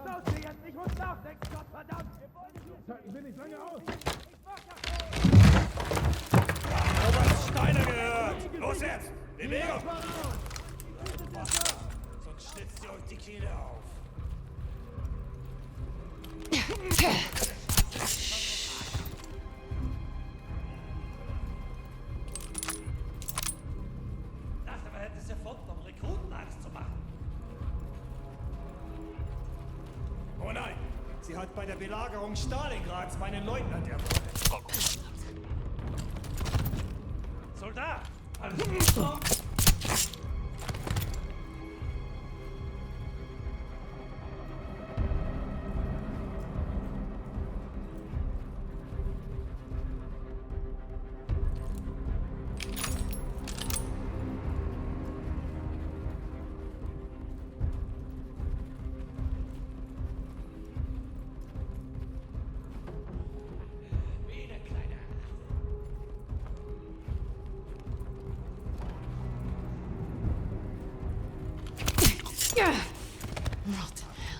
Losgehen! Ich muss nachdenken, Gottverdammt! Ich will nicht lange aus. Steiner gehört! Los jetzt! Bewegung! Sonst schlitzt ihr euch die Kehle auf. Das aber hätte es erfunden, um Rekruten Angst zu machen. Oh nein! Sie hat bei der Belagerung Stalingrads meinen Leutnant ermordet. Soldat! Alles gut? Rotten hell.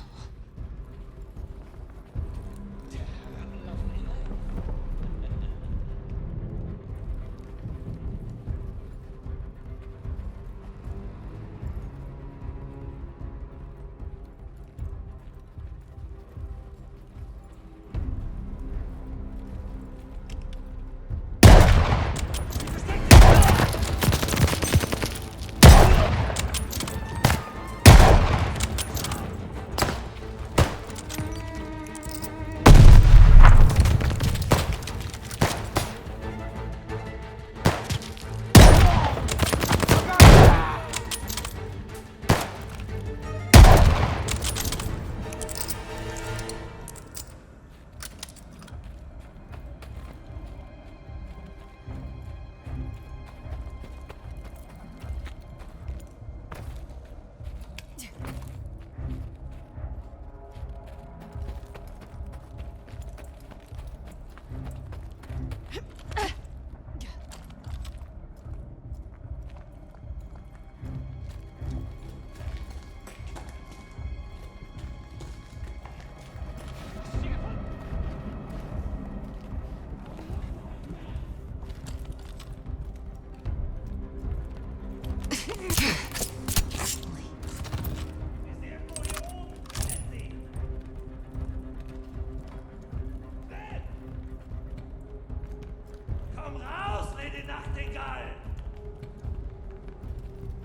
Komm raus, Lady Nachtigall!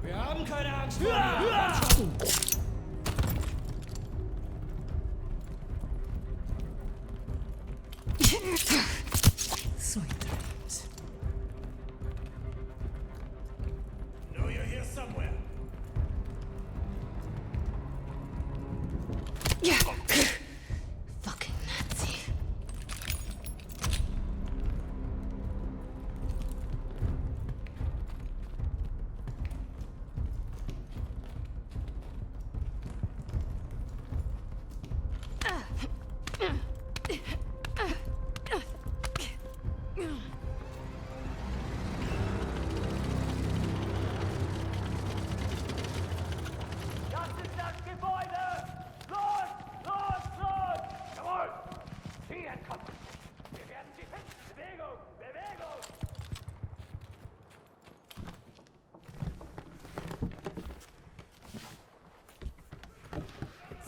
Wir haben keine Angst vor dir! Sweet dreams. Know you're here somewhere. Yeah. Fucking Nazi. Das ist das Gebäude! Los! Los! Los! Jawohl! Sie entkommen! Wir werden sie finden! Bewegung! Bewegung!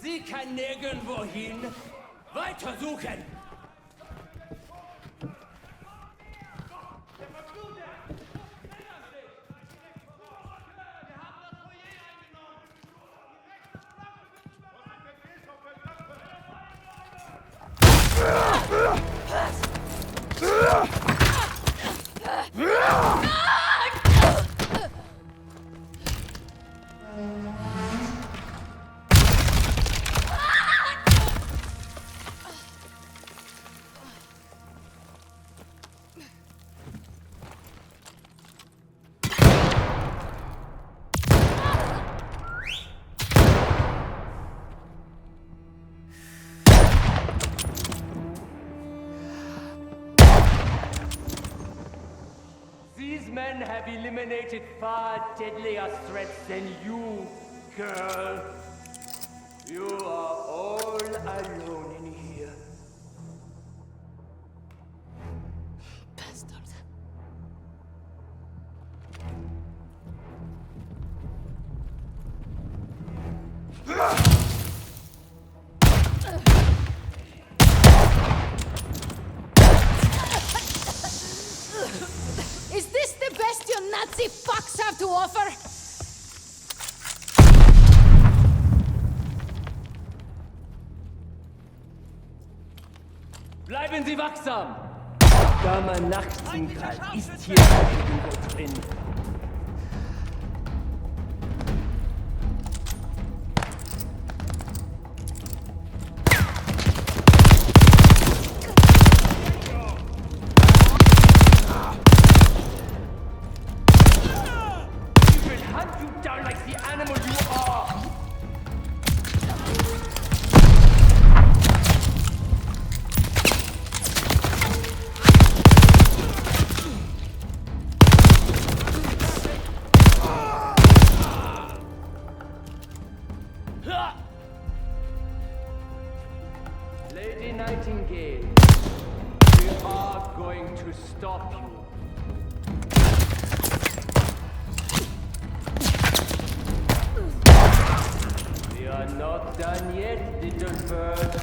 Sie kann nirgendwo hin. Weiter suchen! men have eliminated far deadlier threats than you, girl. You are all alone in here. Bastard. Is this the best you Nazi fucks have to offer? Bleiben Sie wachsam! Dame Nachtzinkheit ist hier irgendwo drin. We will hunt you down like the animal you are! Lady Nightingale, we are going to stop you. We are not done yet, little bird.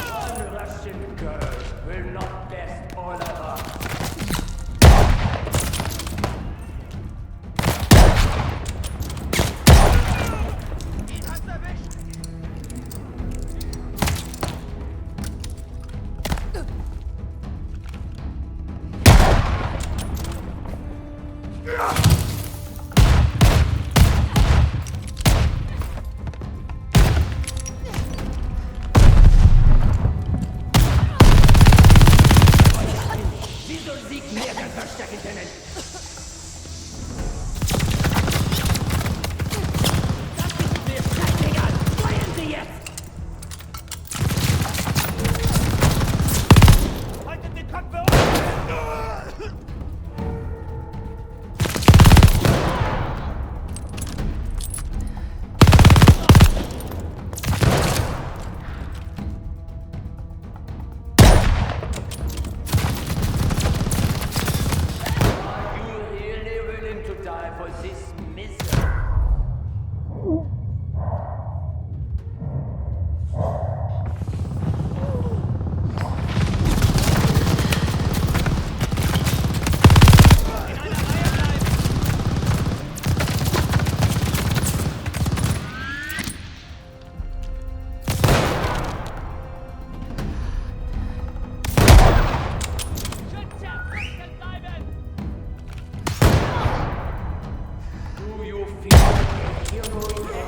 One Russian girl will not best all of us. Sie soll Sieg mehr verstärken können. Das ist mir scheißegal. Feuern Sie jetzt! Haltet den Kopf für Are you really willing to die for this misery? Do you feel like a hero yet?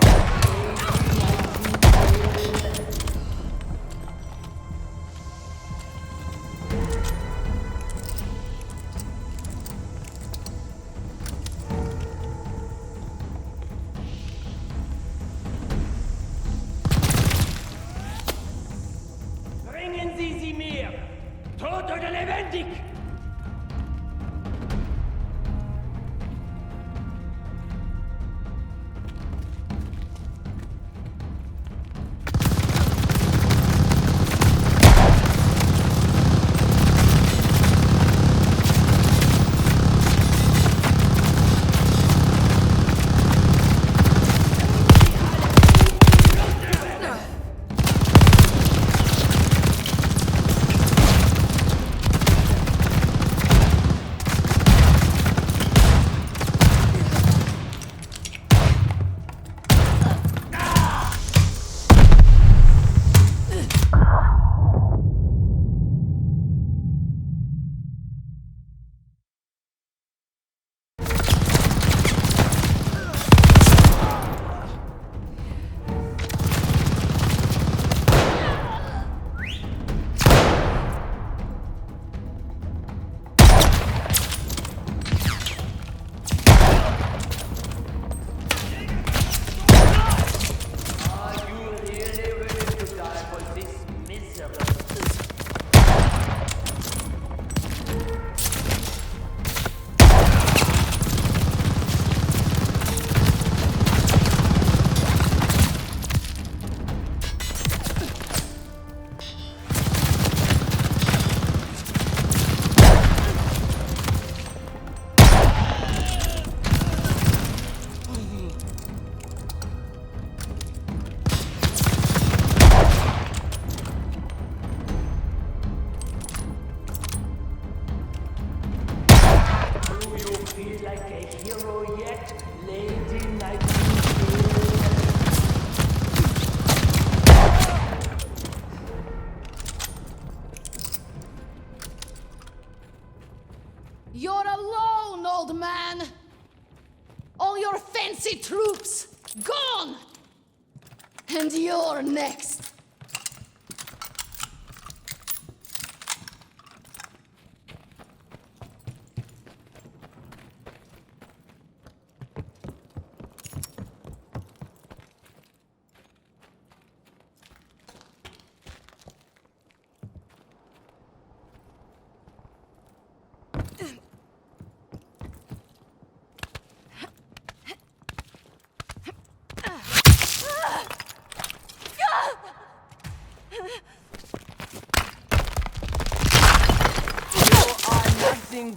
Bringen Sie sie mir! Tot oder lebendig! Lady Nightingale. You're alone, old man! All your fancy troops, gone! And you're next.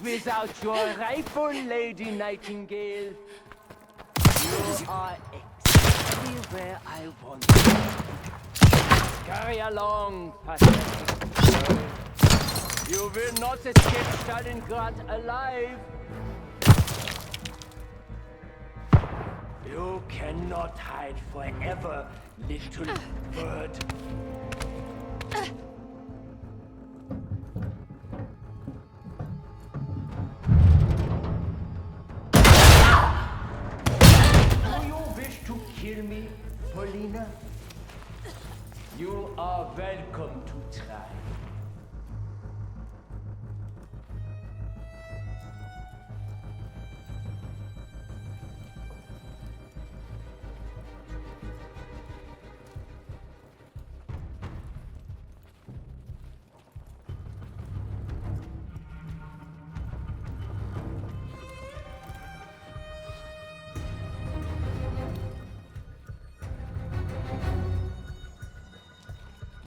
Without your rifle, Lady Nightingale. You are exactly where I want you. Scurry along, pathetic girl. You will not escape Stalingrad alive. You cannot hide forever, little bird. Kill me, Paulina? You are welcome to try.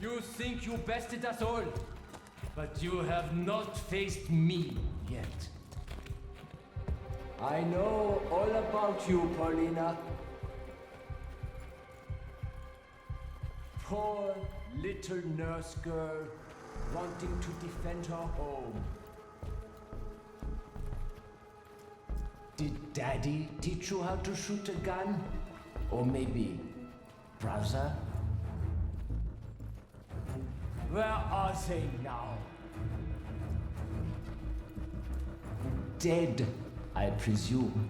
You think you bested us all, but you have not faced me yet. I know all about you, Paulina. Poor little nurse girl wanting to defend her home. Did Daddy teach you how to shoot a gun? Or maybe brother? Where are they now? Dead, I presume.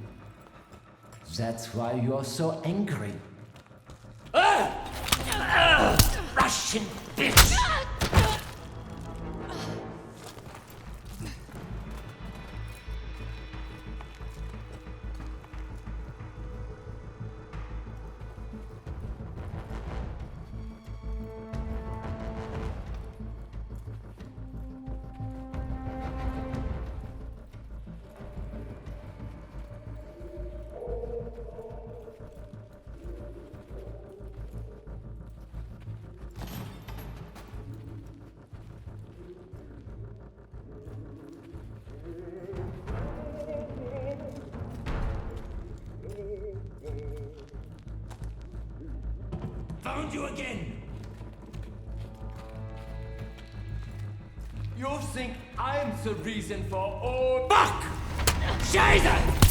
That's why you're so angry. Russian bitch! Found you again! You think I'm the reason for all— Fuck! Scheiße!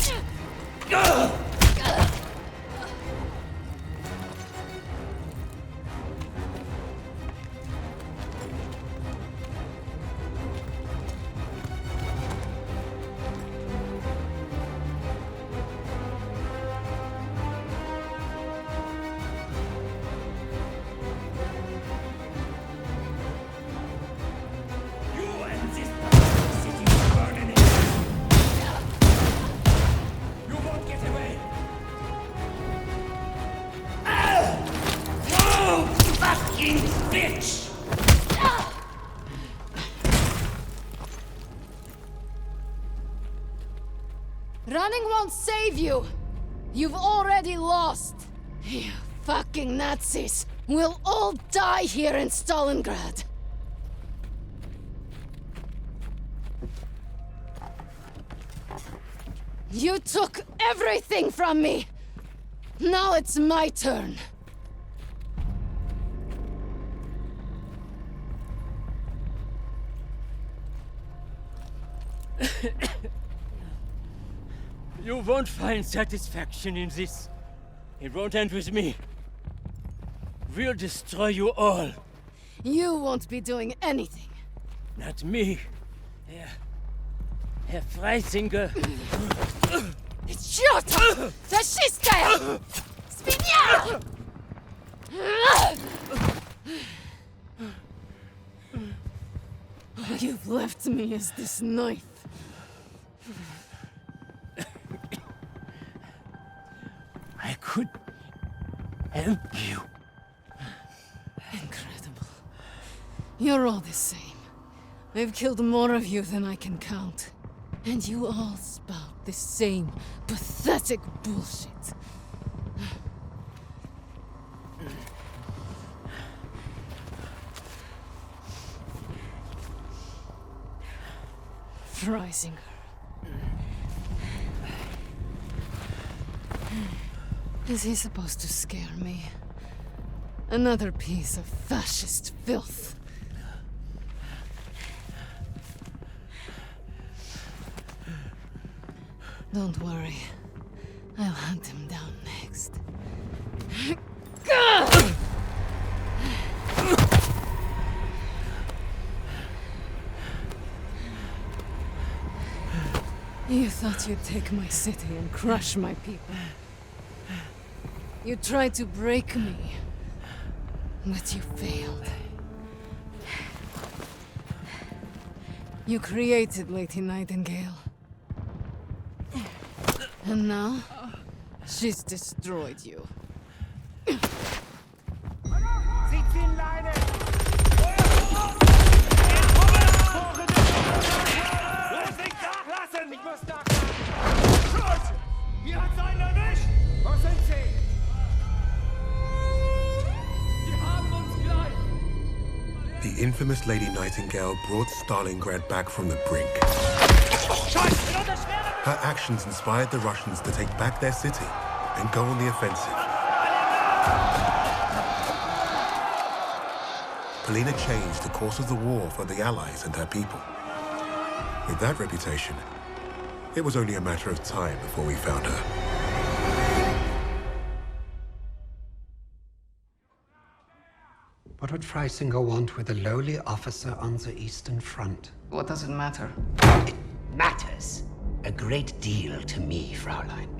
Running won't save you! You've already lost! You fucking Nazis! We'll all die here in Stalingrad! You took everything from me! Now it's my turn! You won't find satisfaction in this. It won't end with me. We'll destroy you all. You won't be doing anything. Not me. Herr Freisinger. Idiota! Fasciste! Spinia! You've left me as this knife. I could help you. Incredible. You're all the same. I've killed more of you than I can count. And you all spout the same pathetic bullshit. Freisinger. Is he supposed to scare me? Another piece of fascist filth. Don't worry. I'll hunt him down next. You thought you'd take my city and crush my people. You tried to break me, but you failed. You created Lady Nightingale. And now, she's destroyed you. The infamous Lady Nightingale brought Stalingrad back from the brink. Her actions inspired the Russians to take back their city and go on the offensive. Polina changed the course of the war for the Allies and her people. With that reputation, it was only a matter of time before we found her. What would Freisinger want with a lowly officer on the Eastern Front? What does it matter? It matters a great deal to me, Fraulein.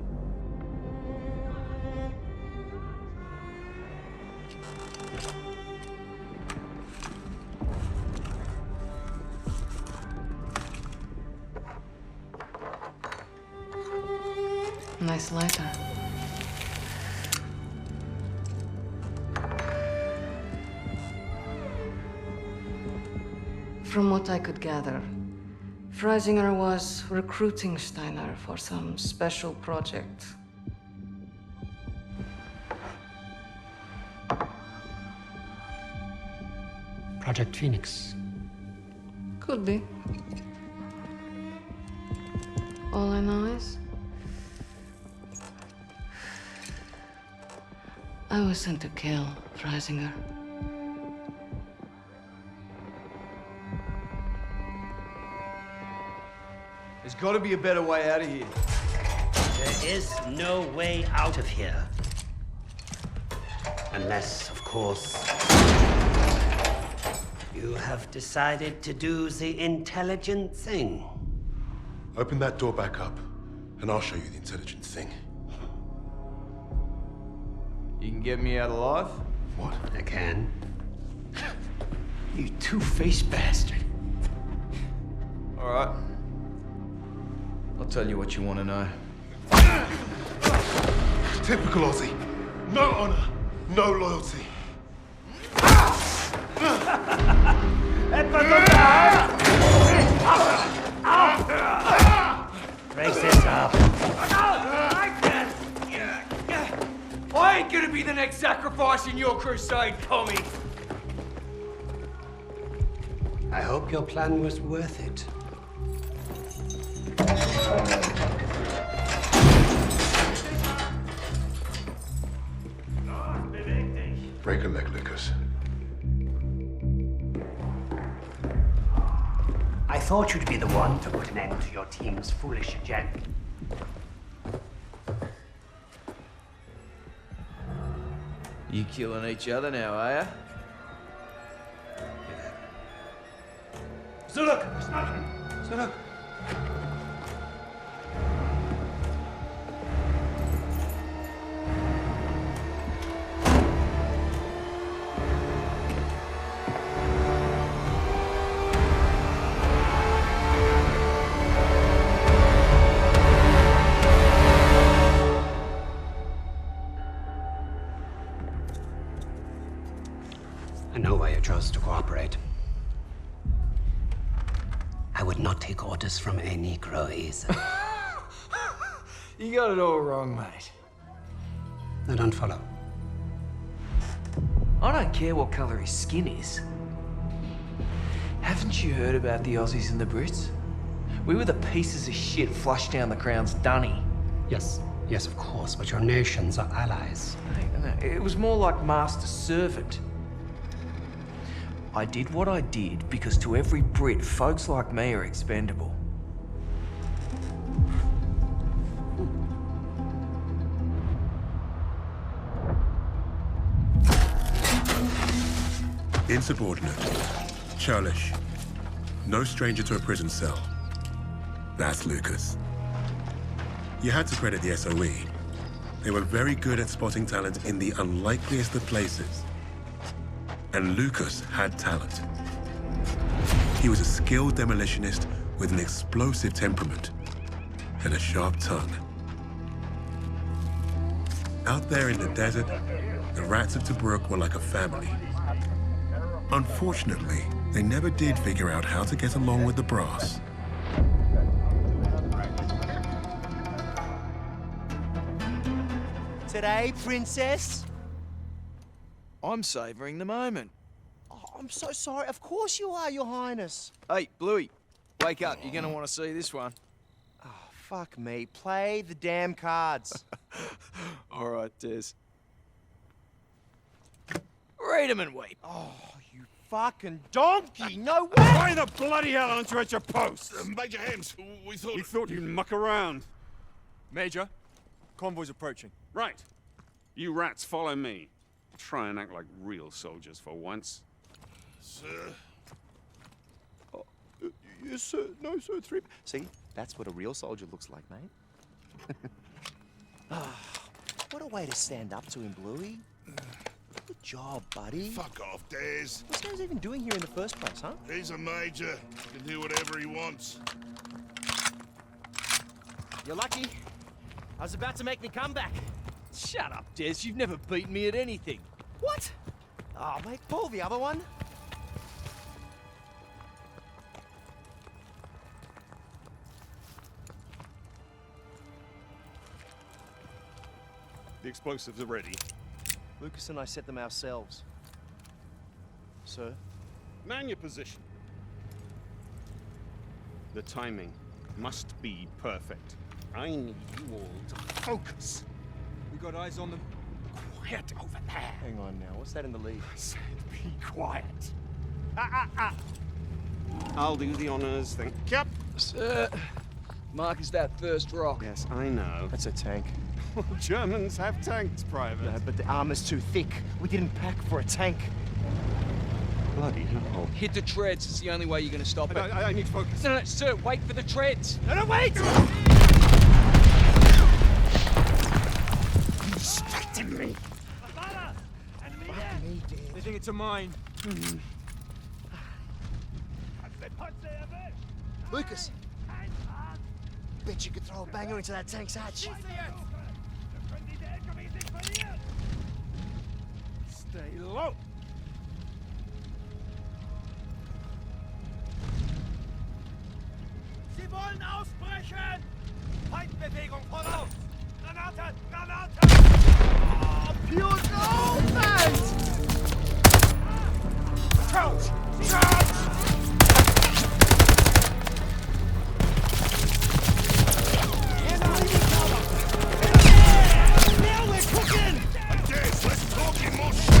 Nice lighter. From what I could gather, Freisinger was recruiting Steiner for some special project. Project Phoenix. Could be. All I know is I was sent to kill Freisinger. There's got to be a better way out of here. There is no way out of here. Unless, of course, you have decided to do the intelligent thing. Open that door back up, and I'll show you the intelligent thing. You can get me out alive? What? I can. You two-faced bastard. All right. I'll tell you what you want to know. Typical Aussie. No honor, no loyalty. Brace yourself. I ain't gonna be the next sacrifice in your crusade, commie. I hope your plan was worth it. Break a leg, Lucas. I thought you'd be the one to put an end to your team's foolish agenda. You killing each other now, are ya? Zurück! Zurück! I know why you chose to cooperate. I would not take orders from a Negro easily. You got it all wrong, mate. I don't follow. I don't care what colour his skin is. Haven't you heard about the Aussies and the Brits? We were the pieces of shit flushed down the Crown's dunny. Yes, yes, of course, but your nations are allies. No, it was more like master-servant. I did what I did because to every Brit, folks like me are expendable. Insubordinate, churlish, no stranger to a prison cell. That's Lucas. You had to credit the SOE. They were very good at spotting talent in the unlikeliest of places. And Lucas had talent. He was a skilled demolitionist with an explosive temperament and a sharp tongue. Out there in the desert, the rats of Tobruk were like a family. Unfortunately, they never did figure out how to get along with the brass. Today, princess? I'm savouring the moment. Oh, I'm so sorry. Of course you are, your highness. Hey, Bluey, wake up. You're gonna want to see this one. Oh, fuck me. Play the damn cards. All right, Des. Read 'em and weep. Oh, you fucking donkey! No way! Why the bloody hell aren't you at your post? Major Hems, we thought... We thought you'd muck around. Major, convoy's approaching. Right. You rats follow me. Try and act like real soldiers for once. Sir? Yes, sir. No, sir. See, that's what a real soldier looks like, mate. What a way to stand up to him, Bluey. Good job, buddy. Fuck off, Des. What's he even doing here in the first place, huh? He's a major. He can do whatever he wants. You're lucky. I was about to make me come back. Shut up, Des. You've never beaten me at anything. What? Oh, mate, pull the other one. The explosives are ready. Lucas and I set them ourselves. Sir? Man your position. The timing must be perfect. I need you all to focus. We got eyes on them. Quiet over there. Hang on now. What's that in the lead? I said be quiet. I'll do the honors, thank you. Sir, Mark is that first rock. Yes, I know. That's a tank. Well, Germans have tanks, Private. No, but the armor's too thick. We didn't pack for a tank. Bloody hell. Hit the treads. It's the only way you're going to stop it. I need focus. No, sir, wait for the treads. No, wait! You distracted me. They think it's a mine. Lucas! Bet you could throw a banger into that tank's hatch. Stay low. Sie wollen ausbrechen! Feindbewegung voraus! Granate! Granate! Oh, pure gold, mate! Crouch! Crouch! Now we're cooking! Des, let's talk emotion!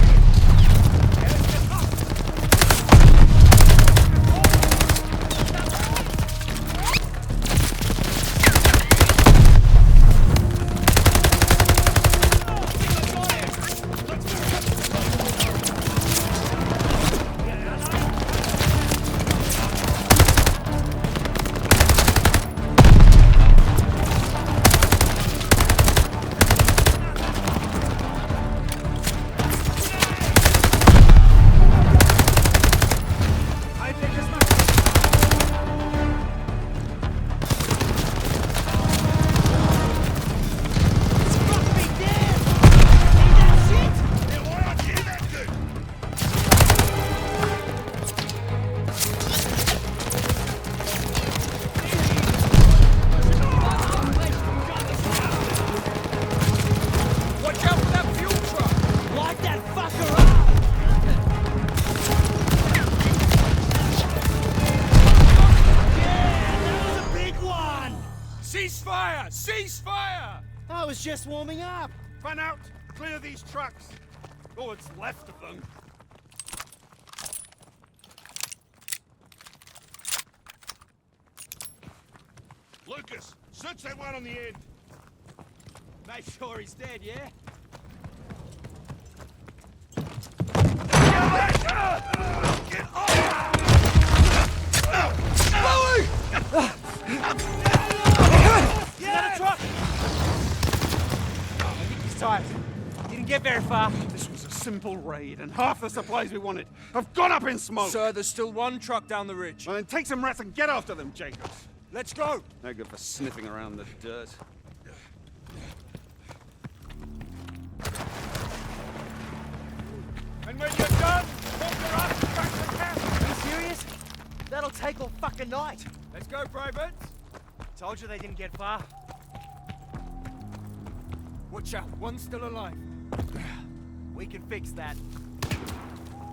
fire! Cease fire! I was just warming up. Run out! Clear these trucks! All that's left of them. Lucas, search that one on the end. Make sure he's dead, yeah? Get off! Chloe! Get out of truck! I think he's tired. Didn't get very far. This was a simple raid, and half the supplies we wanted have gone up in smoke. Sir, there's still one truck down the ridge. Well, then take some rats and get after them, Jacobs. Let's go! No good for sniffing around the dirt. And when you're done, walk your ass back to camp! Are you serious? That'll take all fucking night. Let's go, Private! Told you they didn't get far. Watch out, one's still alive. We can fix that.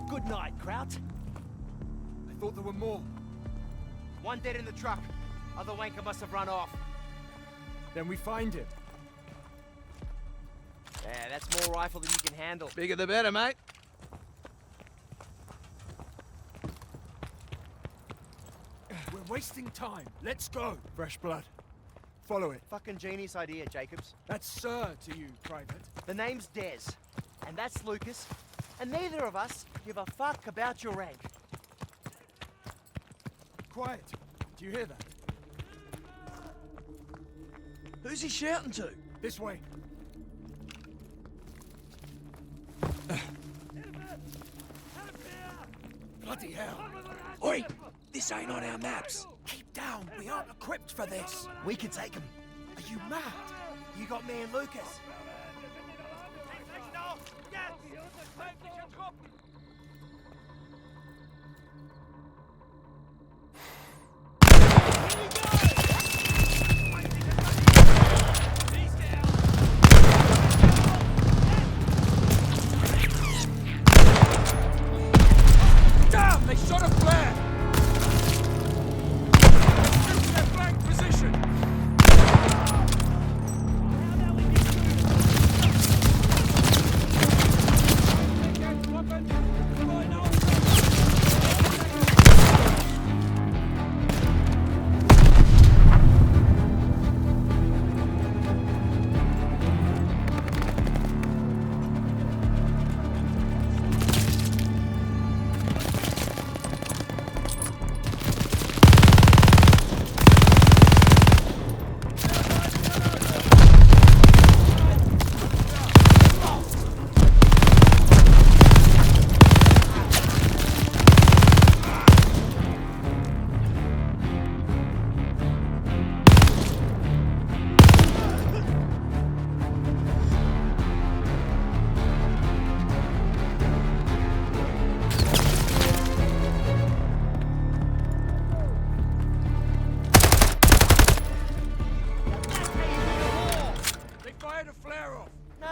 Good night, Kraut. I thought there were more. One dead in the truck. Other wanker must have run off. Then we find it. Yeah, that's more rifle than you can handle. Bigger the better, mate. We're wasting time. Let's go. Fresh blood. Follow it. Fucking genius idea, Jacobs. That's Sir to you, Private. The name's Des, and that's Lucas, and neither of us give a fuck about your rank. Quiet. Do you hear that? Who's he shouting to? This way. Bloody hell. Oi! This ain't on our maps. Keep down. We aren't equipped for this. We can take him. Are you mad? You got me and Lucas. Damn! They shot a flare! Their flank position!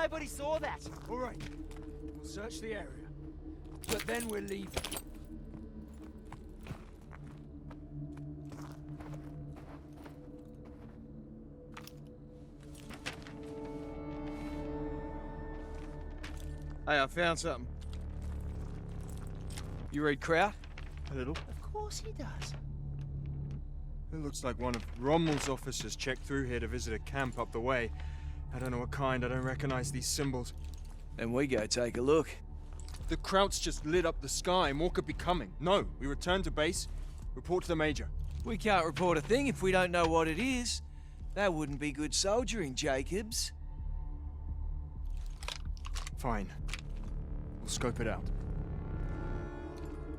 Nobody saw that. All right. We'll search the area. But then we're leaving. Hey, I found something. You read Kraut? A little. Of course he does. It looks like one of Rommel's officers checked through here to visit a camp up the way. I don't know what kind, I don't recognize these symbols. Then we go take a look. The Krauts just lit up the sky. More could be coming. No, we return to base, report to the Major. We can't report a thing if we don't know what it is. That wouldn't be good soldiering, Jacobs. Fine. We'll scope it out.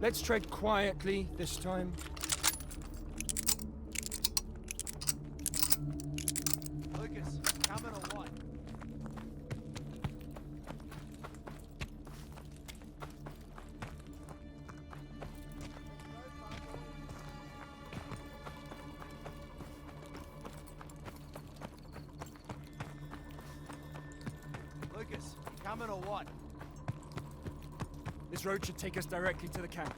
Let's tread quietly this time. Lucas, coming or what? Lucas, you coming or what? This road should take us directly to the camp.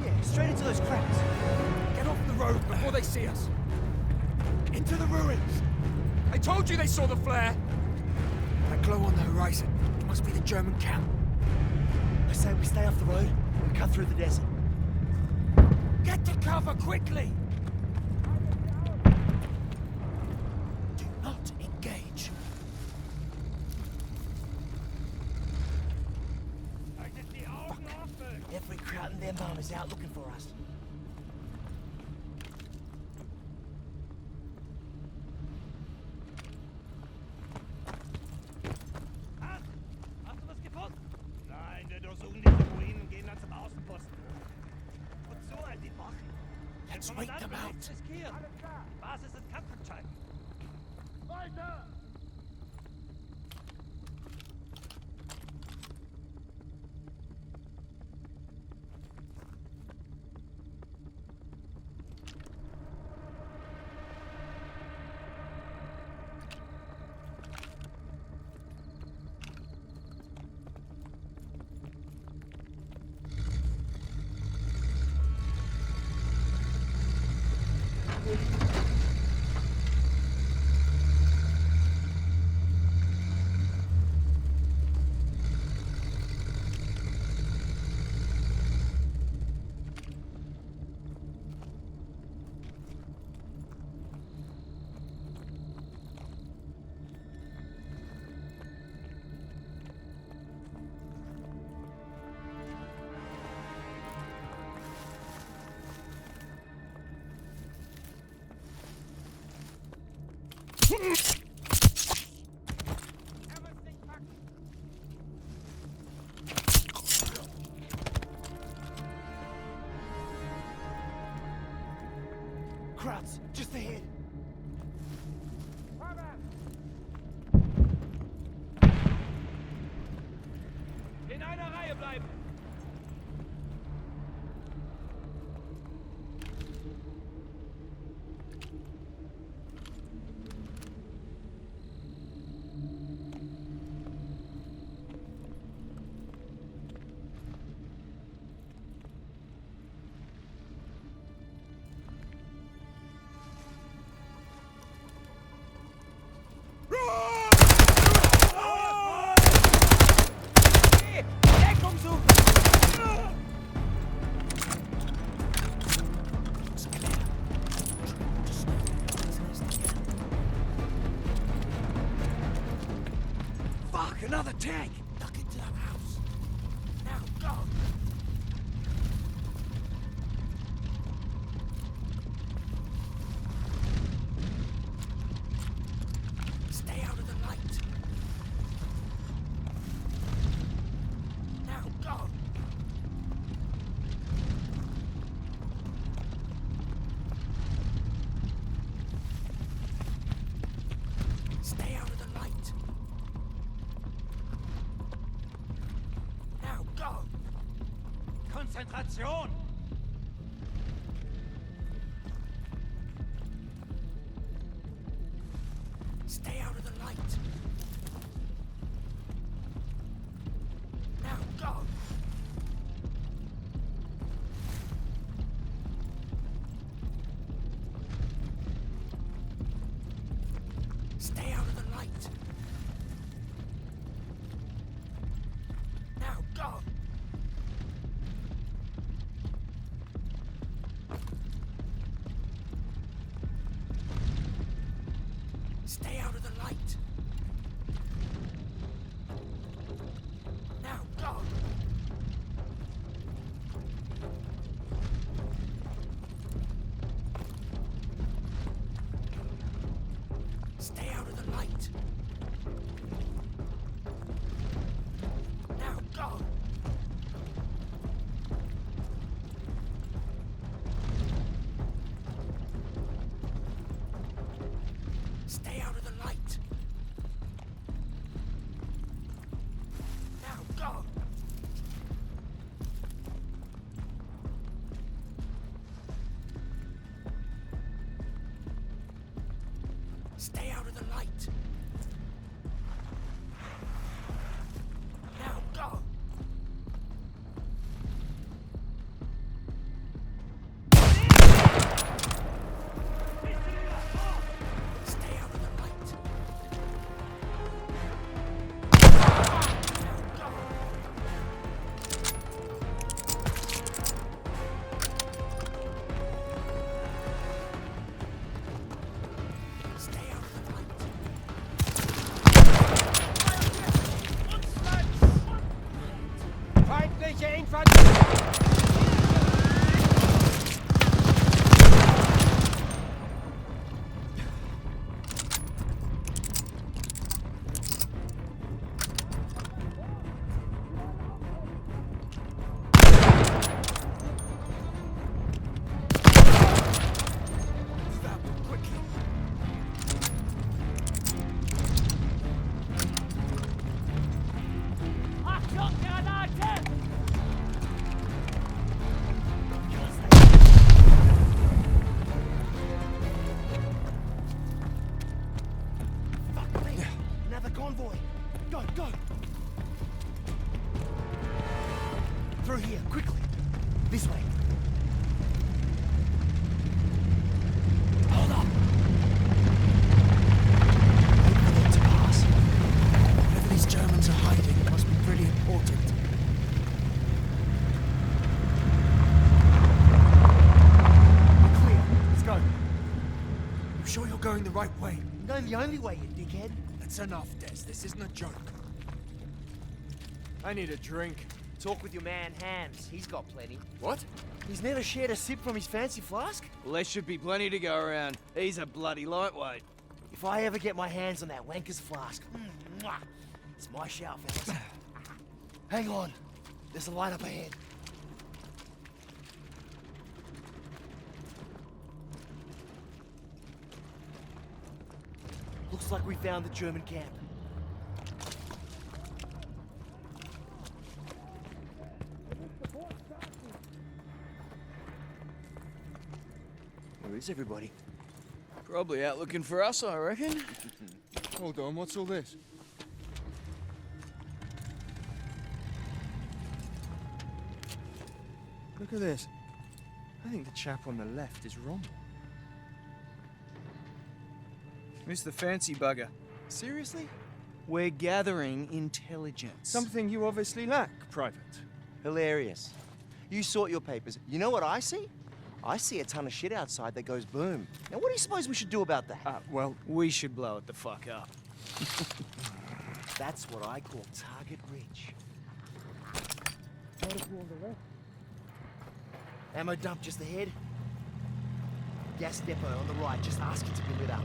Yeah, straight into those cracks. Get off the road before they see us. Into the ruins. I told you they saw the flare. That glow on the horizon. It must be the German camp. I say we stay off the road and cut through the desert. Get to cover quickly! Do not engage. Every Kraut and their mum is out looking for us. Hast du was gefunden? Nein, wir durchsuchen diese Ruinen und gehen dann zum Außenposten. Wozu all die Wachen? Let's wait them out. Riskieren. Die Basis ist kampfentscheidend. Weiter! Krauts, just ahead. In einer Reihe bleiben! Fuck, another tank! Duck into that house. Now, go! Stay out of the light. Now, go! Stay out of the light. Now, go! Konzentration! Stay out of the light. Now, go! Stay out of the light. Now, go! Stay out of the light. Now, go! Stay out of the light. Now, go! Stay out of the light. Now, go! Stay out of the light. Now, go! Another convoy. Go, go. Through here, quickly. This way. Hold up. Wait for them to pass. Whatever these Germans are hiding must be pretty important. We're clear. Let's go. You sure you're going the right way? No, the only way, you dickhead. That's enough, Des. This isn't a joke. I need a drink. Talk with your man, Hams. He's got plenty. What? He's never shared a sip from his fancy flask? Well, there should be plenty to go around. He's a bloody lightweight. If I ever get my hands on that wanker's flask, it's my shout, fellas. Hang on. There's a light up ahead. Looks like we found the German camp. Where is everybody? Probably out looking for us, I reckon. Hold on, what's all this? Look at this. I think the chap on the left is Rommel. Who's the fancy bugger? Seriously? We're gathering intelligence. Something you obviously lack, Private. Hilarious. You sort your papers. You know what I see? I see a ton of shit outside that goes boom. Now, what do you suppose we should do about that? Well, we should blow it the fuck up. That's what I call target reach. Ammo dump just ahead. Gas depot on the right. Just ask it to be lit up.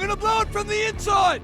I'm gonna blow it from the inside!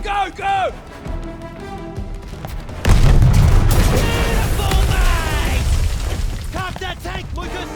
Go, go! Beautiful, mate! Cap that tank, Lucas!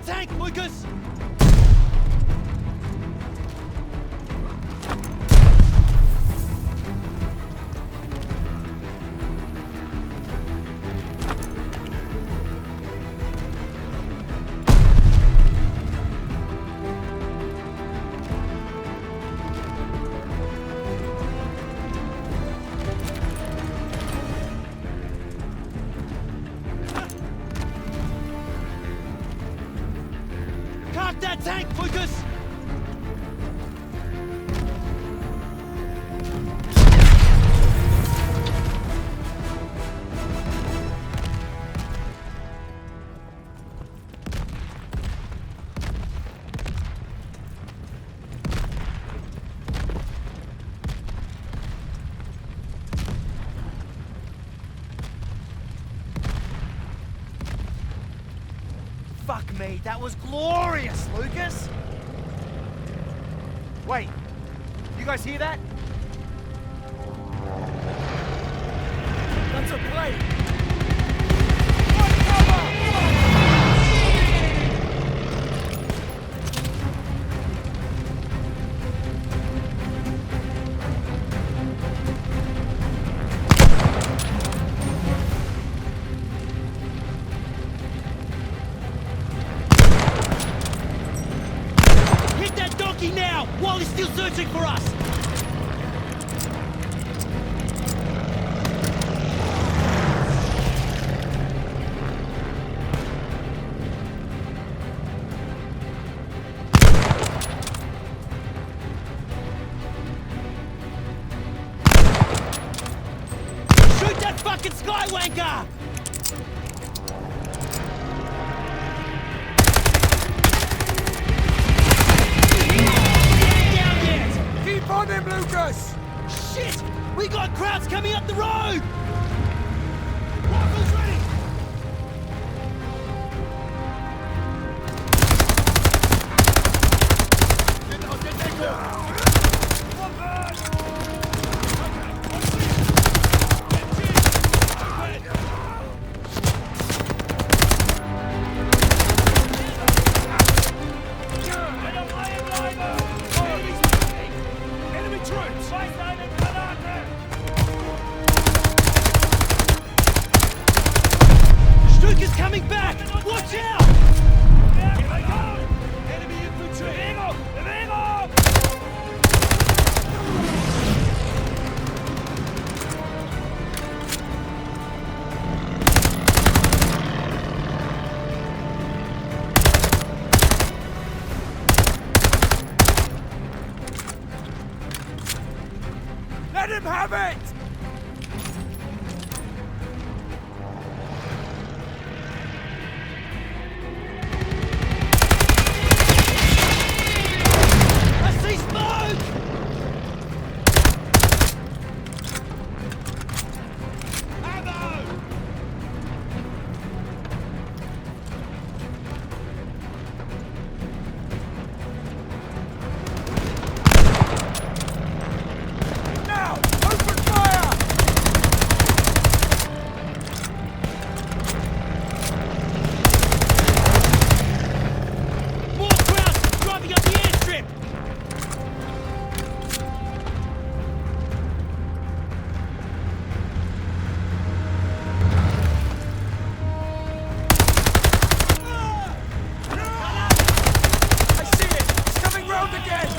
Tank, Lucas! Fuck me, that was glorious, Lucas! Wait, you guys hear that? That's a plane! Hit that donkey now, while he's still searching for us! Shoot that fucking Skywanker! Keep on him, Lucas! Shit! We got crowds coming up the road! Rifles ready! Enemy troops! Stuka's coming back! Watch out! Enemy infantry! Let him have it! I see smoke! Ammo! Now! Open fire! More crowds driving up the airstrip! I see it! It's coming round again!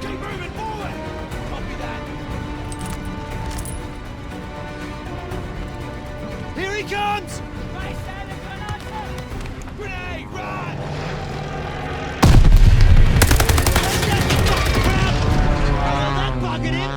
Keep moving forward! Copy that! Here he comes! Grenade, run! That bucket in!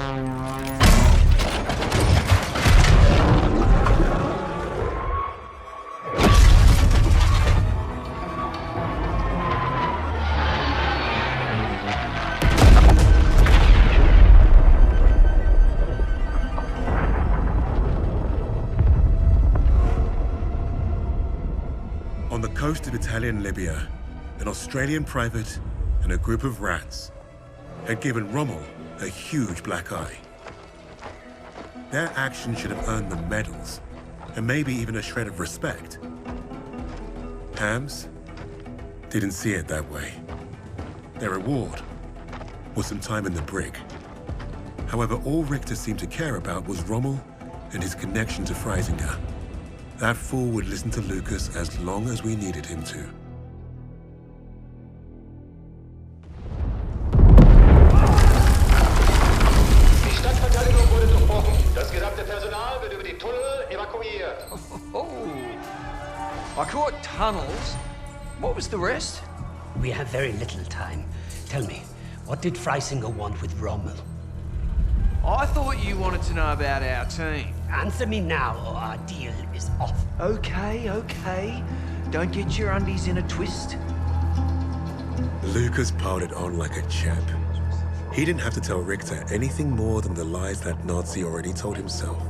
On the coast of Italian Libya, an Australian private and a group of rats had given Rommel a huge black eye. Their actions should have earned them medals, and maybe even a shred of respect. Hams didn't see it that way. Their reward was some time in the brig. However, all Richter seemed to care about was Rommel and his connection to Freisinger. That fool would listen to Lucas as long as we needed him to. Die Stadtverteidigung wurde durchbrochen. Das gesamte Personal wird über die Tunnel evakuiert. I caught tunnels. What was the rest? We have very little time. Tell me, what did Freisinger want with Rommel? I thought you wanted to know about our team. Answer me now, or our deal is off. Okay, okay. Don't get your undies in a twist. Lucas piled it on like a champ. He didn't have to tell Richter anything more than the lies that Nazi already told himself.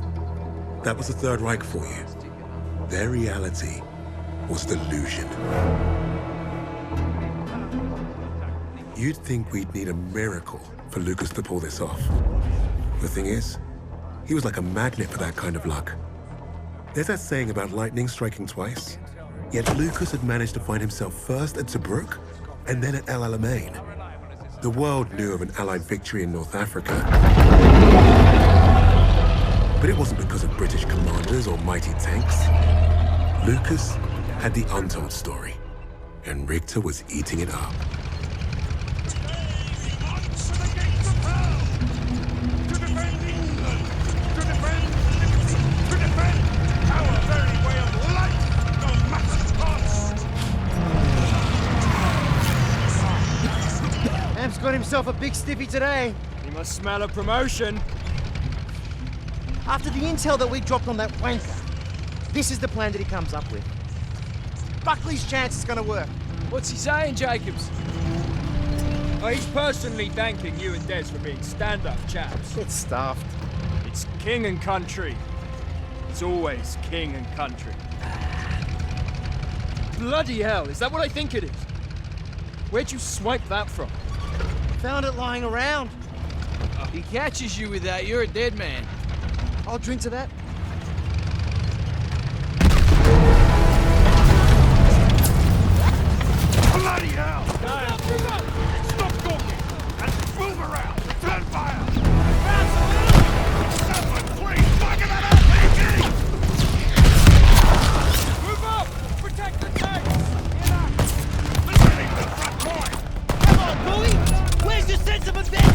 That was the Third Reich for you. Their reality was delusion. You'd think we'd need a miracle for Lucas to pull this off. The thing is, he was like a magnet for that kind of luck. There's that saying about lightning striking twice. Yet Lucas had managed to find himself first at Tobruk and then at El Alamein. The world knew of an Allied victory in North Africa. But it wasn't because of British commanders or mighty tanks. Lucas had the untold story, and Richter was eating it up. Hamp's got himself a big stiffy today. He must smell a promotion. After the intel that we dropped on that wanker, this is the plan that he comes up with. Buckley's chance is gonna work. What's he saying, Jacobs? Oh, he's personally thanking you and Des for being stand-up chaps. Get stuffed. It's king and country. It's always king and country. Bloody hell, is that what I think it is? Where'd you swipe that from? Found it lying around. If he catches you with that, you're a dead man. I'll drink to that. Bloody hell! Stop talking and move around! Turn fire! Someone please fire that RPG! Move up! Protect the tanks! Listening to the front point! Come on, bully! Where's your sense of adventure?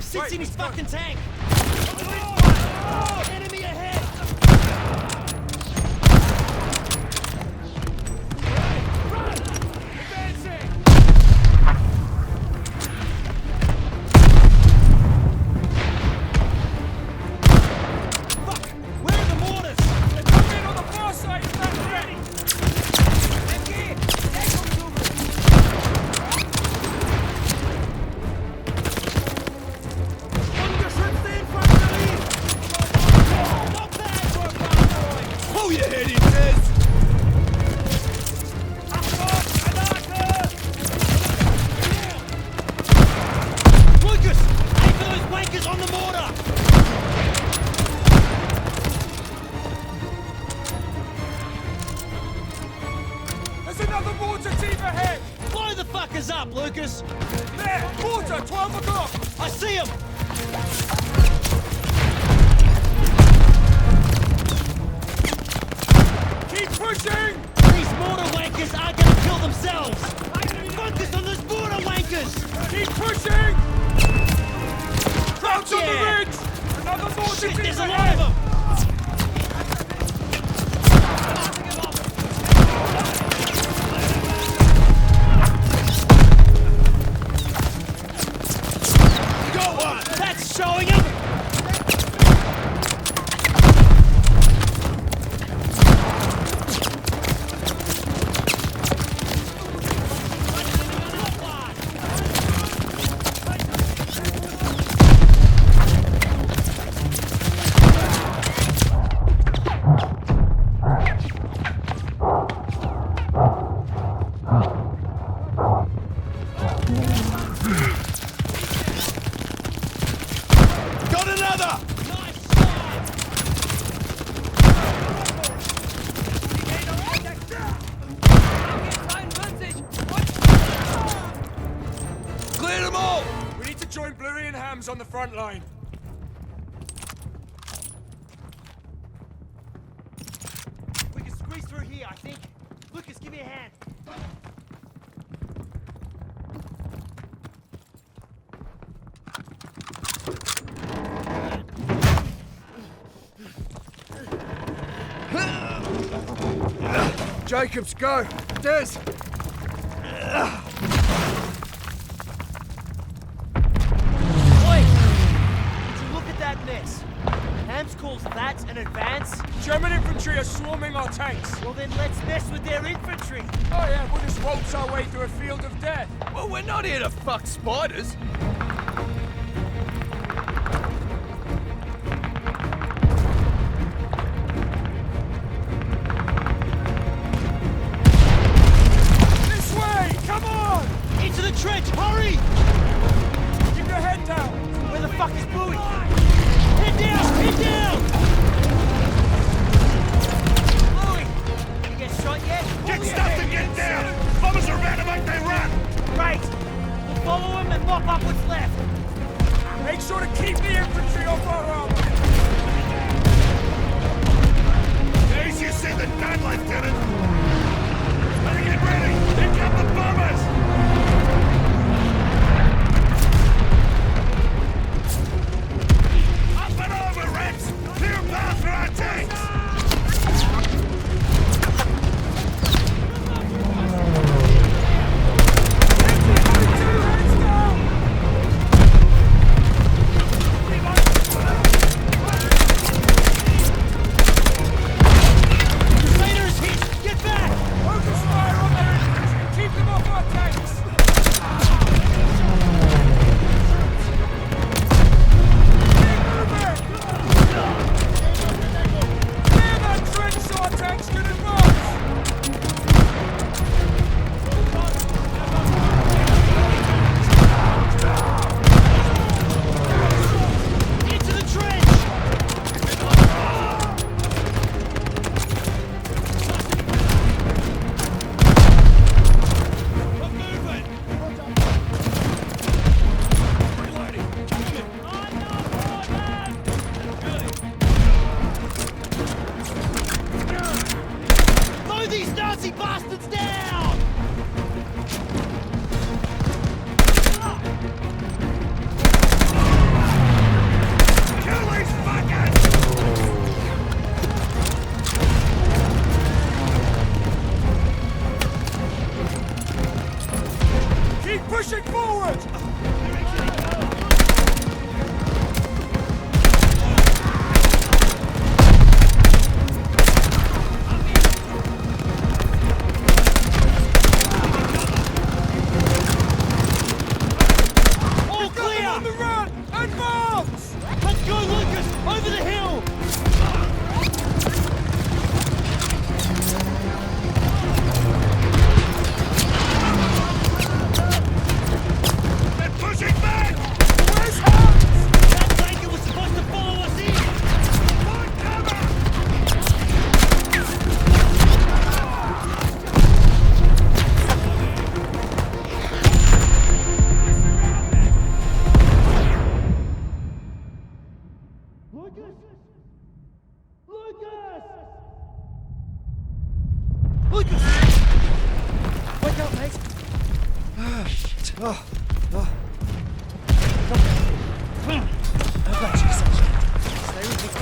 Sits in his fucking tank! Enemy ahead! Run! Advancing! Fuck! Where are the mortars? They're coming in on the far side! Stand ready! Again! Pull your head in, Des! Lucas! Aim for those wankers on the mortar! There's another mortar team ahead! Blow the fuckers up, Lucas! There! Mortar! 12 o'clock! I see him! Keep pushing! These mortar wankers aren't gonna kill themselves! Focus on those mortar wankers! Keep pushing! Crouch on the ridge! Another mortar Shit, team there's a ahead! lot of them! got another! Clear them all! We need to join Bluey and Hams on the front line. We can squeeze through here, I think. Lucas, give me a hand. Jacobs, go! Des! Oi! Did you look at that mess? Hams calls that an advance? German infantry are swarming our tanks. Well then let's mess with their infantry. Oh yeah, we'll just waltz our way through a field of death. Well, we're not here to fuck spiders. This way! Come on! Into the trench, hurry! Keep your head down! Where the fuck is Bluey? Head down! Head down! Bluey! You get shot yet? Get stuff and get down! Bombers are about to make they run! Great! We'll follow him and mop up what's left. Make sure to keep the infantry off our armor! As you said, the done, Lieutenant! Better get ready! Here come the bombers! Up and over, rats! Clear a path for our tanks! Crusaders hit! Get back! Focus fire on their infantry! Keep them off our tanks! Clear that trench so our tanks can advance! Into the trench! Blow these Nazi bastards down! Kill these fuckers! Keep pushing forward! All clear! On the run! Advance! Let's go, Lucas! Over the hill! They're pushing back! Where's Hams? That blanket was supposed to follow us in! Find cover! Lucas! Lucas! Lucas! Wake up, mate! I got you, son. Stay with me.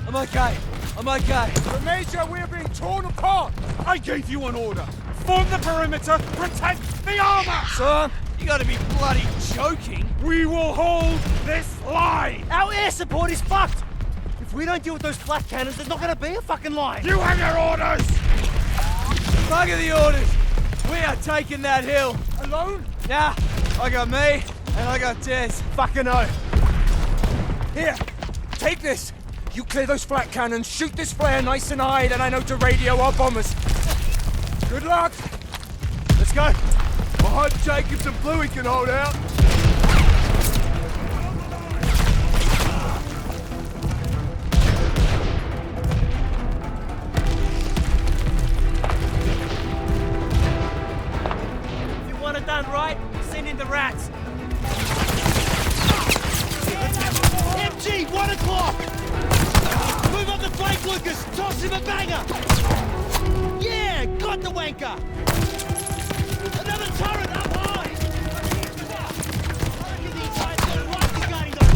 I'm okay. I'm okay. The Major, we're being torn apart! I gave you an order! Form the perimeter, protect the armor! Son, you gotta be bloody joking! We will hold this line! Our air support is fucked! If we don't deal with those flak cannons, there's not gonna be a fucking line! You have your orders! Bugger the orders! We are taking that hill! Alone? Nah, I got me, and I got Des. Fucking no! Here, take this! You clear those flak cannons, shoot this flare nice and high, then I know to radio our bombers. Good luck! Let's go! hope Jacobs and Bluey can hold out. If you want it done right, send in the rats. MG, 1 o'clock! Move up the flank, Lucas! Toss him a banger! Yeah, got the wanker! Another turret up high! I reckon the entire third right is guarding those.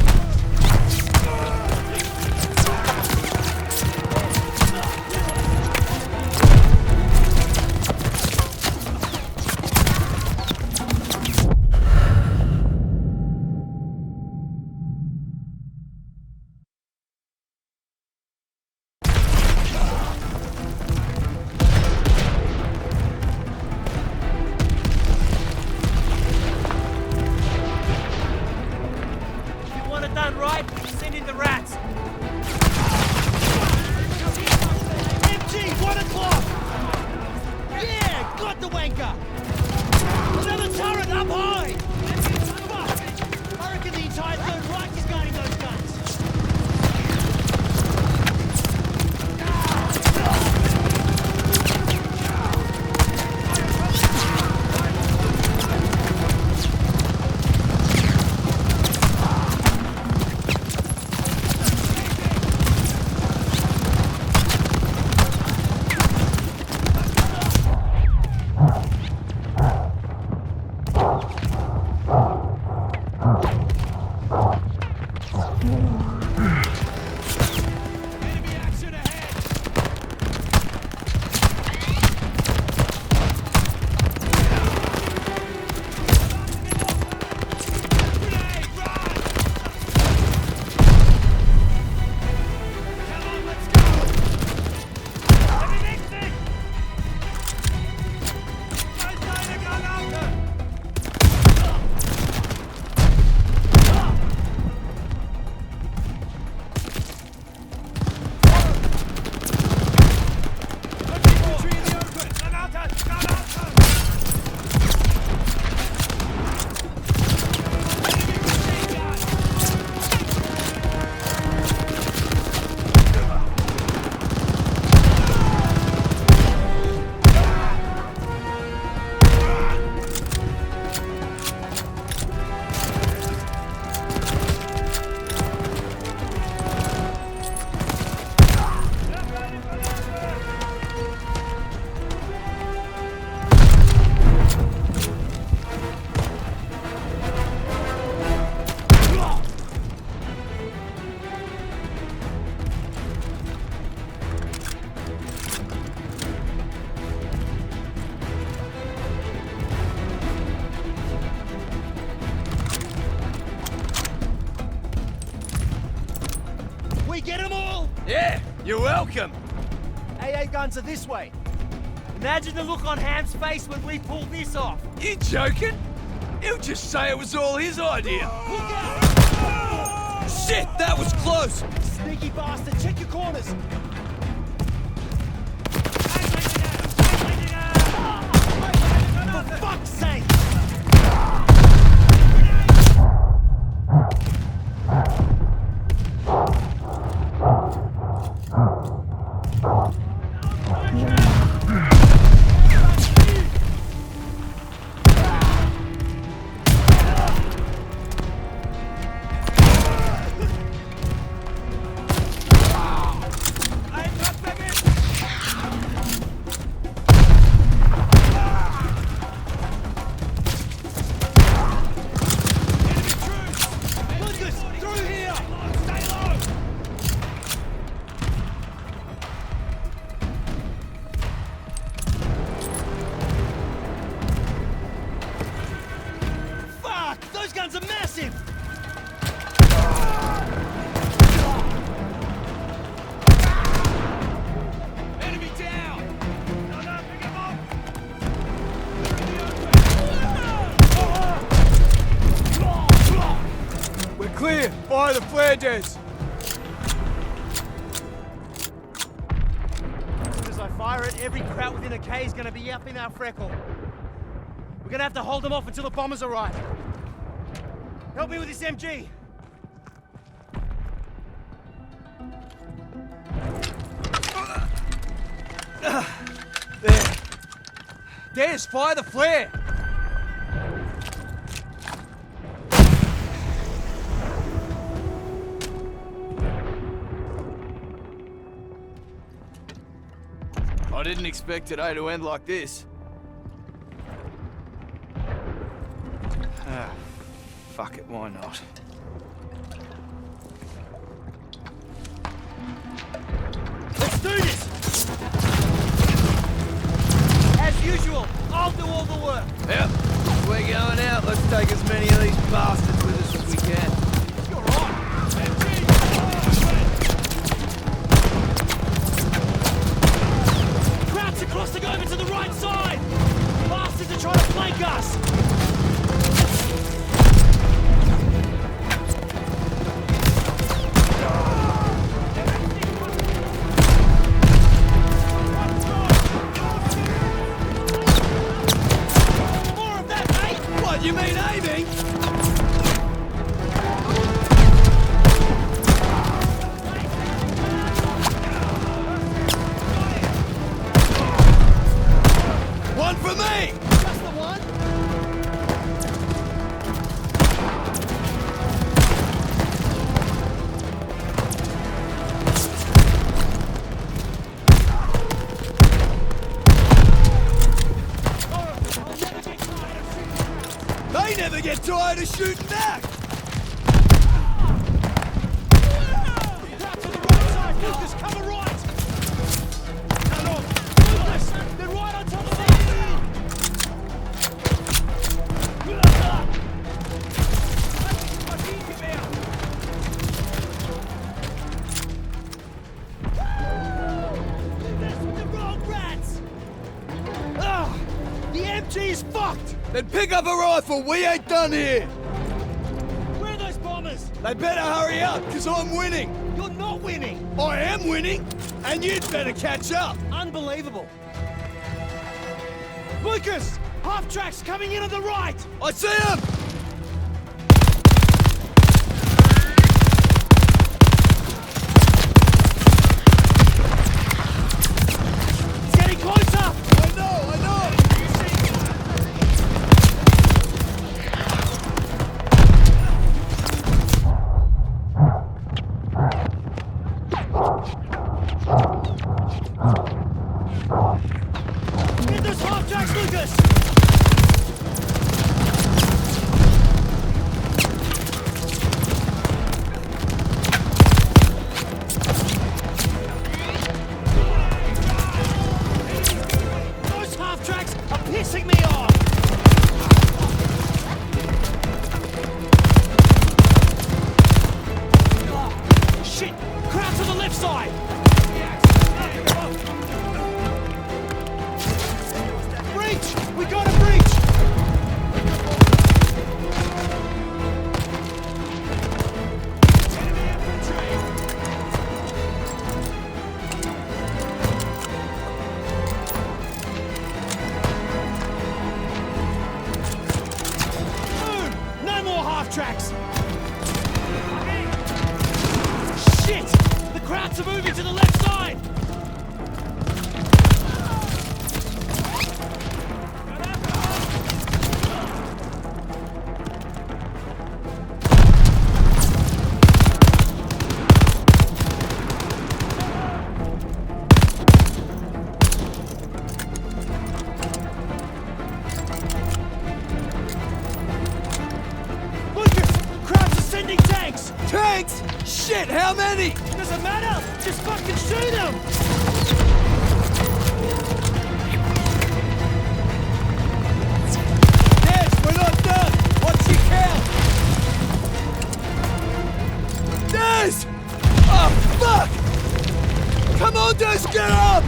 Done right, send in the rats. MG, 1 o'clock! Yeah, got the wanker! Another turret up high! Fuck! I reckon the entire third right is guarding those guns. Get them all! Yeah, you're welcome. AA guns are this way. Imagine the look on Ham's face when we pull this off. You joking? He'll just say it was all his idea. Look out! Shit, that was close. Sneaky bastard, check your corners. For fuck's sake! Guns are massive! Enemy down! No, pick him up! We're clear! Fire the flare des! As soon as I fire it, every kraut within a K is gonna be up in our freckle. We're gonna have to hold them off until the bombers arrive. Help me with this MG. There. Des, fire the flare! I didn't expect today to end like this. Fuck it, why not? Let's do this! As usual, I'll do all the work. Yep. We're going out. Let's take as many of these bastards with us as we can. You're right. Crowds are crossing over to the right side. Bastards are trying to flank us. You mean aiming? One for me! Just the one? They never get tired of shooting back! Crowd to the right side! Lucas, cover right! Lucas, they're right on top of the the wrong rats! The MG is fucked! Then pick up a rifle, we ain't done here! Where are those bombers? They better hurry up, because I'm winning! You're not winning! I am winning, and you'd better catch up! Unbelievable! Lucas! Half-tracks coming in on the right! I see him! It's getting closer! I know! Get those half-tracks, Lucas! Those half-tracks are pissing me off! Shit! Crowd to the left side! Breach! We got a breach! Boom! No more half-tracks! Shit! The crowds are moving to the left side! Lucas! Crowds are sending tanks! Tanks? Shit, how many? Doesn't matter! Just fucking shoot them! Yes, we're not done! What's your count? Des! Oh, fuck! Come on, Des, get up!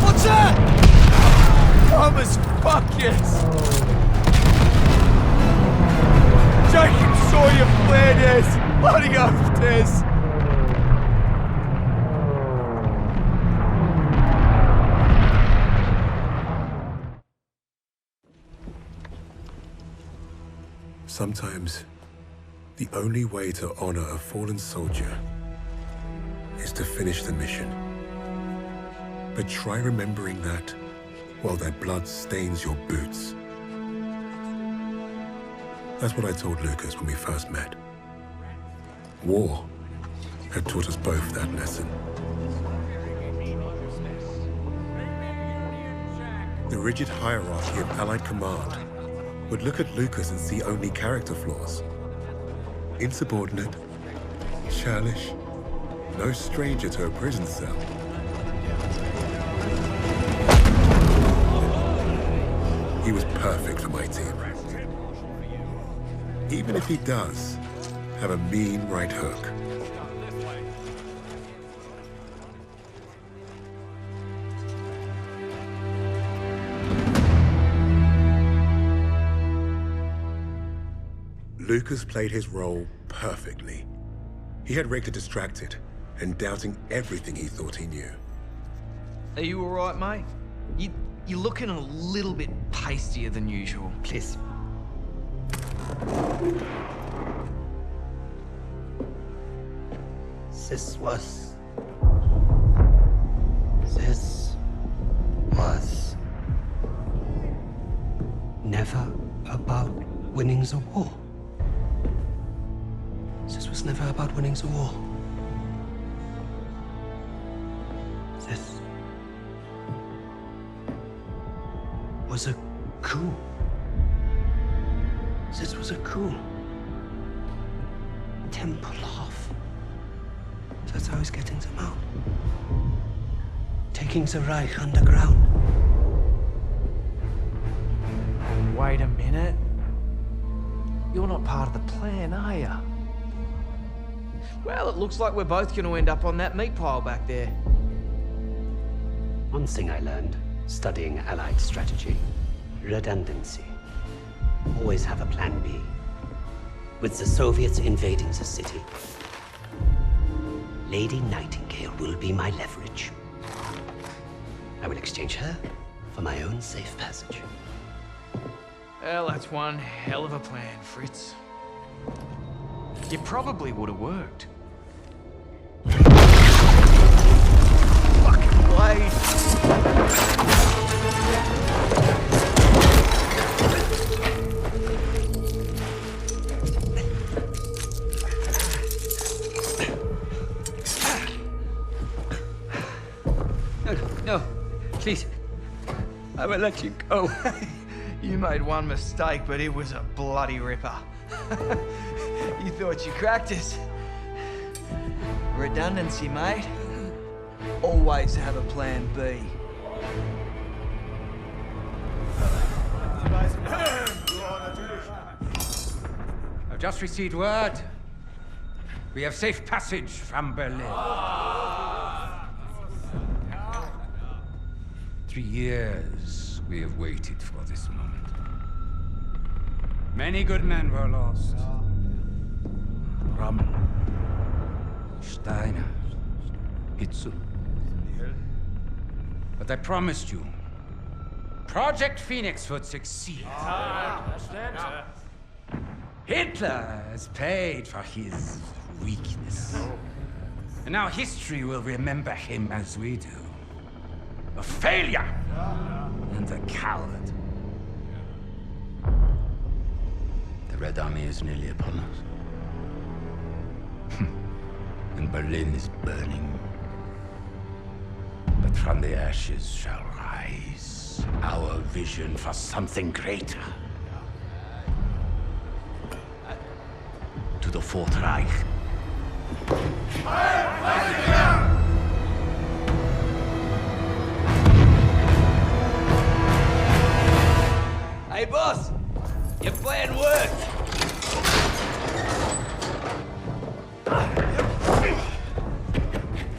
What's that? Des! Bloody oath, Des! Sometimes, the only way to honor a fallen soldier is to finish the mission. But try remembering that while their blood stains your boots. That's what I told Lucas when we first met. War had taught us both that lesson. The rigid hierarchy of Allied command would look at Lucas and see only character flaws. Insubordinate, churlish, no stranger to a prison cell. He was perfect for my team. Even if he does have a mean right hook. Lucas played his role perfectly. He had Richter distracted and doubting everything he thought he knew. Are you all right, mate? You're looking a little bit pastier than usual. Please. This was never about winning the war. This was never about winning the war. This was a coup. This was a coup. Tempelhof. That's how he's getting them out. Taking the Reich underground. Wait a minute. You're not part of the plan, are you? Well, it looks like we're both going to end up on that meat pile back there. One thing I learned studying Allied strategy: redundancy. Always have a plan B. With the Soviets invading the city, Lady Nightingale will be my leverage. I will exchange her for my own safe passage. Well, that's one hell of a plan, Fritz. It probably would have worked. Fucking blade! No, please. I will let you go. You made one mistake, but it was a bloody ripper. You thought you cracked us. Redundancy, mate. Always have a plan B. I've just received word. We have safe passage from Berlin. 3 years we have waited for this moment. Many good men were lost. Rommel, Steiner, Hitzel. But I promised you, Project Phoenix would succeed. Hitler has paid for his weakness. And now history will remember him as we do. A failure and a coward. The Red Army is nearly upon us. And Berlin is burning. But from the ashes shall rise our vision for something greater. To the Fourth Reich. Hey, boss! Your plan worked!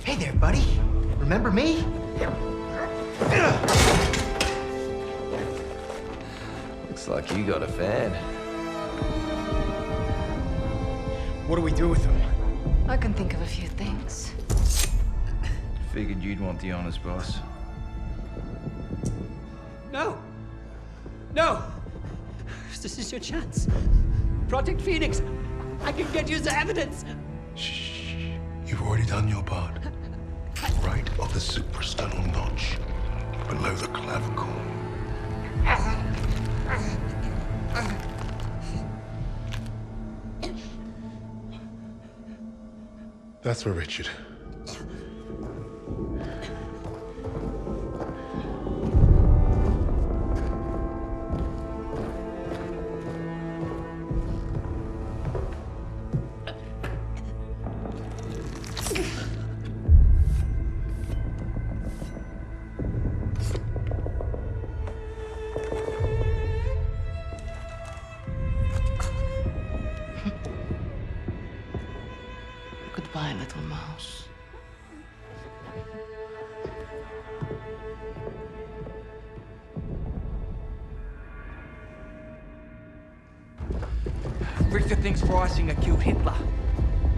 Hey there, buddy. Remember me? Looks like you got a fan. What do we do with them? I can think of a few things. Figured you'd want the honors, boss. No! No! This is your chance. Project Phoenix. I can get you the evidence. You've already done your part. Right of the suprasternal notch, below the clavicle. That's for Richard. Goodbye, little mouse. Richter thinks Freisinger killed Hitler.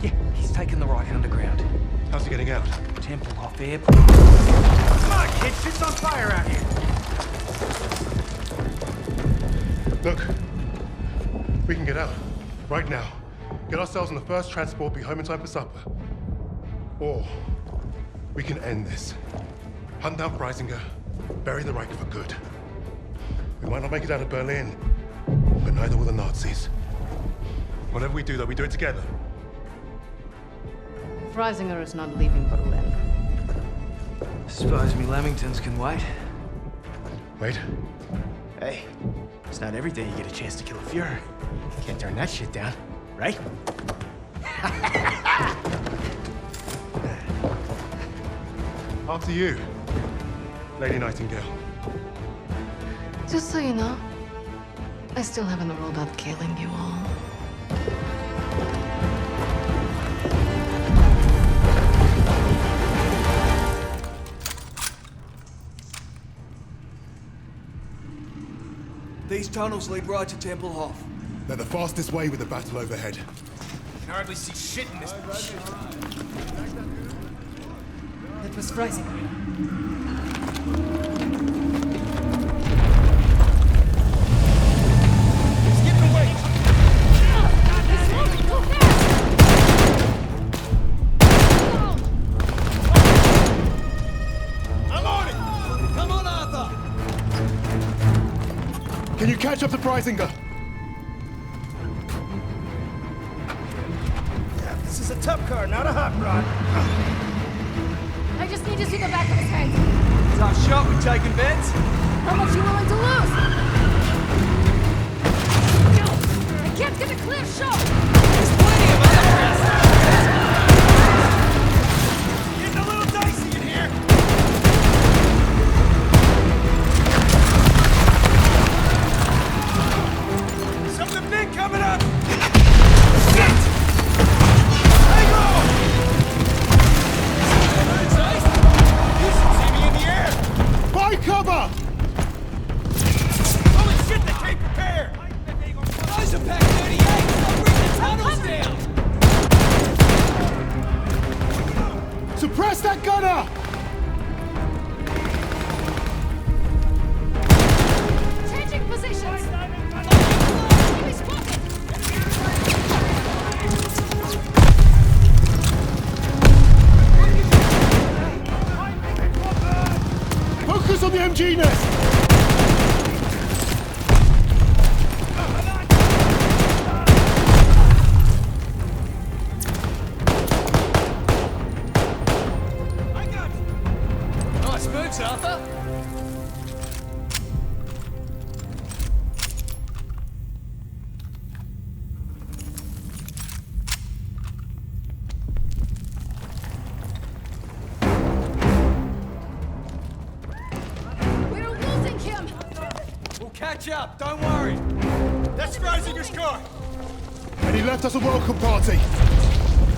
Yeah, he's taken the Reich underground. How's he getting out? Tempelhof Airport. Come on, kid, shit's on fire out here. Look, we can get out right now. Get ourselves on the first transport, be home in time for supper. Or we can end this. Hunt down Freisinger, bury the Reich for good. We might not make it out of Berlin, but neither will the Nazis. Whatever we do, though, we do it together. Freisinger is not leaving Berlin. Suppose me Lamingtons can wait. Wait. Hey, it's not every day you get a chance to kill a Fuhrer. Can't turn that shit down, right? After you, Lady Nightingale. Just so you know, I still haven't ruled out killing you all. These tunnels lead right to Tempelhof. They're the fastest way with the battle overhead. Can hardly see shit in this shit. That was Freisinger. Can you catch up to Freisinger? This is a tough car, not a hot rod. I just need to see the back of his head. Tough shot, we taking bets? How much you willing to lose? I can't get a clear shot. There's plenty of other press. Getting a little dicey in here. Something big coming up. Shit! Hang on! You should see me in the air. Find cover! Holy shit, they came prepared! Those are Pack 38! They'll bring the tunnels down! Suppress that gunner! Changing positions. Enemy spotted. Focus on the MG nest! Nice moves, Arthur! We're losing him. We'll catch up, don't worry. That's Freisinger's car. And he left us a welcome party.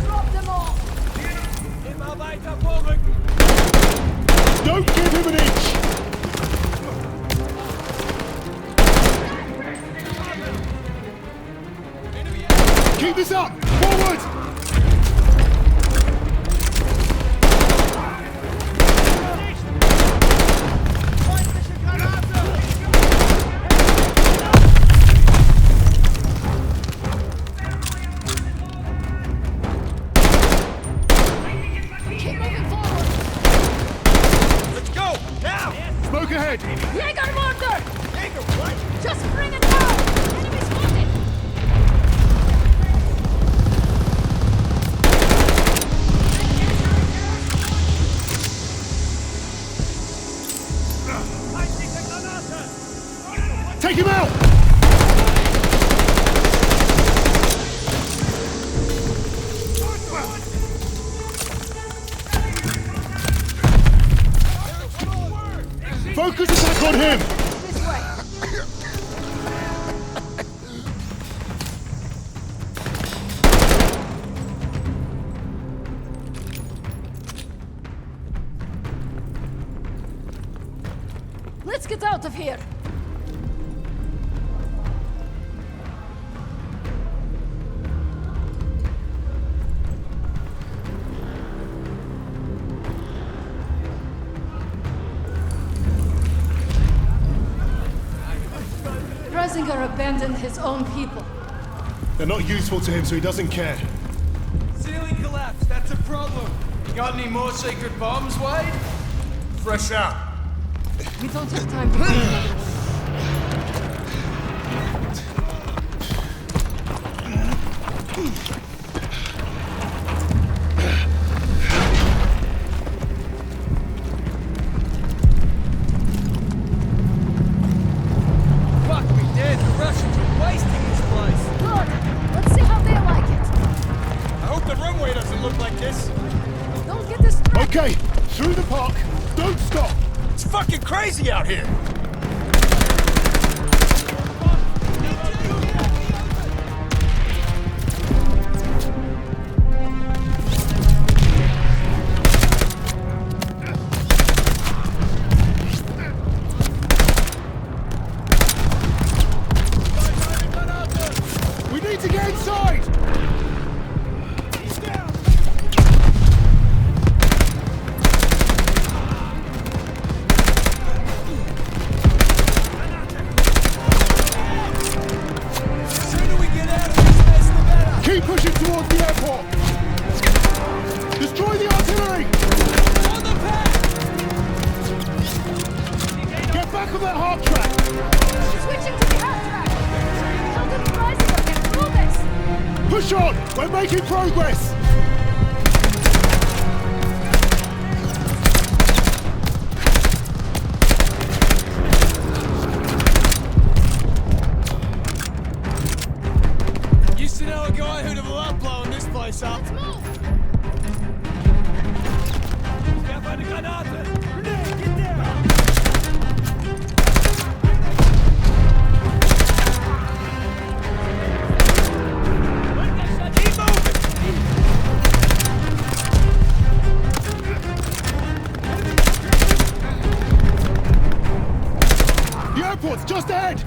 Drop them all. Immer weiter vorrücken. Don't give him an inch! Enemy Keep this up! Forward! Keep moving forward. Let's go! Now! Smoke ahead! Jaeger mortar! Jaeger, what? Just bring it down! Enemy spotted! Take him out! Focus attack on him! This way. Let's get out of here! Reisinger abandoned his own people. They're not useful to him, so he doesn't care. Ceiling collapsed, that's a problem. Got any more sacred bombs, Wade? Fresh out. We don't have time to find another one. Fuck me dead, the Russians are wasting this place. Good. Let's see how they like it. I hope the runway doesn't look like this. Don't get distracted. Okay, through the park. Don't stop. It's fucking crazy out here. We need to get inside! Keep pushing towards the airport! Destroy the artillery! On the path! Get back on that half track! Switching to the half track. How did Reisinger get through this? Push on! We're making progress! Used to know a guy who'd have loved blowing this place up. Let's move. Wer war eine Granate? Grenade, get down! Keep moving! The airport's just ahead!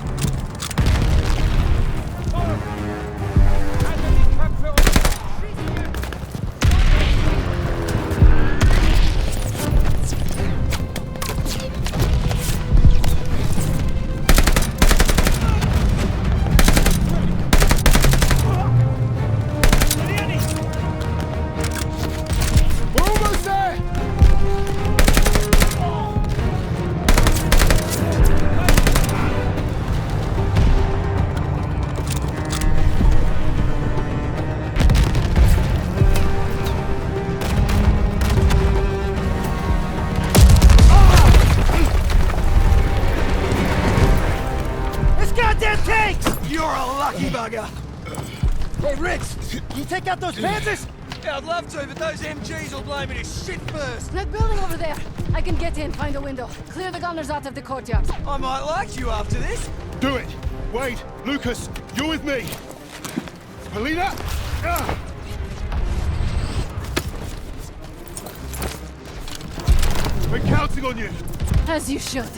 We're almost there! This goddamn tanks! You're a lucky bugger! Hey, Ritz, you take out those Panthers? Yeah, I'd love to, but those MGs will blow me to shit first. That building over there. I can get in, find a window. Clear the gunners out of the courtyard. I might like you after this. Do it! Wade, Lucas, you're with me! Polina! Ah! We're counting on you! As you should.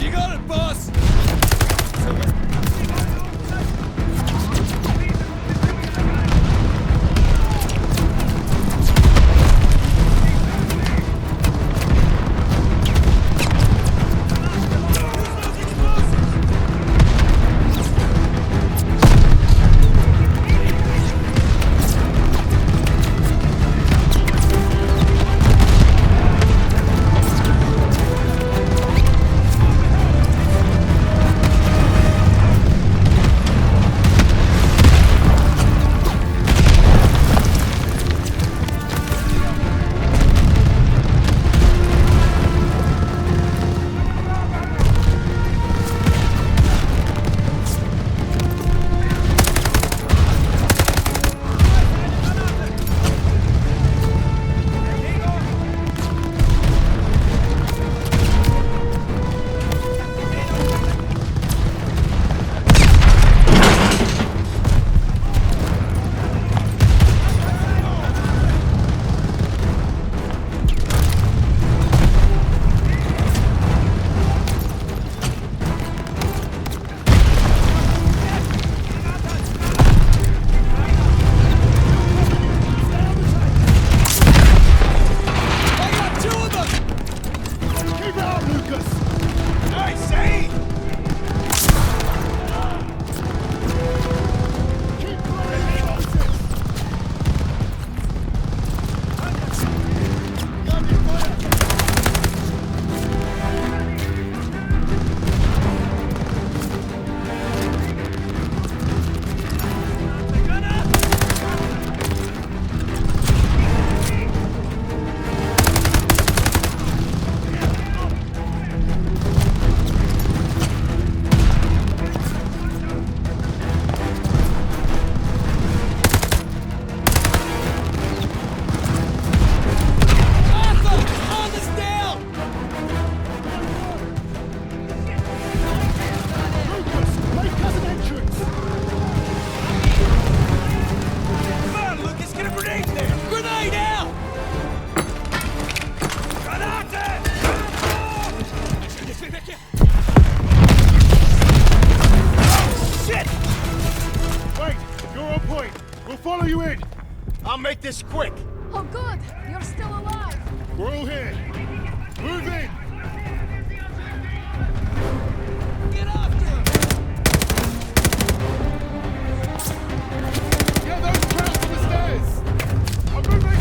You got it, boss! I'll make this quick. Oh, good. You're still alive. We're all here. Move in. Get after him! Get those traps to the stairs. I'm moving.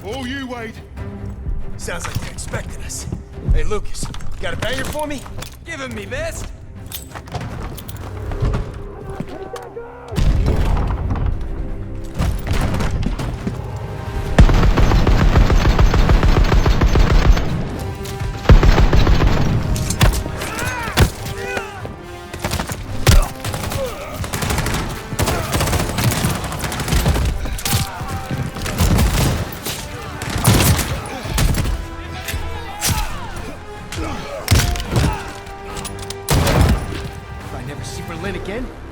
All you, Wade. Sounds like they're expecting us. Hey, Lucas, got a banger for me? Give him me best.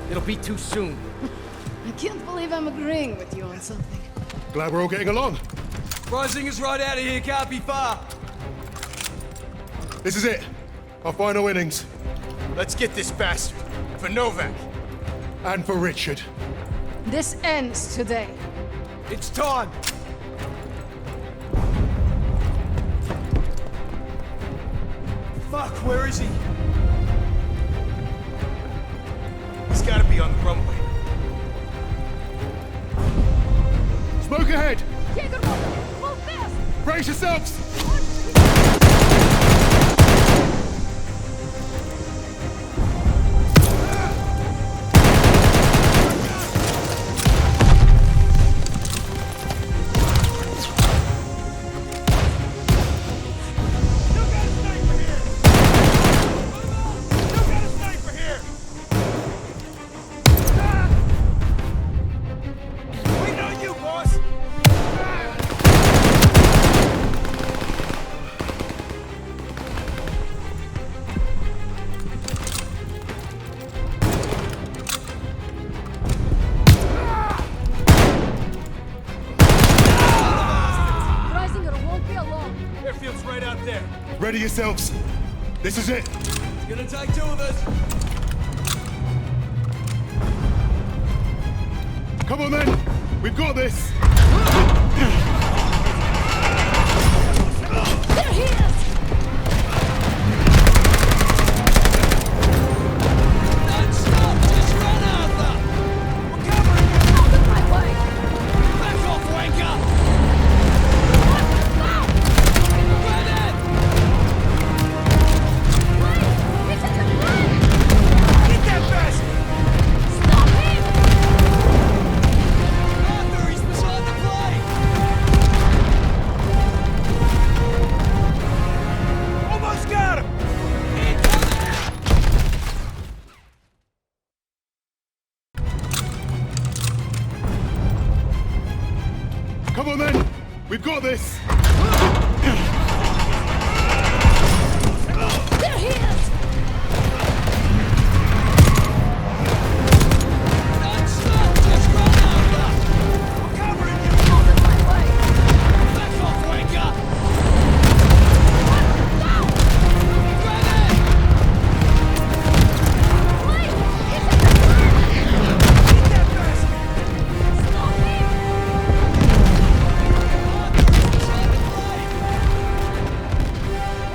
It'll be too soon. I can't believe I'm agreeing with you on something. Glad we're all getting along. Rising us right out of here, can't be far. This is it. Our final innings. Let's get this bastard. For Novak. And for Richard. This ends today. It's time. Fuck, where is he? He's gotta be on the runway. Smoke ahead! Yeah, good one. Move fast! Brace yourselves! Ready yourselves. This is it. It's gonna take two of us. Come on then. We've got this. There he is! Don't stop! Just run, Arthur! We're covering you! Out of my way! Back off, wanker! Come on then. We've got this. There he is! Don't stop! Just run, Arthur! We're covering you! Out of my way! Back off, wanker! Now! Grab it! Wait! He's at the front! Get that bastard! Stop him!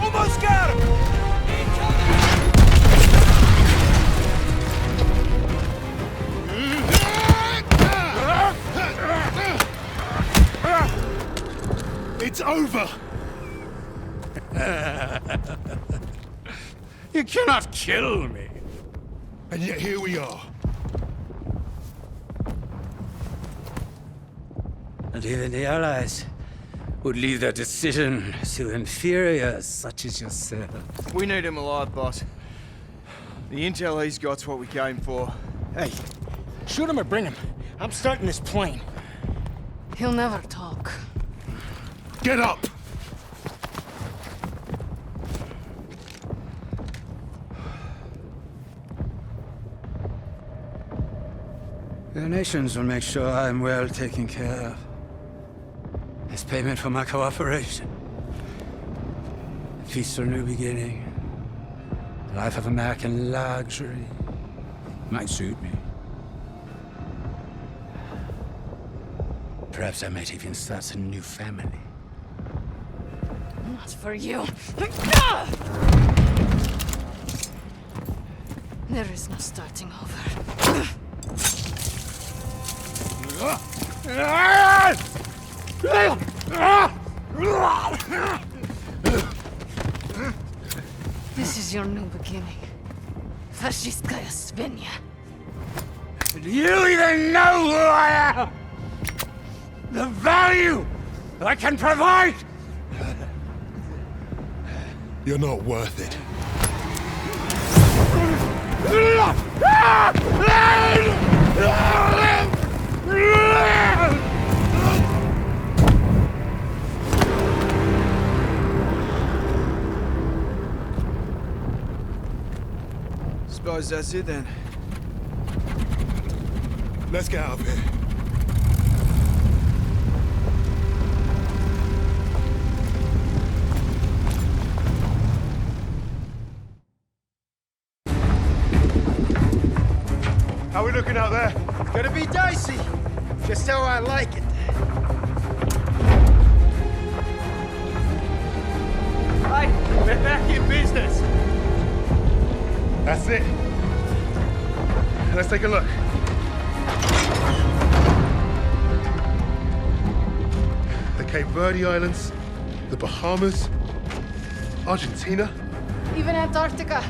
Almost got him! It's over. You cannot kill me. And yet here we are. And even the Allies would leave their decision to inferiors such as yourself. We need him alive, boss. The intel he's got's what we came for. Hey, shoot him or bring him. I'm starting this plane. He'll never talk. Get up! The nations will make sure I'm well taken care of. As payment for my cooperation. A peaceful new beginning. A life of American luxury. Might suit me. Perhaps I might even start a new family. Not for you. There is no starting over. is your new beginning. Fascistkaya Svinya. Do you even know who I am? The value I can provide? You're not worth it. Suppose that's it then. Let's get out of here. How are we looking out there? It's gonna be dicey. Just how I like it. Hey, we're back in business. That's it. Let's take a look. The Cape Verde Islands, the Bahamas, Argentina. Even Antarctica.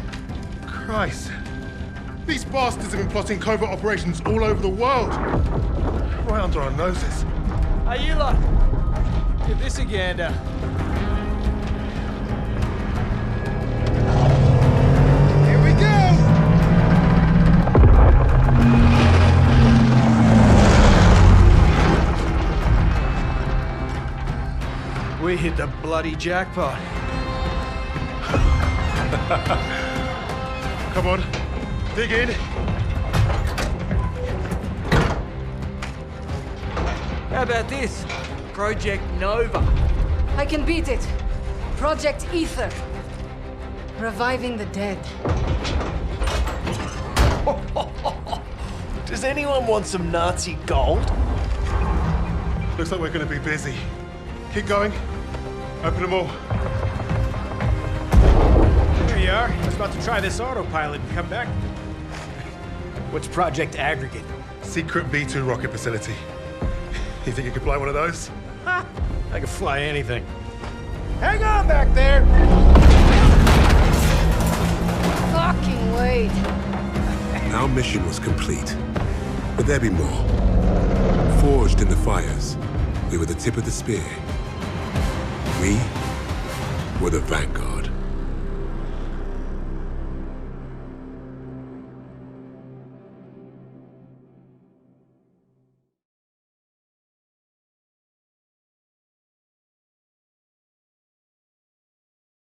Christ. These bastards have been plotting covert operations all over the world. Right under our noses. Hey, you lot. Give this a gander. Here we go! We hit the bloody jackpot. Come on. Dig in. How about this? Project Nova. I can beat it. Project Ether. Reviving the dead. Does anyone want some Nazi gold? Looks like we're going to be busy. Keep going. Open them all. Here you are. I was about to try this autopilot and come back. What's Project Aggregate? Secret V2 rocket facility. You think you could fly one of those? Ha! I can fly anything. Hang on back there! Fucking wait. Our mission was complete, but there'd be more. Forged in the fires, we were the tip of the spear. We were the Vanguard.